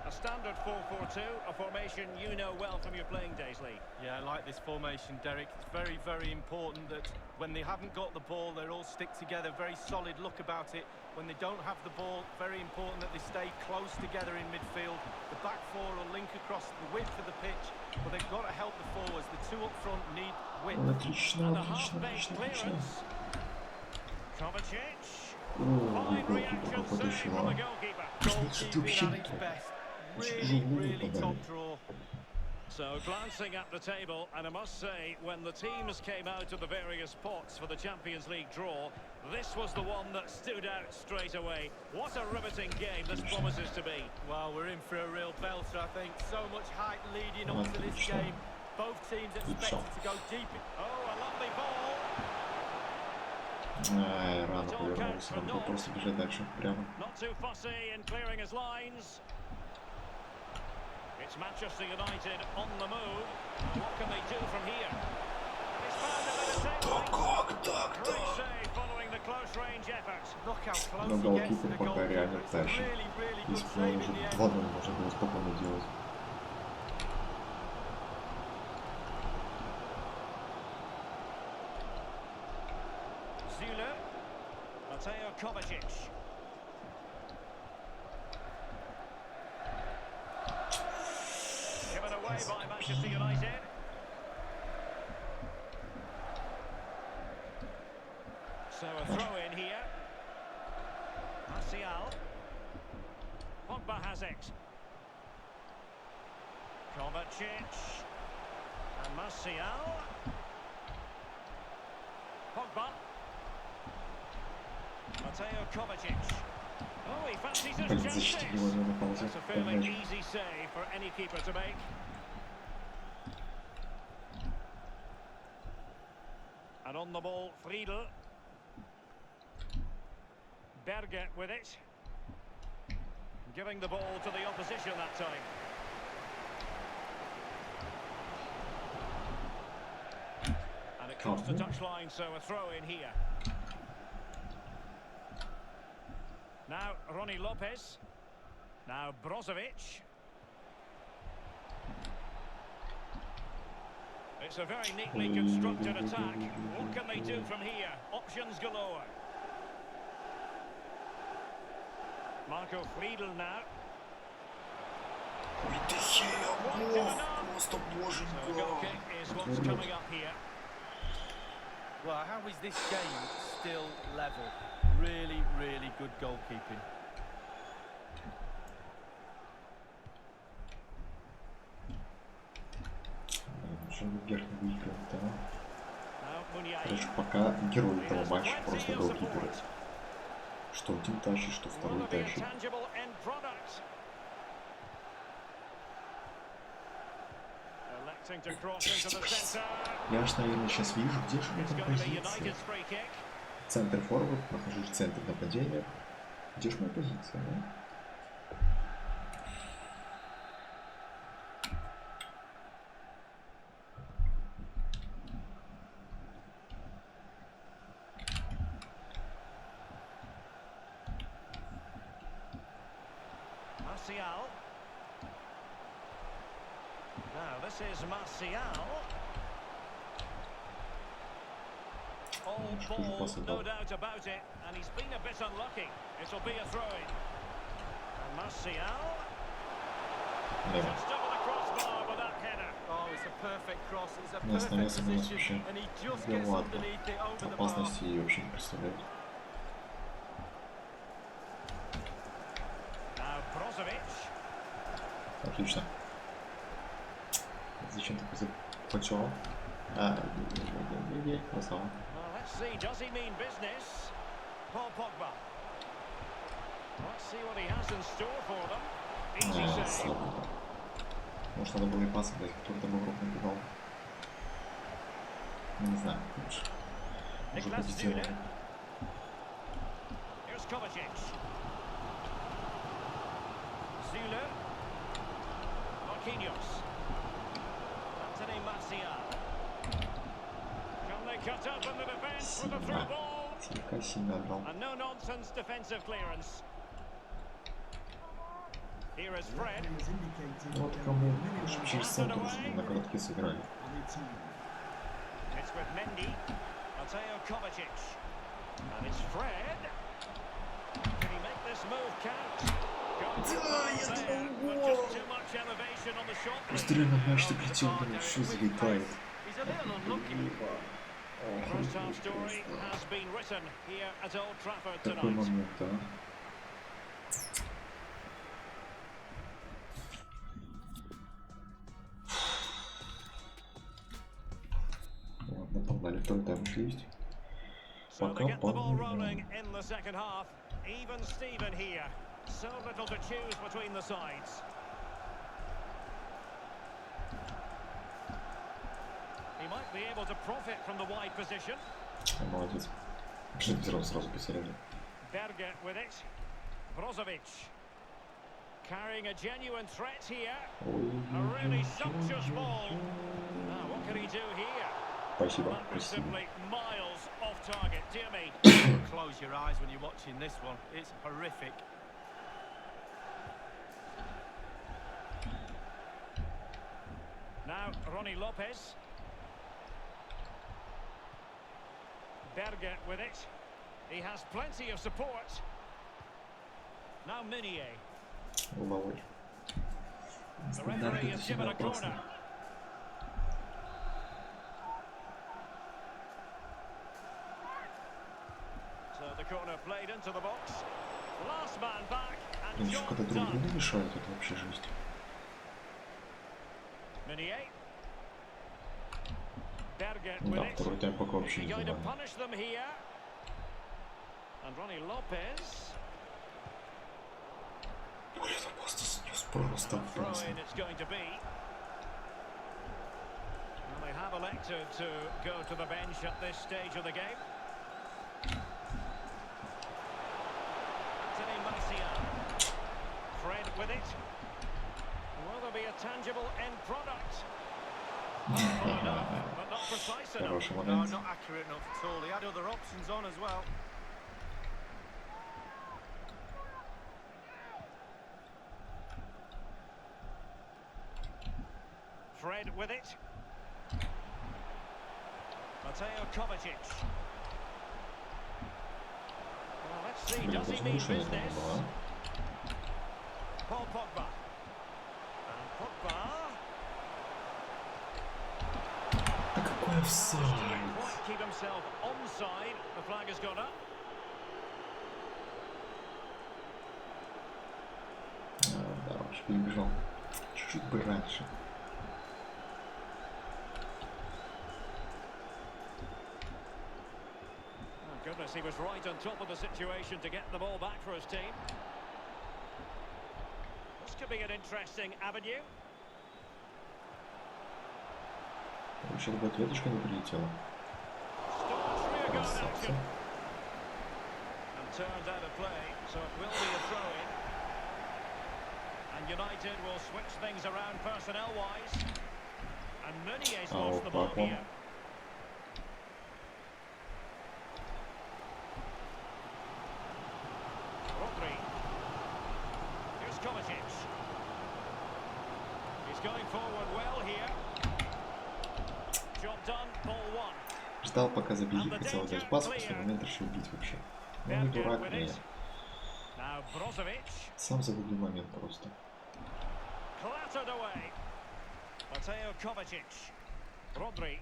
A standard 4-4-2, a formation you know well from your playing days, Lee. Yeah, I like this formation, Derek. It's very, very important that when they haven't got the ball, they all stick together. Very solid look about it. When they don't have the ball, very important that they stay close together in midfield. The back four will link across the width of the pitch, but they've got to help the forwards. The two up front need width. And the half-baked clearance. Kovacic. Fine reaction save from the goalkeeper. Goalkeeping at its best. Really, really top draw. So glancing at the table, and I must say, when the teams came out of the various pots for the Champions League draw, this was the one that stood out straight away. What a riveting game this promises to be. Well, we're in for a real belter, I think. So much hype leading on to this game. Both teams expected to go deep. Oh, a lovely ball. Рано повернулся, надо было просто бежать дальше, прямо. Not too fussy in clearing his lines. It's Manchester United on the move. What can they do from here? He's found a bit of takeaway. Great save following the close range effort. Look how close Но he gets to голкипер the пока реально goalkeeper. It's тащит. a really, really good Если бы он save уже in the end. 2-0 можно было спокойно делать. Süle. Mateo Kovacic. Given away by Manchester United. So a throw in here. S.T.A.L.K.E.R. Pogba has it. Kovacic. And S.T.A.L.K.E.R. Pogba. Mateo Kovacic. Oh, he fancies his chances. That's a fairly easy save for any keeper to make. And on the ball, Friedel. Berger with it. Giving the ball to the opposition that time. And it crossed the touchline, so a throw in here. Now Ronnie Lopez. Now Brozovic. It's a very neatly constructed attack. What can they do from here? Options galore. Marco Friedel now. So a goal kick is what's coming up here. Well, how is this game still level? Really, really good goalkeeping. Вверх не выиграл, да? Now Меня. Короче, пока герой этого матча просто голкипер. Что один тащит, что второй тащит. Я ж, наверное, сейчас вижу, где же у меня там позиция. Центр форвард, нахожусь в центре нападения. Где же моя позиция, да? Martial. Now this is Martial. All ball, no doubt about it, and he's been a bit unlucky. It'll be a throw-in. And Martial. Just over the crossbar with that header. Oh, it's a perfect cross. It's a perfect position, and he just gets underneath it over the bar. Опасности ее вообще не представляет. Now Brozovic. Отлично. Зачем ты захватил? Красава. Well, let's see, does he mean business? Paul Pogba. Let's see what he has in store for them. Easy save. Может, надо было и пас дать, кто-то бы в руку набивал. Ну, не знаю, лучше. Уже победил. Слегка сильно отдал. Вот кому лучше через центр, чтобы на коротке сыграли. Да, я думал, гол! Просто реально мяч так летел, блин, что залетает. Такой момент, да. Ладно, погнали, второй тайм уже есть. Пока погнали. So little to choose between the sides. He might be able to profit from the wide position. Молодец. Что сразу посередине. Berger with it. Brozovic. Carrying a genuine threat here. A really sumptuous ball. Now, what can he do here? Спасибо. Simply miles off target. Dear me. Close your eyes when you're watching this one. It's horrific. Now, Ronnie Lopez. Berger with it. He has plenty of support. Now Meunier. The referee has given a corner. So the corner played into the box. Last man back and Еще когда друг другу мешают, это вообще жесть. Meunier. Berger Да, with it. второй тайм пока вообще не Going to забавно. punish them here. And Ronnie Lopez. Блин, это просто снес, просто опасно. It's going to be. Well, they have elected to go to the bench at this stage of the game. Fred with it. Will there be a tangible end product? Well enough, but not precise enough. Хороший No, момент. not accurate enough at all. He had other options on as well. Fred with it. Kovacic. Well, let's see, Блин, does he даже mean нарушение business? там было, Paul Pogba. And Pogba. а? Какой офсайд? Didn't quite keep himself onside. The flag has gone up. Да, вообще перебежал. Чуть-чуть бы раньше. Oh, goodness, he was right on top of the situation to get the ball back for his team. This could be an interesting avenue. Вообще-то бы ответочка не прилетела. Staunch rear guard Красавцы. action. And turned out of play, so it will be a throw-in. And United will switch things around personnel-wise. And Meunier's lost the ball here. Rodri. Here's Kovacic. He's going forward well here. Job done, ball one. Ждал, пока забили, хотел дать пас, в последний момент решил бить вообще. Ну не дурак, блин. Now Brozovic. Сам загубил момент просто. Clattered away. Kovacic. Rodri.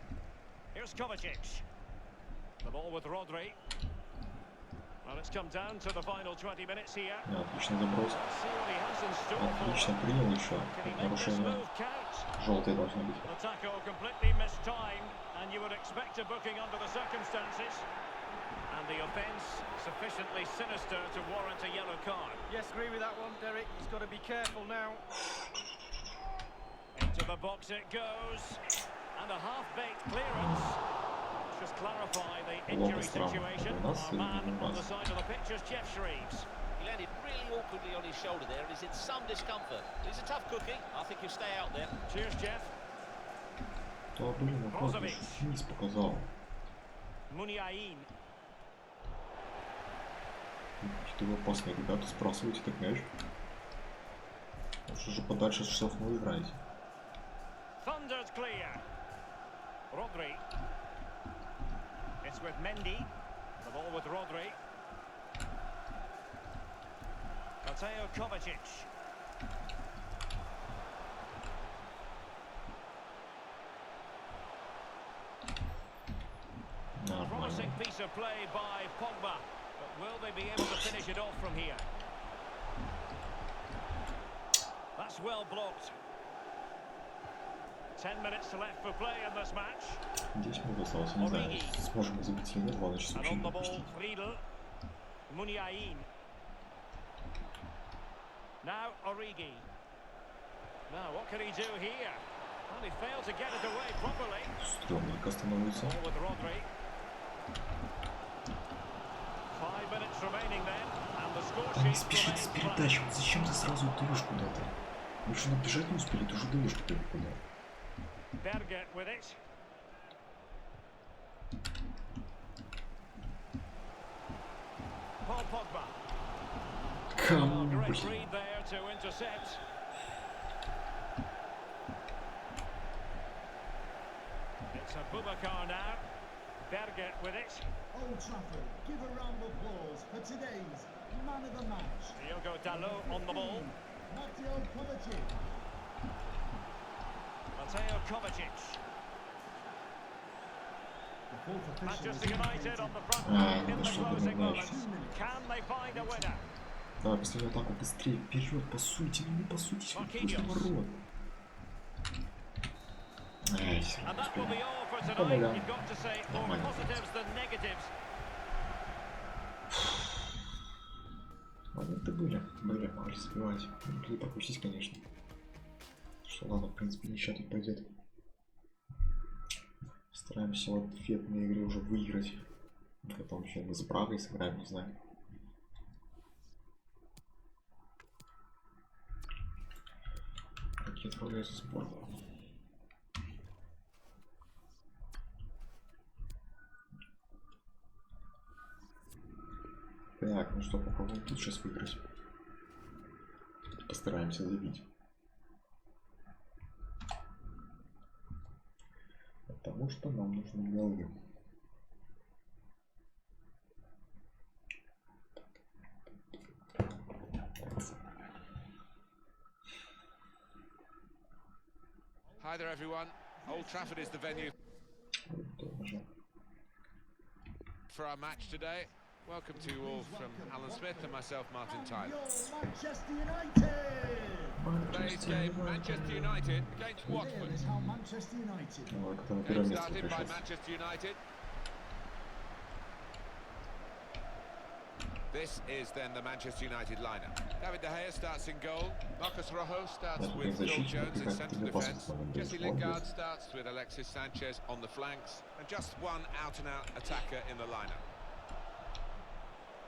Here's Kovacic. The ball with Rodri. Well, it's come down to the final 20 minutes here. Отличный заброс. Let's see what he has in store for Отлично them. принял еще. Can he make this Нарушение. move count? Желтые должны быть. The tackle completely mistimed, and you would expect a booking under the circumstances. And the offence sufficiently sinister to warrant a yellow card. Yes, agree with that one, Derek. He's got to be careful now. Into the box it goes. And a half-baked clearance. just clarify the Лоба injury странно. situation. У нас Our или man не у on the нас? side of the pitch is Jeff Shreves. He landed really awkwardly on his shoulder there and is in some discomfort. He's a tough cookie. I think he'll stay out there. Cheers, Jeff. Да, блин, ну как же вниз показал. Muniain. Что вы опасные ребята, сбрасывайте так мяч. Лучше же подальше от штрафной играете. Thunders clear. Rodri. It's with Mendy. The ball with Rodri. S.T.A.L.K.E.R. A promising piece of play by Pogba, but will they be able to finish it off from here? That's well blocked. 10 minutes left for play in this match. 10 минут осталось, не знаю, сможем мы забить или нет, главное сейчас And вообще on не the ball, пропустить. Friedel. Muniain. Now Origi. Now what can he do here? Well, he failed to get it away properly. Стрёмненько становится. Ball with Rodri. 5 minutes remaining then, and the score Да не sheet спешите с remains blank. передачей, вот зачем ты сразу даешь куда-то? Вы что, набежать не успели, ты уже даешь куда-то. Berger with it. Paul Pogba. Кому, Great блин? read there to intercept. It's a Boubacar now. Berger with it. Old Trafford, give a round of applause for today's man of the match. Diogo Dalot on the ball. Matteo Kovacic. Mateo Kovacic. The fourth official Manchester has United indicated on the front Ah, foot in the that's not closing gonna match. moments. Can they find a winner? Давай, последнюю атаку быстрее, вперед, пасуйте, ну не пасуйтесь, вы просто ворот. Ай, все And равно that will успели. be all for Ну, tonight. да. You've got to say more Нормально. positives than negatives. Моменты были, могли забивать, могли пропустить, конечно. Что ладно, в принципе, ничего тут пойдет. Стараемся вот ответные игры уже выиграть. Потом еще мы с Прагой сыграем, не знаю. Какие отправляются сборные. Так, ну что, попробуем тут сейчас выиграть. Постараемся забить. Потому что нам нужны голы. Hi there, everyone. Old Trafford is the venue for our match today. Welcome to you all from Alan Smith and myself, Martin Tyler. Manchester United. Today's game, Manchester United against Watford. There is how Manchester United. Game started by Manchester United. This is then the Manchester United lineup. David De Gea starts in goal. Marcus Rojo starts with Phil Jones in central defence. Jesse Lingard starts with Alexis Sanchez on the flanks. And just one out-and-out attacker in the lineup.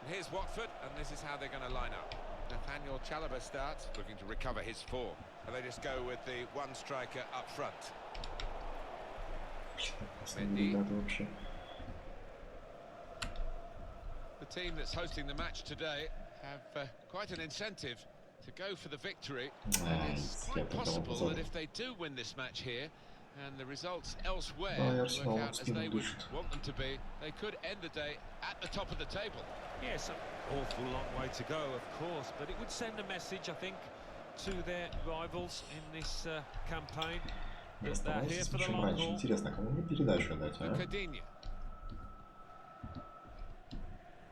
And here's Watford, and this is how they're going to line up. Nathaniel Chalobah starts, looking to recover his form. And they just go with the one striker up front. Mendy. The team that's hosting the match today have quite an incentive to go for the victory. And it's quite possible that if they do win this match here, and the results elsewhere work out as they would want them to be, they could end the day at the top of the table. Yes, an awful long way to go, of course, but it would send a message, I think, to their rivals in this campaign that they're here for the long haul. Интересно, кому мне передачу дать, а?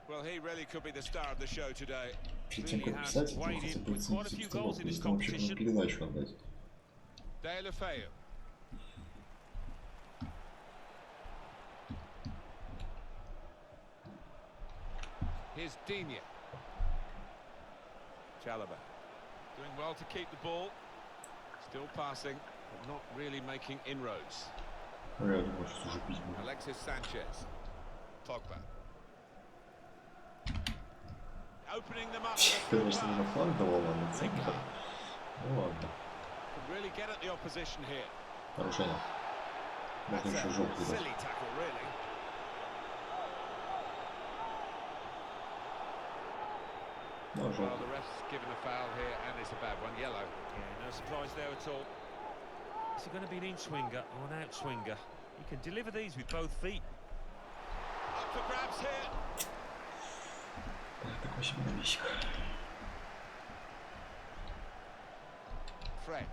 Well, he really could be the star of the show today. Перед тем, как писать, я должен забыть обстановку, если там вообще кому передачу отдать. Deulofeu. Here's Digne. Chalobah doing well to keep the ball. Still passing, but not really making inroads. Я думаю, сейчас уже пить буду. Alexis Sanchez. Pogba. Opening them up. Конечно, на фланг давал, а на центр. Ну ладно. Can really get at the opposition here. Нарушение. Можно That's еще a желтый дать. silly tackle, really. Ну, Well, желтый. the ref's given a foul here, and it's a bad one, yellow. Yeah, no surprise there at all. Is he going to be an in-swinger or an out-swinger? He can deliver these with both feet. Up for grabs here. Такой себе новичок. Fred.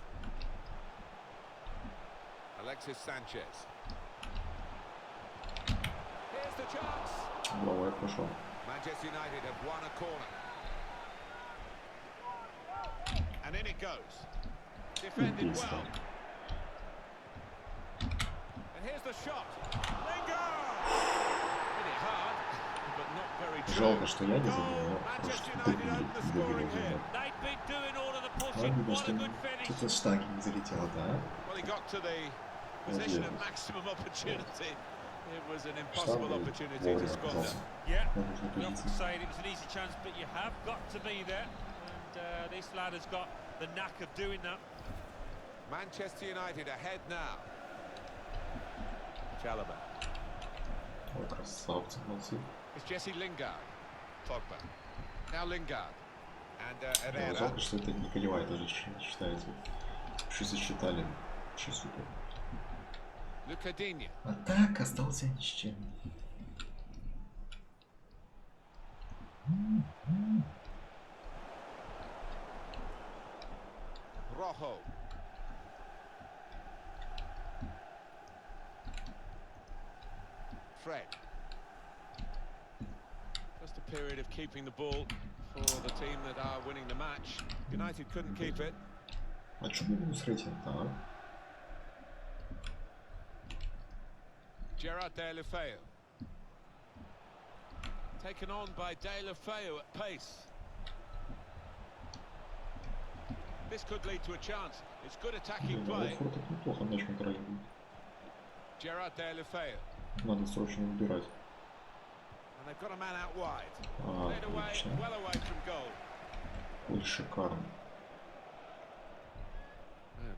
Alexis Sanchez. Here's the chance. Браво, я прошел. Manchester United have won a corner. And in it goes. Defended well. And here's the shot. Lingard! Hit it hard, but not very true. Жалко, что я не забил, но Manchester просто United open the scoring here. They've been doing all of the pushing. Ладно, What что a good finish. что-то штанги не залетело, да? Well, he got to the position of maximum opportunity. It was an impossible opportunity to score that. Yeah, На нужной we often позиции. say it was an easy chance, but you have got to be there. And this lad has got the knack of doing that. Manchester United ahead now. Chalobah. Ой, красавцы, молодцы. It's Jesse Lingard. Pogba. Now Lingard. And Да, Herrera. жалко, что это не колевая тоже считается. Что сосчитали. Вообще супер. Lucadinho. А так остался ни с чем. Rojo. Fred. Just a period of keeping the ball for the team that are winning the match. United couldn't keep it. А что будем с рейтингом-то, а? Gerard Deulofeu. Taken on by Deulofeu at pace. This could lead to a chance. It's good attacking Блин, play. Уотфорд так неплохо мяч контролирует. Gerard Deulofeu. Надо срочно убирать. And they've got a man out wide. А, Played away, отлично. well away from goal. Ой, шикарно.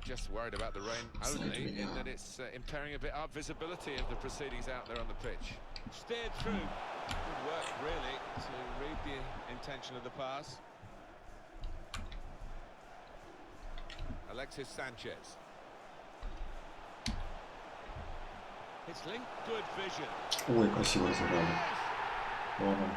Just worried about the rain only in that it's impairing a bit our visibility of the proceedings out there on the pitch. Steered through. Good work, really, to read the intention of the pass. Alexis Sanchez. It's linked. Good vision. Ой, красиво разыграли. Ладно.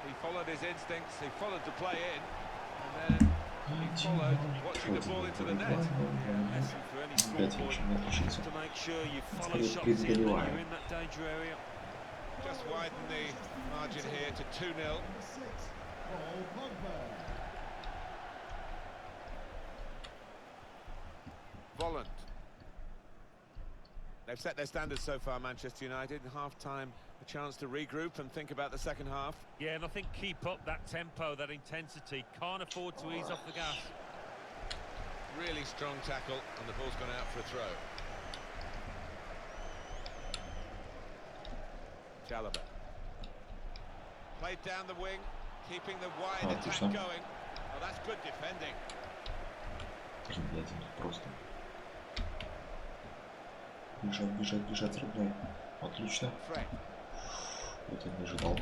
He followed his instincts, he followed the play in, and then he followed watching the ball into the net. Lesson for any small Опять boy ничего не отличится. to make sure you follow Скорее shots in when предзаливаем. you're in that danger area. Just widen the margin here to 2-0. Number 6, Paul Pogba. Volland. They've set their standards so far, Manchester United. Half-time, a chance to regroup and think about the second half. Yeah, and I think keep up that tempo, that intensity. Can't afford to ease off the gas. Really strong tackle, and the ball's gone out for a throw. Chalobah. Played down the wing, keeping the wide attack отлично. going. Well, that's good defending. Блядь, просто. Бежать, бежать, бежать, родной. Отлично. Fred. Вот я не ожидал.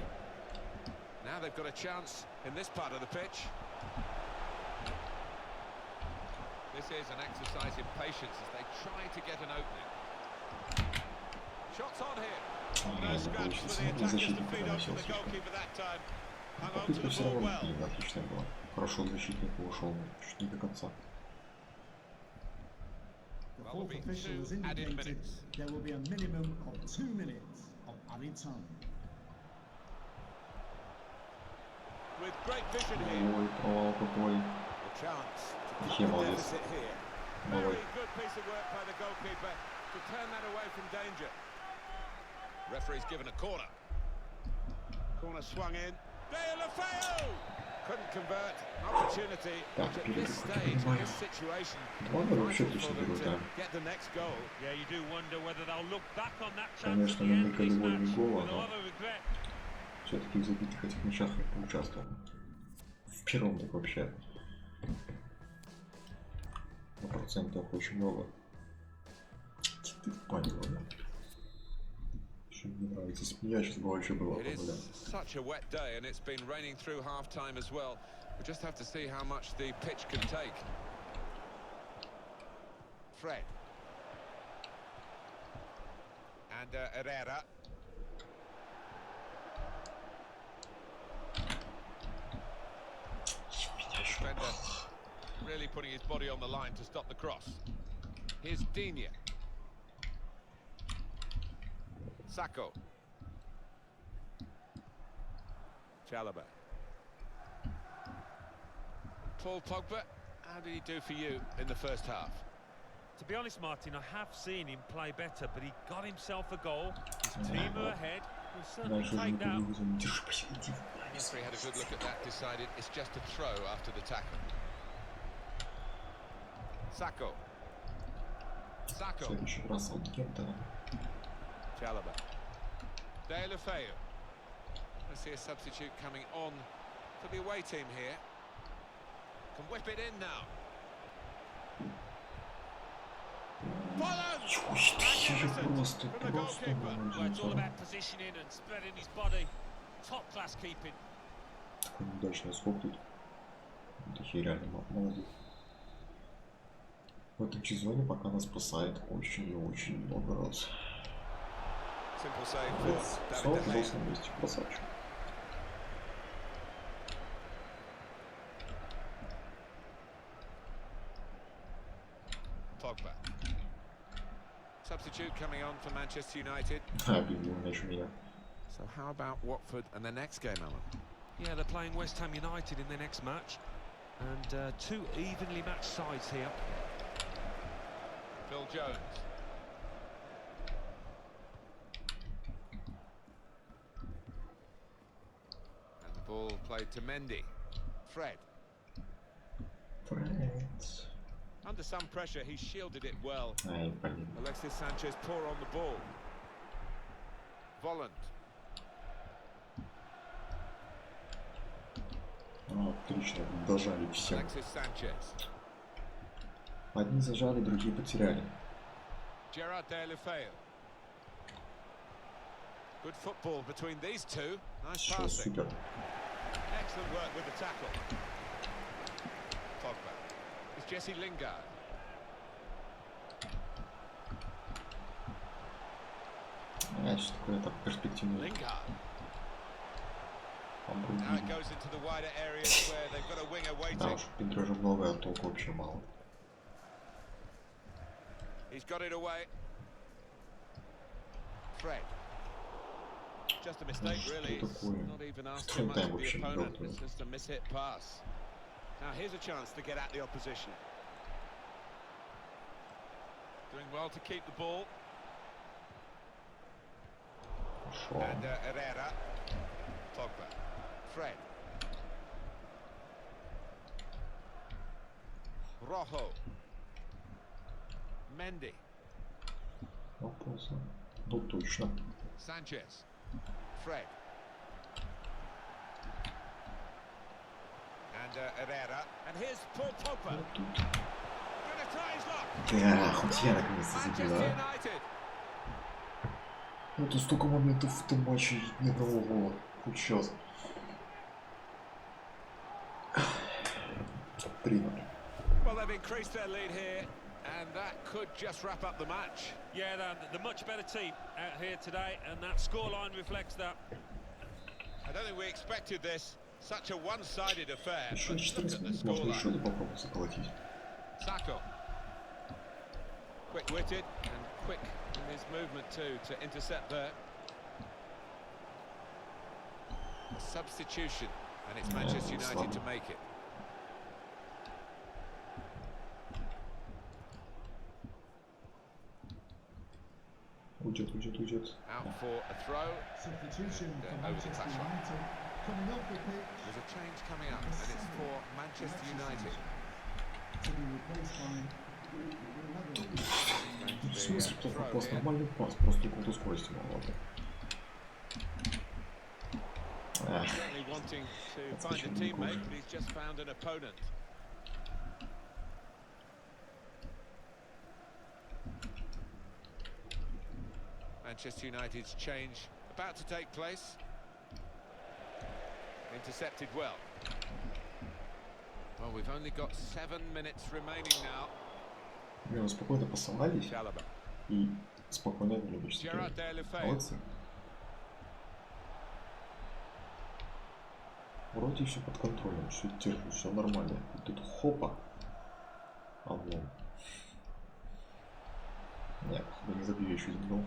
Now they've got a chance in this part of the pitch. This is an exercise in patience as they try to get an opening. Shots on here. No scratch for the attackers to feed onto the goalkeeper that time. Hung on to Попытка the все ball равно, well. блин, отличная была. Хорошо защитник ушел, чуть не до конца. The Well, there'll fourth be official has 2 added indicated minutes. there will be a minimum of 2 minutes of added time. With great vision here. Ой, провал какой. A chance to cut Hmel, the yes. deficit here. Новые. Very good piece of work by the goalkeeper to turn that away from danger. Referee's given a corner. Corner swung in. Deulofeu! Couldn't convert. Opportunity. Так, At перед this какой-то stage, in понимаю. this situation, Ладно, вообще vital точно for them берут, to да. get the next goal. Yeah, you do wonder whether they'll look back on that chance at Конечно, the мы end не of this голевой match гола, with a но lot of regret. все-таки в забитых этих мячах я поучаствовал. В первом так вообще. На процентах очень много. Ты понял, да? Что мне нравится. Если бы я сейчас бы вообще была It проблема. is such a wet day, and it's been raining through half-time as well. We just have to see how much the pitch can take. Fred. And Herrera. Defender really putting his body on the line to stop the cross. Here's Digne. Sacco. Chalobah. Paul Pogba, how did he do for you in the first half? To be honest, Martin, I have seen him play better, but he got himself a goal. His team are ahead. He'll certainly take that. The referee had a good look at that, decided it's just a throw after the tackle. Sacco. Sacco. Следующий раз от Гента. Chalobah. Deulofeu. I see a substitute coming on for the away team here. Can whip it in now. Просто Well, it's all about positioning and spreading his body. Top class keeping. такой неудачный скок тут. Такие реально молодые. В этом сезоне пока нас спасает очень и очень много раз. Simple save for Снова David De оказался Gea. на месте. Красавчик. Pogba. Substitute coming on for Manchester United. Объявил мяч у меня. So how about Watford and the next game, Alan? Yeah, they're playing West Ham United in their next match. And two evenly matched sides here. Phil Jones. And the ball played to Mendy. Fred. Фрэнс. Under some pressure, he shielded it well. Ай, блин. Alexis Sanchez poor on the ball. Volland. Отлично, дожали все. Alexis Sanchez. Одни зажали, другие потеряли. Gerard Deulofeu. Good football between these two. Nice Все passing. супер. Excellent work with the tackle. Pogba. It's Jesse Lingard. Что такое так перспективный. Lingard. Now it goes into the wider areas where they've got a winger Да waiting. уж, пинтража много, а толку вообще мало. He's got it away. Fred. Just a mistake, really. It's not even asked too much of the opponent. It's just a mishit pass. Now here's a chance to get at the opposition. Doing well to keep the ball. Хорошо. And Herrera. Pogba. Fred. Rojo. Mendy. Вопросы. Ну точно. Sanchez. Fred. And Herrera. And here's Paul Pogba. Вот тут. Gonna try his luck. Да, хоть я наконец-то Manchester забила. United. Это столько моментов в этом матче ни одного гола. Хоть сейчас. 3-0. Well, they've increased their lead here, and that could just wrap up the match. Yeah, the much better team out here today, and that scoreline reflects that. I don't think we expected this. Such a one-sided affair. Еще But look 14 at the минут, можно еще scoreline. попробовать заколотить. Sacco. Quick-witted and quick in his movement too to intercept there. A substitution, and it's Manchester United to make it. Уйдет. Out for a throw. Substitution And, for over the Manchester touchline. United. Coming off the pitch. There's a change coming up, and it's for Manchester United. To be replaced by another. В смысле, плохо пас, нормальный пас, просто укол скорости маловато. Certainly wanting to find a teammate, but he's just found an opponent. Manchester United's change about to take place. Intercepted well. Well, we've only got 7 minutes remaining now. Мы спокойно пасовались и спокойно влюбишься. Молодцы. Вроде все под контролем, все держит, все нормально. И тут хопа. А вон. Нет, я не забью еще один гол.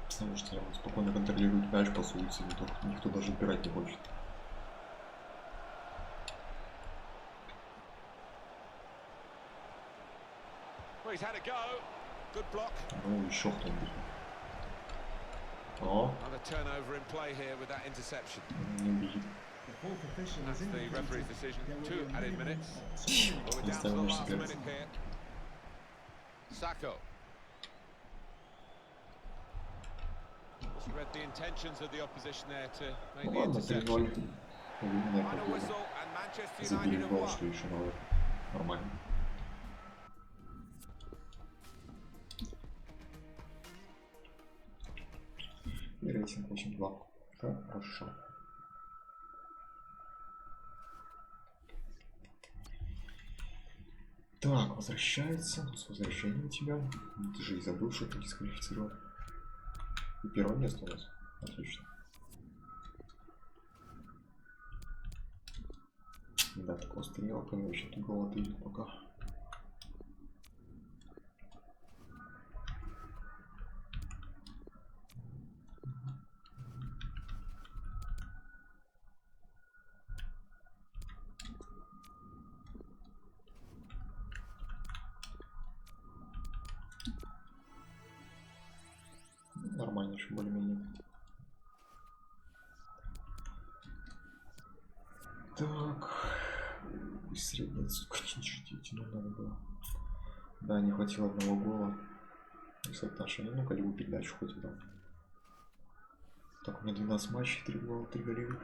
Потому что он спокойно контролирует мяч, пасуется, никто даже отбирать не хочет. Ну, еще кто-нибудь. О! Не видит. That's the referee's decision. 2 added minutes. Well, we're down to the last minute here. Sacco. Just read the intentions of the opposition there to make the interception. Final whistle and Manchester United have won. Что еще надо? Нормально. И рейтинг 8-2. Хорошо. Так, возвращается. Ну, с возвращением тебя. Ты же и забыл, что ты дисквалифицировал. И первое место у нас. Отлично. Да, такого стрелка, но еще тут голова идет пока. Нормальнейший, более-менее. Так. Средняя, сука, ничего тянуть надо было. Да, не хватило одного гола. Соотношение, ну-ка, либо передачу хоть да. Так, у меня 12 матчей, 3 гола, 3 голевых.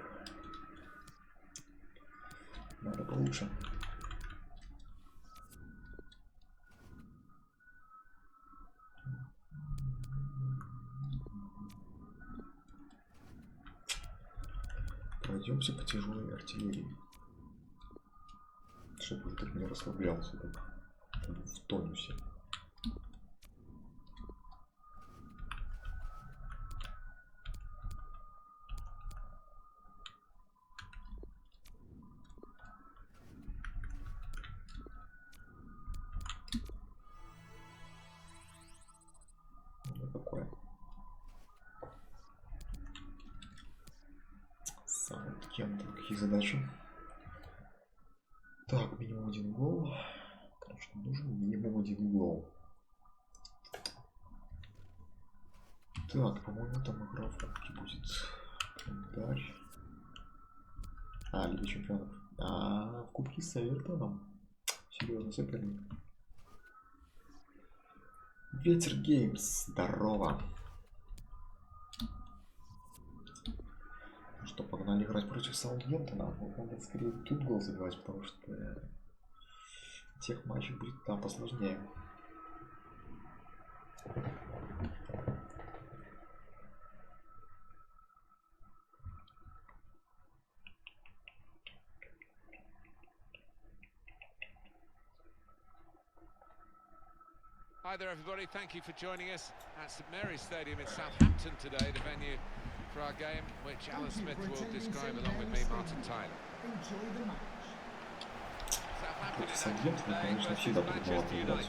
Надо получше. Пройдемся по тяжелой артиллерии. Чтобы уже так не расслаблялся, так в тонусе. Вот такое. С.T.A.L.K.E.R. Какие задачи? Так, минимум 1 гол. Конечно, нужен минимум 1 гол. Так, по-моему, там игра в кубке будет. Календарь. Лига чемпионов. В кубке с Эвертоном. Серьезный соперник. Ветер Геймс. Здорово. Что, погнали играть против Саутгемптона? Надо скорее тут гол забивать, потому что тех матчей будет там посложнее. Hi there, everybody. Thank you for joining us at St Mary's Stadium in Southampton today, the venue for our game, which Alan Smith will describe along with me, Martin Tyler. Enjoy the match. Southampton Конечно, всегда трудновато играть.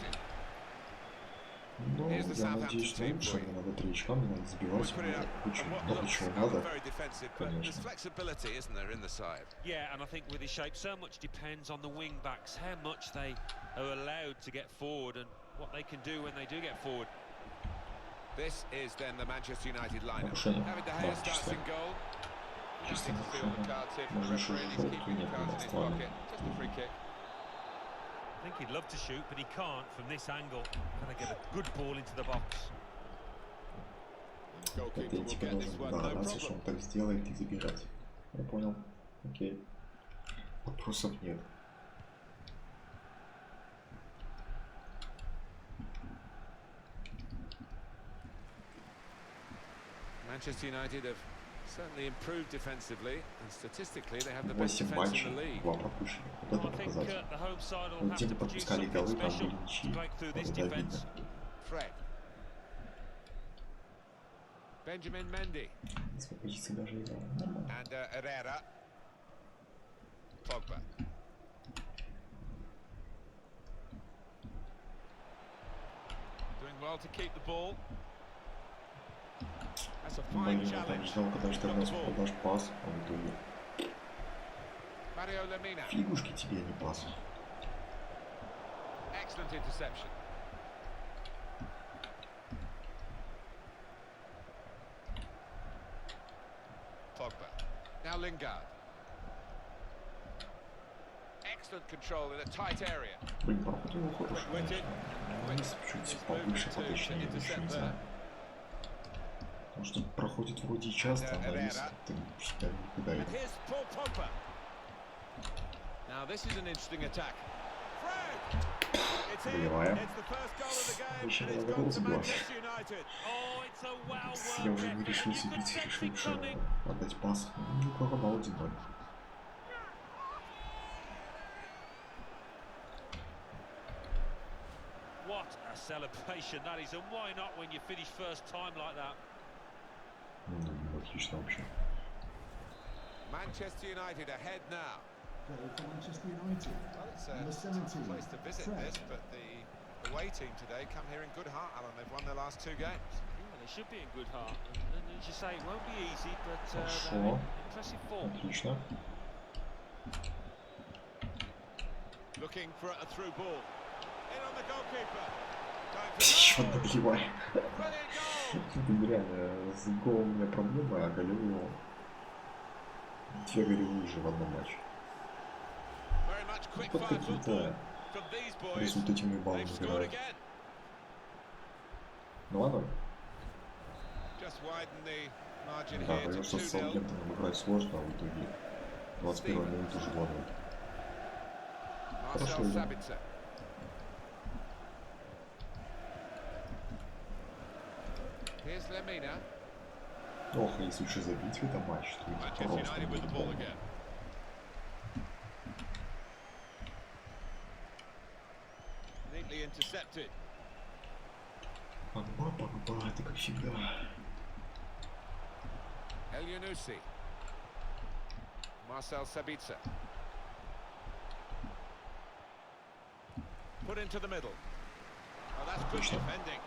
Но я надеюсь, что лучше мне надо 3 очка, мне надо забивать, очень много чего надо, конечно. Yeah, and I think with his shape, so much depends on the wing backs, how much they are allowed to get forward and what they can do when they do get forward. This is then the Manchester United lineup. Нарушение. David De Gea starts in goal. Чисто машина. Можно еще желтую нет, не доставлю. I think he'd love to shoot, but he can't from this angle. Gotta get a good ball into the box. Это я типа должен догадаться, что он так сделает и забирать. Я понял. Окей. Вопросов нет. Manchester United have certainly improved defensively, and statistically they have the 8 best defense in матчей, the league. 2 пропущенных. Вот это I think показатель. the home side will Вот have те to не produce пропускали something голы, там special были to ничьи. break through this Вот это обидно. defense. Fred. Benjamin Mendy. Своя позиция даже играла. Нормально. And Herrera. Pogba. Doing well to keep the ball. That's a fine Блин, я там challenge. ждал, когда же ты нас подашь пас, а в итоге Mario Lemina. фигушки тебе, а не пас. Excellent interception. Pogba. Now Lingard. Excellent control in a tight area. Блин, проход его хороший, Quick-witted. конечно. Если чуть повыше, поточнее, еще не знаю. Потому что проходит вроде и часто, а навис как-то всегда никуда And идет. here's Paul Pogba. Now this is an interesting attack. Fred! It's in. Забиваем. It's the first goal of the game, Еще and it's надо gone гол to забивать. Manchester United. Oh, it's a well Я уже не worked решился effort. You бить, could решил sense it coming. отдать пас. Не прорвал 1-0. What a celebration that is, and why not when you finish first time like that? Ну, отлично вообще. Manchester United ahead now. Goal for Manchester United. Well, it's Number a 17, place to visit Fred. this, but the away team today come here in good heart, Alan. They've won their last 2 games. Yeah, they should be in good heart. And as you say, it won't be easy, but they're Хорошо. in impressive form. Отлично. Looking for a through ball. In on the goalkeeper. Going for Еще goal. добивай. Brilliant goal. Это реально, с голом у меня проблема, а голевую... 2 голевые же в одном матче. Very much quick Под fire football каким-то from these boys. результативным баллом They've scored играют. again. 2-0. Just widen the margin Да, here to говорил, что с 2-0. Саутгемптоном играть сложно, а в итоге 21 минут уже 2-0. Marcel Хорошо, да. Sabitzer. Here's Lemina. Ох, если еще забить в этом матче, то это Manchester просто United with the будет ball больно. again. Neatly intercepted. Погба, это как всегда. El Yunusi. Marcel Sabitzer. Put into the middle. Oh, that's good Отлично. defending.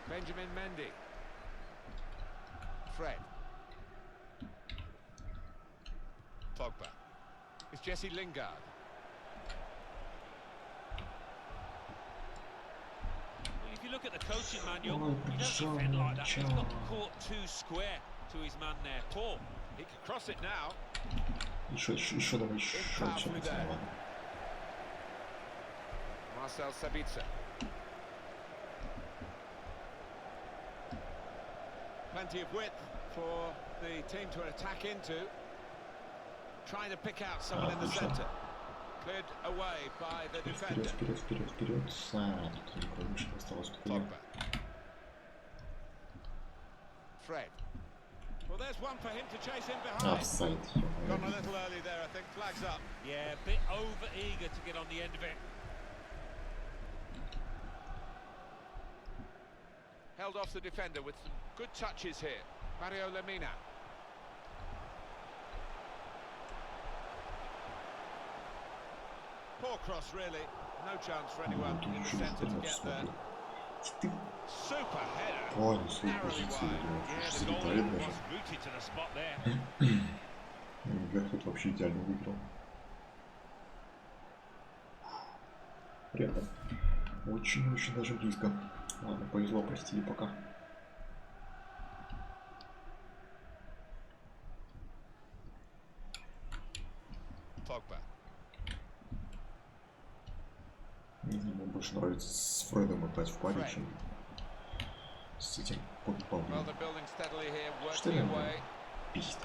Benjamin Mendy. Fred. Pogba. It's Jesse Lingard. Well, if you look at the coaching manual, Ой, you don't пробежал, defend like that. He's ничего. not caught too square to his man there. Paul. He can cross it now. Еще давай, еще Powerfully there. ладно. Marcel Sabitzer. Plenty of width for the team to attack into. Trying to pick out someone in the centre. Cleared away by the defender. Вперед. Тут никого больше не осталось. Pogba. Fred. Well, there's one for him to chase in behind. Офсайд. Gone a little early there, I think. Flags up. Yeah, a bit over eager to get on the end of it. Held off the defender with some good touches here. Mario Lemina. Poor cross, really. No chance for anyone in the centre to get there. Ты Super header. понял свою Narrowly позицию. wide. Yeah, the Залетает goalie даже. was rooted to the spot there. Вверх тут вообще идеально выиграл. Приятно. Очень даже близко. Ладно, повезло, простили пока. больше нравится с Фредом играть в паре, чем с этим подпалом. Что это бесит?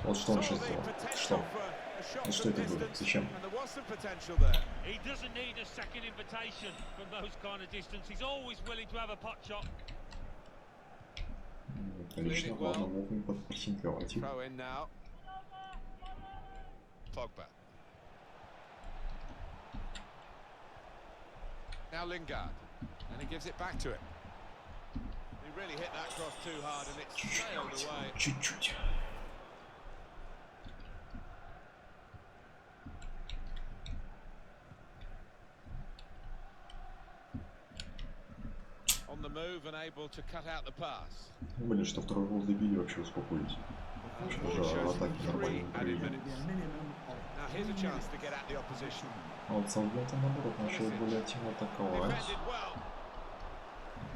Вот что он сейчас сделал. Что? И что это было? Зачем? Конечно, главное вовремя подпрессинговать их. Now Lingard, and he gives it back to him. He really hit that cross too hard, and it's sailed away. Чуть-чуть. On the move and able to cut out the pass. Блин, что второй гол забили, вообще успокоились. Что же атаки нормально провели. Now here's a chance to get at the opposition. А вот Саутгемптон, наоборот, начал более активно атаковать.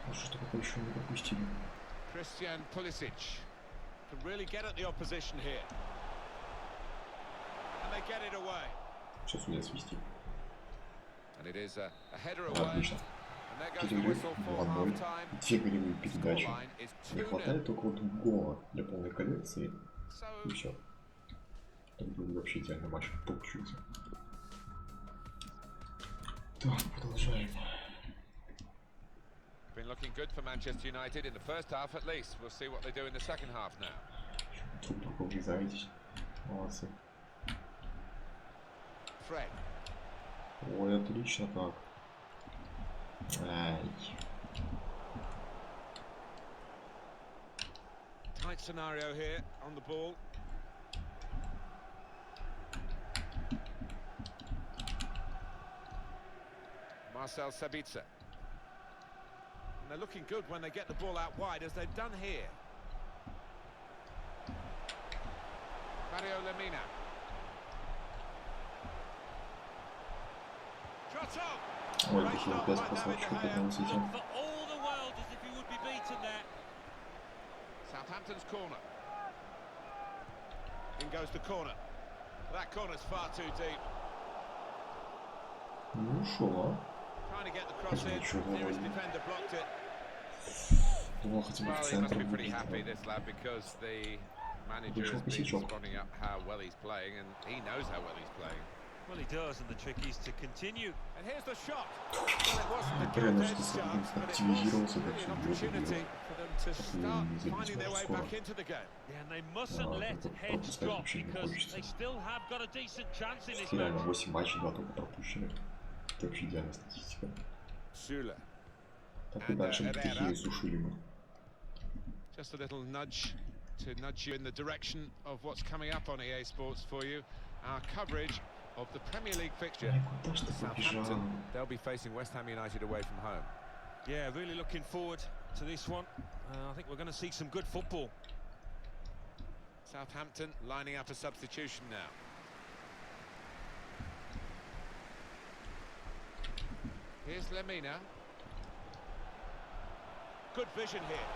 Ну что такое еще не допустили? Christian Pulisic can really get at the opposition here. And they get it away. Сейчас у меня свистит. And it is a header away. Отлично. Перерыв 2-0. 2 голевые передачи. Не хватает только вот гола для полной коллекции. И все. Так был вообще идеальный матч получился. Так, продолжаем. Been looking good for Manchester United in the first half at least. We'll see what they do in the second half now. Друг друга врезаетесь. Молодцы. Fred. Ой, отлично так. Ай. Tight scenario here on the ball. Marcel Sabitzer. And they're looking good when they get the ball out wide, as they've done here. Mario Lemina. Ой, еще опять красавчик поднялся этим. Southampton's corner. In goes the corner. That corner's far too deep. Ну ушел, Trying to get the cross in. Nearest defender blocked it. Думал, хотя бы в Well, he must центр be pretty будет. happy, this lad, because the manager has been spotting up how well he's playing, and he knows how well he's playing. Well, he does, and the trick is to continue. And here's the shot. Well, it wasn't a Прямо good что chance, but it активизировался, was так an что opportunity for them to start finding their way back into the game. Yeah, and they mustn't let heads drop, because they still have got a decent chance in this match. Реально 8 матчей, 2 только пропущены. Это вообще идеальная статистика. Так и дальше петухи сушили мы. Just a little nudge to nudge you in the direction of what's coming up on EA Sports for you. Our coverage of the Premier League fixture. Southampton, they'll be facing West Ham United away from home. Yeah, really looking forward to this one. I think we're going to see some good football. Southampton lining up a substitution now. Here's Lemina. Good vision here.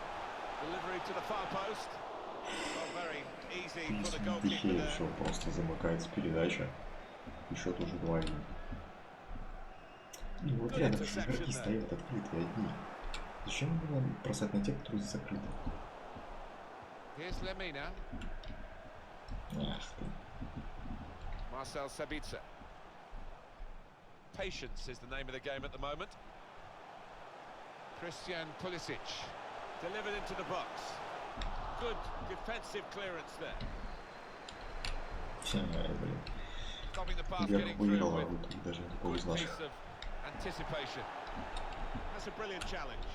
Delivery to the far post. Not very easy for the goalkeeper there. Все, просто замыкается передача. И счет уже 2-1. Ну вот рядом же игроки стоят открытые одни. Зачем было бросать на тех, которые закрыты? Here's Lemina. Ах ты. Marcel Sabitzer. Patience is the name of the game at the moment. Christian Pulisic. Delivered into the box. Good defensive clearance there. Stopping the pass getting through with good piece of anticipation. That's a brilliant challenge.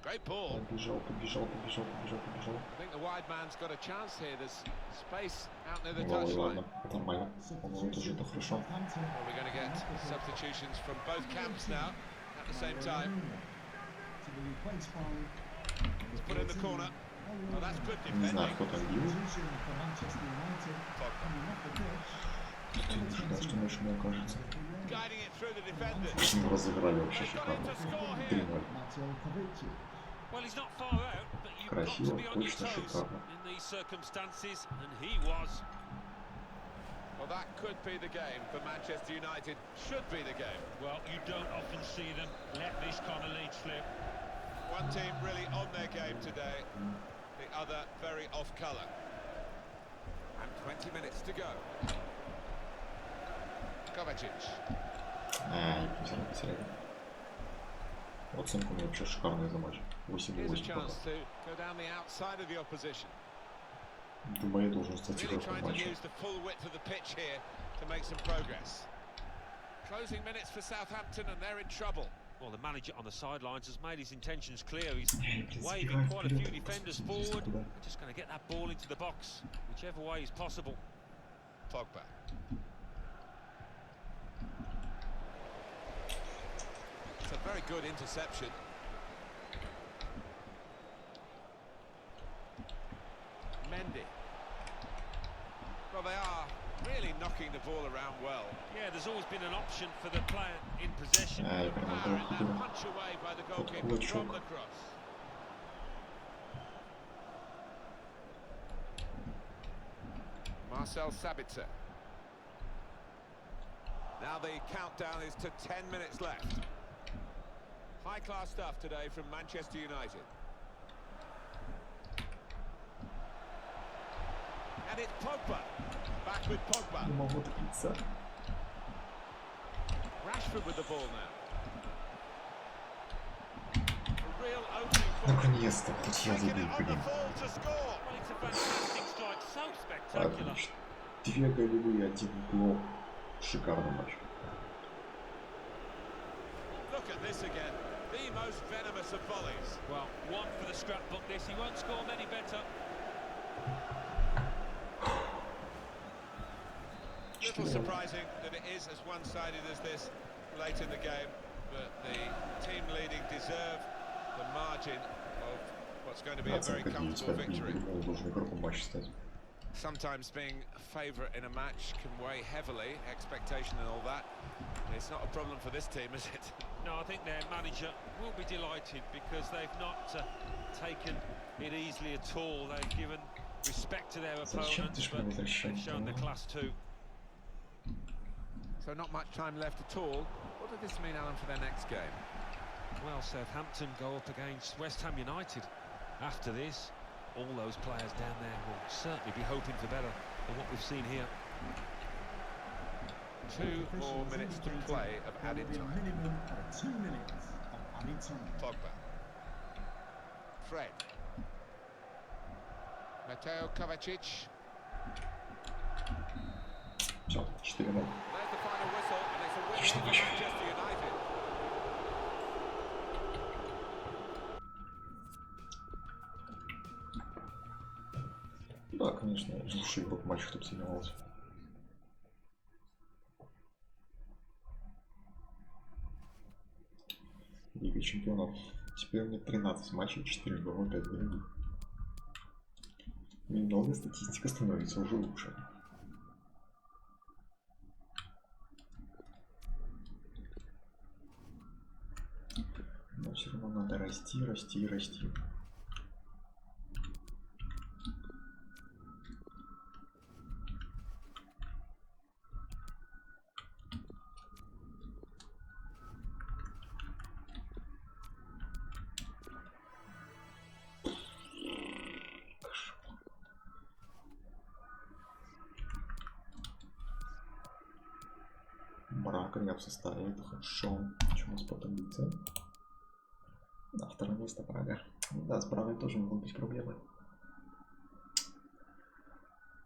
Great ball. Побежал. I think the wide man's got a chance here. There's space out near the Ладно, touchline. нормально. По-моему, тоже это хорошо. Well, we're going to get substitutions from both camps now at the same time. It's put in the corner. Oh, that's good Не знаю, defending. кто там бил. Не ожидал, что наш Hmel окажется. Guiding it through the defenders. Мы разыграли вообще шикарно. 3-0. Well, he's not far out, but you've got to Красиво, be on your точно, toes шикарно. in these circumstances, and he was. Well, that could be the game for Manchester United. Should be the game. Well, you don't often see them let this kind of lead slip. One team really on their game today, the other very off colour. And 20 minutes to go. Kovacic. Ай, потеряли. Оценка у меня вообще шикарная за матч. Here's a 8-8 chance пока. to go down the outside of the opposition. Думаю, я должен стать Really игроком trying to матча. use the full width of the pitch here to make some progress. Closing minutes for Southampton and they're in trouble. Well, the manager on the sidelines has made his intentions clear. He's waving quite a few defenders forward. Just going to get that ball into the box, whichever way is possible. Pogba. It's a very good interception. Mendy. Well, they are really knocking the ball around well. Yeah, there's always been an option for the player in possession. Ай, прямо Power in that так. punch away by the goalkeeper Лучше. from the cross. Marcel Sabitzer. Now the countdown is to 10 minutes left. High-class stuff today from Manchester United. And it's Pogba. Back with Pogba. Не могу добиться. Rashford with the ball now. A real opening for him. Наконец-то, хоть я Taking забил, it on the блин. full to score. Well, it's a fantastic strike, so spectacular. Отлично. 2 голевые, 1 гол. Шикарный матч. Look at this again. The most venomous of volleys. Well, one for the scrapbook this. He won't score any better. Little surprising that it is as one-sided as this late in the game, but the team leading deserve the margin of what's going to be a very Оценка 9, comfortable 5 victory. Hmel должен игроком матча стать. Sometimes being a favourite in a match can weigh heavily, expectation and all that. It's not a problem for this team, is it? No, I think their manager will be delighted because they've not taken it easily at all. They've given respect to their opponents, but they've shown the class too. So not much time left at all. What does this mean, Alan, for their next game? Well, Southampton go up against West Ham United. After this, all those players down there will certainly be hoping for better than what we've seen here. 2 more minutes to play of added time. Minimum of 2 minutes of added time. Pogba. Fred. Mateo Kovacic. Все, 4-0. There's the final whistle, and it's a win Отличный for матч. Manchester United. Да, конечно, лучший игрок матча, кто бы сомневался. Лига чемпионов. Теперь у меня 13 матчей, 4 гола, 5 голевых. Немного статистика становится уже лучше. Но все равно надо расти, расти и расти. Брак меня в составе, это хорошо. Что у нас потом будет? Да, второе место Прага. Да, с Прагой тоже могут быть проблемы.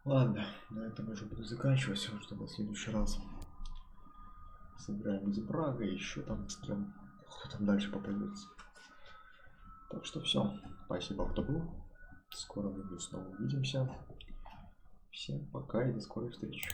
Ладно, на этом я уже буду заканчивать, чтобы в следующий раз сыграем из Прага, еще там с кем, кто там дальше попадется. Так что все, спасибо, кто был. Скоро мы снова увидимся. Всем пока и до скорой встречи.